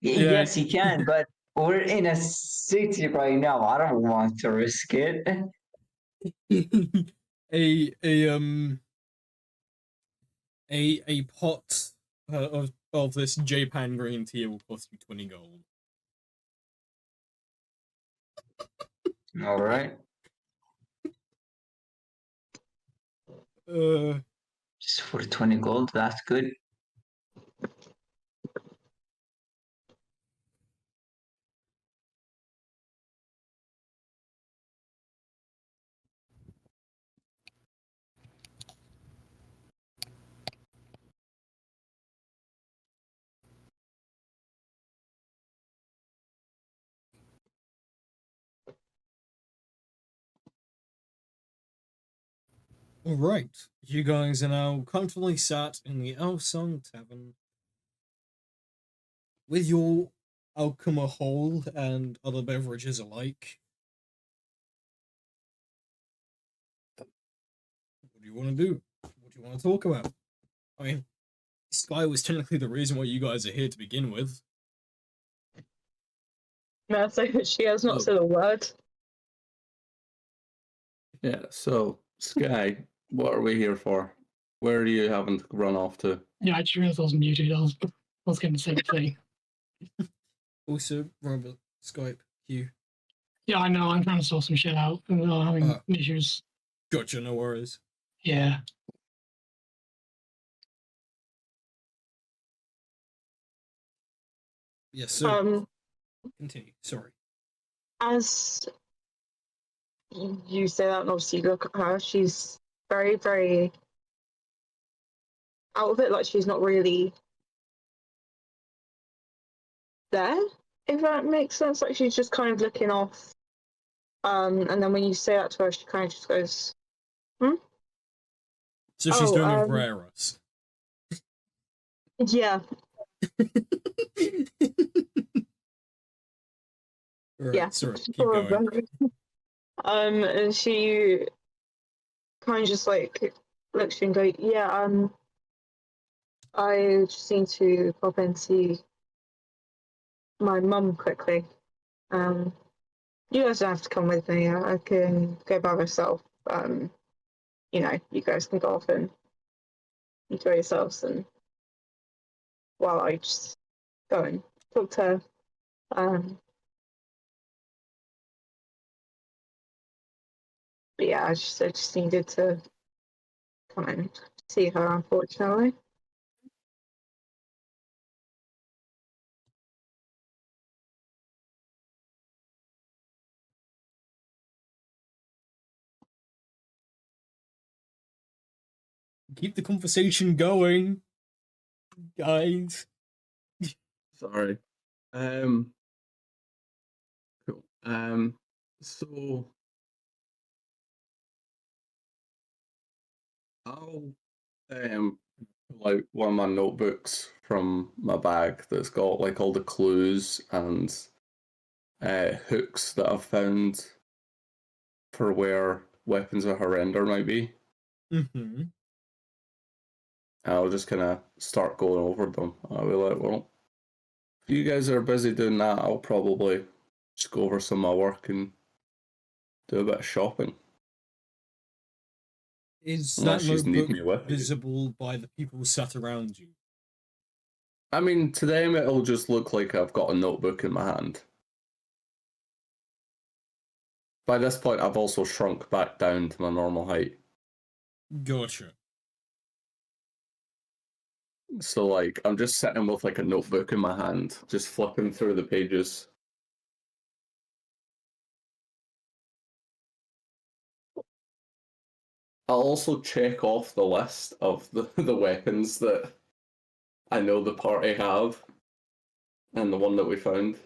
Yes, he can, but we're in a city right now. I don't want to risk it. a a pot of this J-Pan green tea will cost you 20 gold. All right. Just for 20 gold, that's good. Alright, you guys are now comfortably sat in the Elsong Tavern with your alcohol and other beverages alike. What do you want to do? What do you want to talk about? I mean, Sky was technically the reason why you guys are here to begin with. may I say that she has not Oh. said a word? Yeah, so, Sky, what are we here for? Where are you having to run off to? Yeah, I just realized I was muted. I was getting the same thing. Also, Robert, Skype, Hugh. Yeah, I know. I'm trying to sort some shit out. And I'm having issues. Gotcha, no worries. Yeah. Yes, so Um, continue. Sorry. as you say that, and obviously you look at her, she's very, very out of it. Like she's not really there, if that makes sense. Like she's just kind of looking off. And then when you say that to her, she kind of just goes, So she's doing a um, Rareus. Yeah, Right, yeah. sorry, keep For a going. very- and she kind of just like looks at you and go, yeah, I just need to pop in and see my mum quickly. Um, you guys don't have to come with me. I can go by myself. You know, you guys can go off and enjoy yourselves, and while I just go and talk to her. But yeah, I just needed to come and see her, unfortunately. Keep the conversation going, guys. Sorry. Cool. So I'll pull out one of my notebooks from my bag that's got like all the clues and hooks that I've found for where weapons of horrendor might be. Mm-hmm. I'll just kind of start going over them. I'll be like, well, if you guys are busy doing that, I'll probably just go over some of my work and do a bit of shopping. Is Unless that you need notebook me with you. visible by the people sat around you? I mean, to them it'll just look like I've got a notebook in my hand. By this point, I've also shrunk back down to my normal height. Gotcha. So, like, I'm just sitting with, like, a notebook in my hand, just flipping through the pages. I'll also check off the list of the weapons that I know the party have, and the one that we found.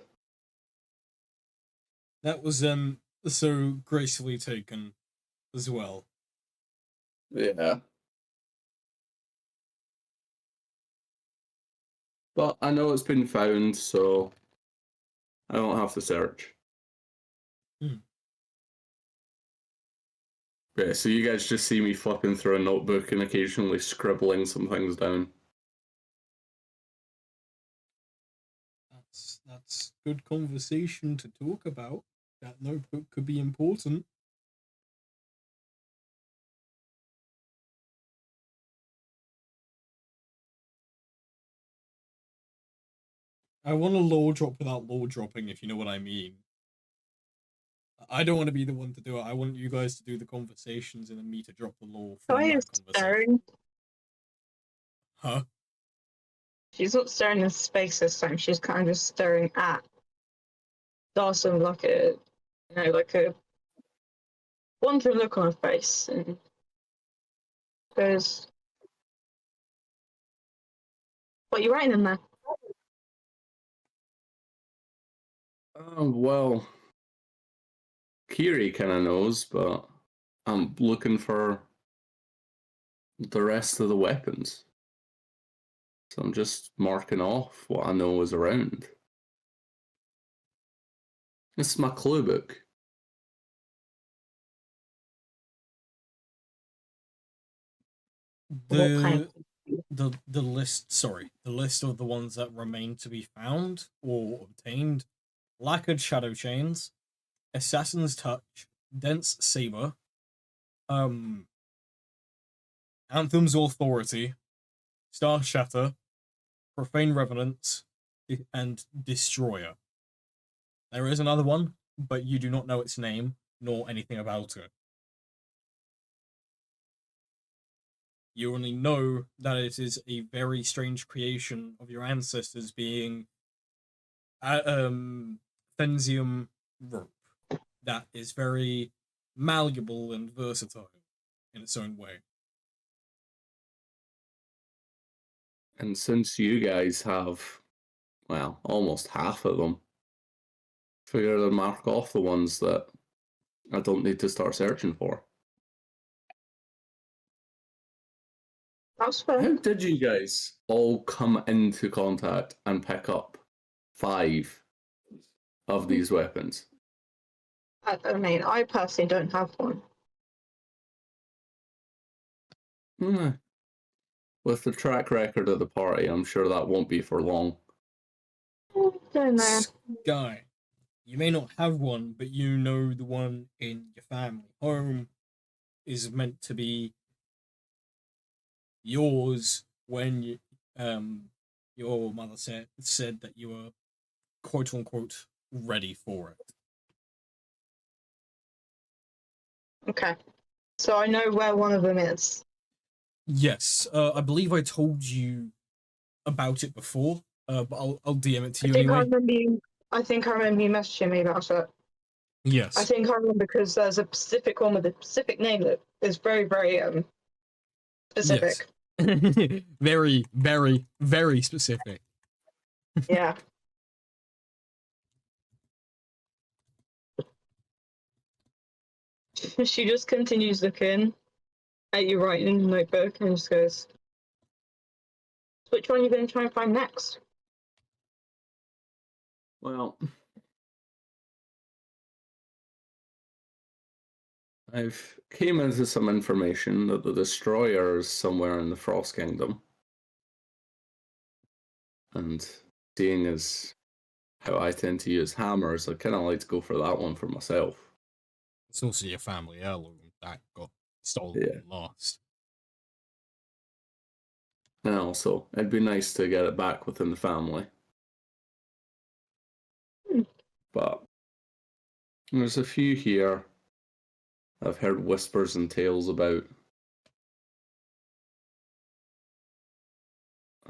That was so gracefully taken as well. Yeah. But I know it's been found, so I don't have to search. Hmm. Yeah, so you guys just see me flipping through a notebook and occasionally scribbling some things down. That's good conversation to talk about. That notebook could be important. I want to lore drop without lore dropping, if you know what I mean. I don't want to be the one to do it. I want you guys to do the conversations and then me to drop the lore from Toya that is conversation. staring. Huh? She's not staring in space this time. She's kind of just staring at Dawson, like a, you know, like a wondering look on her face, and goes, "What are you writing in there?" Well, Kiri kind of knows, but I'm looking for the rest of the weapons. So I'm just marking off what I know is around. This is my clue book. What kind The list, sorry, the list of the ones that remain to be found or obtained: lacquered shadow chains, assassin's touch, dense saber, anthem's authority, star shatter, profane revenant, and destroyer. There is another one, but you do not know its name nor anything about it. You only know that it is a very strange creation of your ancestors, being Fenzium rope that is very malleable and versatile in its own way. And since you guys have, well, almost half of them, figure to mark off the ones that I don't need to start searching for. That's fair. How did you guys all come into contact and pick up 5 of these weapons? I mean, I personally don't have one. Hmm. With the track record of the party, I'm sure that won't be for long. Don't know. Sky, you may not have one, but you know the one in your family home is meant to be yours when your mother said that you were quote unquote ready for it. Okay. So I know where one of them is. Yes, I believe I told you about it before, but I'll DM it to you I think I anyway. remember you. I think I remember you messaging me about it. Yes. I think I remember because there's a specific one with a specific name that is very, very specific. Yes. Very, very, very specific. Yeah. She just continues looking at you writing in the notebook and just goes, "Which one are you going to try and find next?" Well, I've came into some information that the destroyer is somewhere in the Frost Kingdom. And seeing as how I tend to use hammers, I kind of like to go for that one for myself. It's also your family heirloom that got stolen Yeah. and lost. And also, it'd be nice to get it back within the family. But there's a few here I've heard whispers and tales about.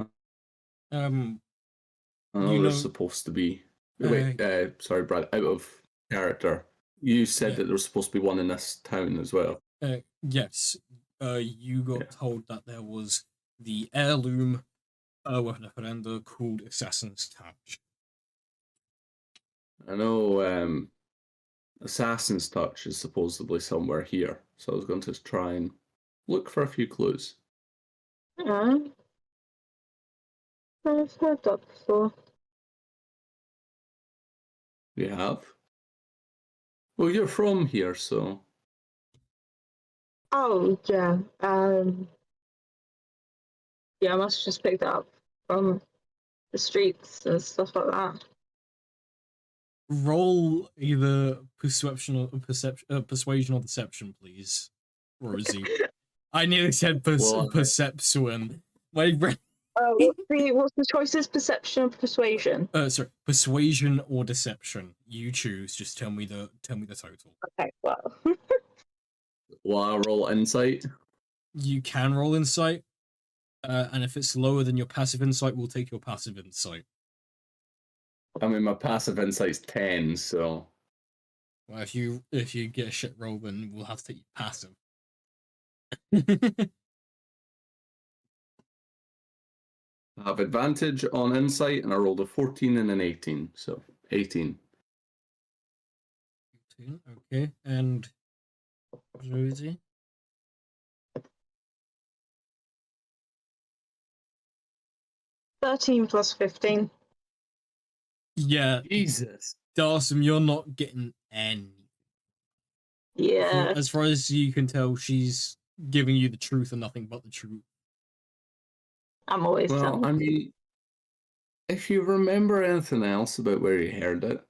You I know know, there's supposed to be. Wait, sorry, Brad, out of character. You said Yeah. that there's supposed to be one in this town as well. Yes, you got Yeah. told that there was the heirloom weapon offender called Assassin's Touch. I know Assassin's Touch is supposedly somewhere here, so I was going to try and look for a few clues. Yeah. I've heard that before. You have? Well, you're from here, so Oh, yeah. Yeah, I must have just picked that up from the streets and stuff like that. Roll either perception or persuasion or deception, please, Rosie. I nearly said Well, perception. My brain. What's the choices? Perception or persuasion? Sorry, persuasion or deception. You choose. Just tell me the total. Okay, well. will I roll insight? You can roll insight, and if it's lower than your passive insight, we'll take your passive insight. I mean, my passive insight's 10, so Well, if you get a shit roll, then we'll have to take your passive. I have advantage on insight, and I rolled a 14 and an 18, so 18. Okay, and Rosie? $13 plus 15. Yeah, Jesus. Darsum, you're not getting any. Yeah. As far as you can tell, she's giving you the truth and nothing but the truth. I'm always Well, telling. I mean, if you remember anything else about where you heard it,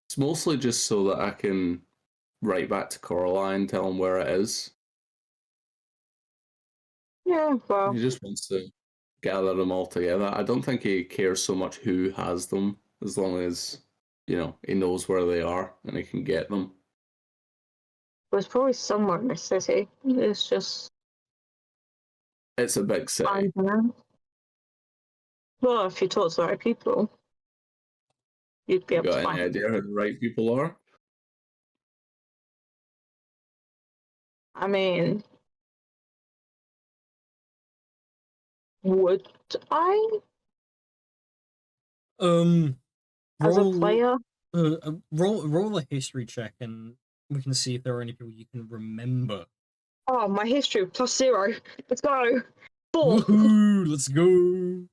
it's mostly just so that I can write back to Coraline, tell him where it is. Yeah, well. He just wants to gather them all together. I don't think he cares so much who has them, as long as, you know, he knows where they are and he can get them. It was probably somewhere in the city. It's just. It's a big city. I don't know. Well, if you talk to the right people, you'd be You able to got find any idea who the right people are? I mean, would I, as a Roll, player? roll a history check, and we can see if there are any people you can remember. Oh, my history plus 0. Let's go. 4. Woohoo! Let's go.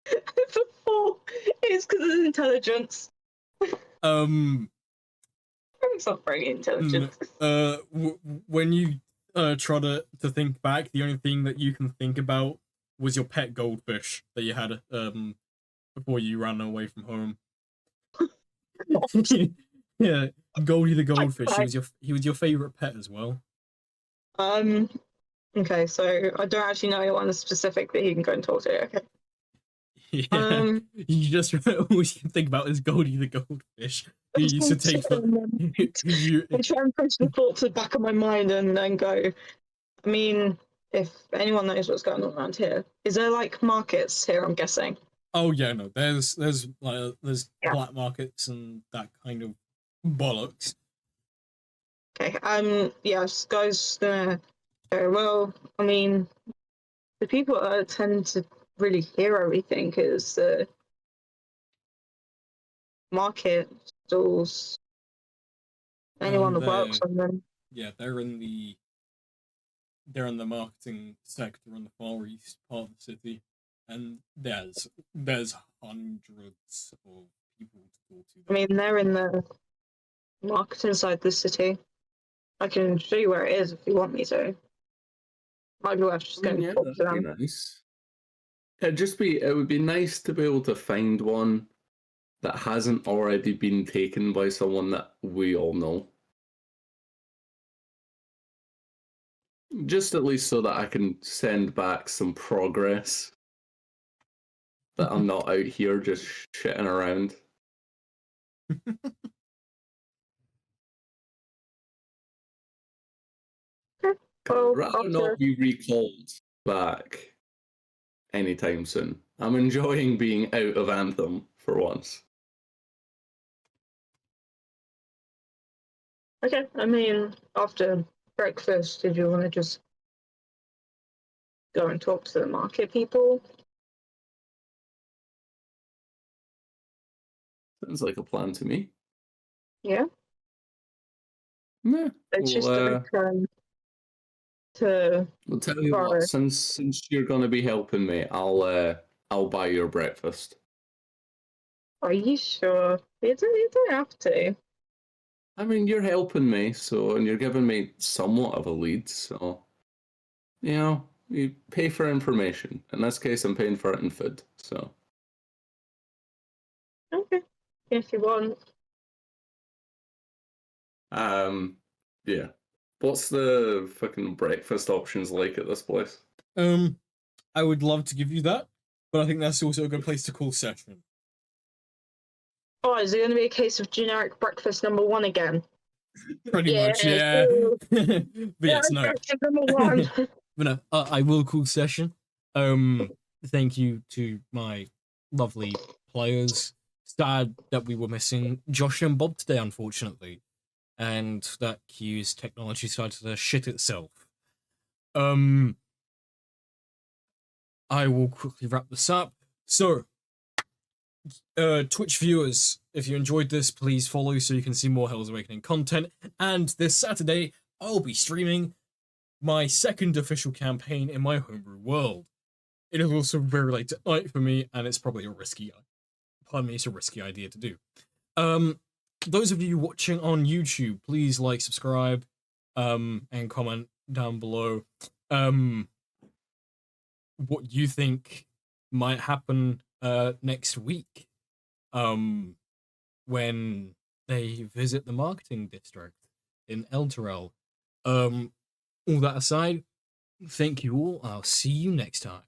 It's a 4. It's because of intelligence. It's not very intelligent. When you try to think back, the only thing that you can think about was your pet goldfish that you had before you ran away from home. Yeah, Goldie the goldfish. He was your favorite pet as well. Okay, so I don't actually know anyone specific that he can go and talk to. Okay. Yeah, you just all you can think about is Goldie the goldfish. He used to take I try and push the thought to the back of my mind and then go. I mean, if anyone knows what's going on around here, is there like markets here? I'm guessing. Oh yeah, no. There's Yeah. black markets and that kind of bollocks. Okay. Yes, guys. Very well. I mean, the people that tend to really hear everything is the market stalls. Anyone that works on them. Yeah, they're in the marketing sector on the far east part of the city, and there's hundreds of people to talk to. I mean, they're in the marketing side of the city. I can show you where it is if you want me to. Might be worth just going to talk to that'd them. be nice. It would be nice to be able to find one that hasn't already been taken by someone that we all know. Just at least so that I can send back some progress. That I'm not out here just shitting around. Well, I'd rather not be recalled back anytime soon. I'm enjoying being out of Anthem for once. Okay, I mean, after breakfast, did you want to just go and talk to the market people? Sounds like a plan to me. Yeah, Nah, it's just a return to. I'll tell you Sorry. what. Since you're gonna be helping me, I'll buy your breakfast. Are you sure? You don't have to. I mean, you're helping me, and you're giving me somewhat of a lead, so you pay for information. In this case, I'm paying for it in food. So. Okay, if you want. Yeah. What's the fucking breakfast options like at this place? I would love to give you that, but I think that's also a good place to call session. Oh, is it going to be a case of generic breakfast number 1 again? Pretty much, yeah. But yes, no. Breakfast number 1. But no, I will call session. Thank you to my lovely players. Sad that we were missing Josh and Bob today, unfortunately, and that Q's technology started to shit itself. I will quickly wrap this up. So, Twitch viewers, if you enjoyed this, please follow so you can see more Hell's Awakening content. And this Saturday, I'll be streaming my second official campaign in my homebrew world. It is also very late at night for me, and it's probably a risky idea to do. Those of you watching on YouTube, please like, subscribe, and comment down below what you think might happen next week when they visit the marketing district in Elturel. All that aside, thank you all. I'll see you next time.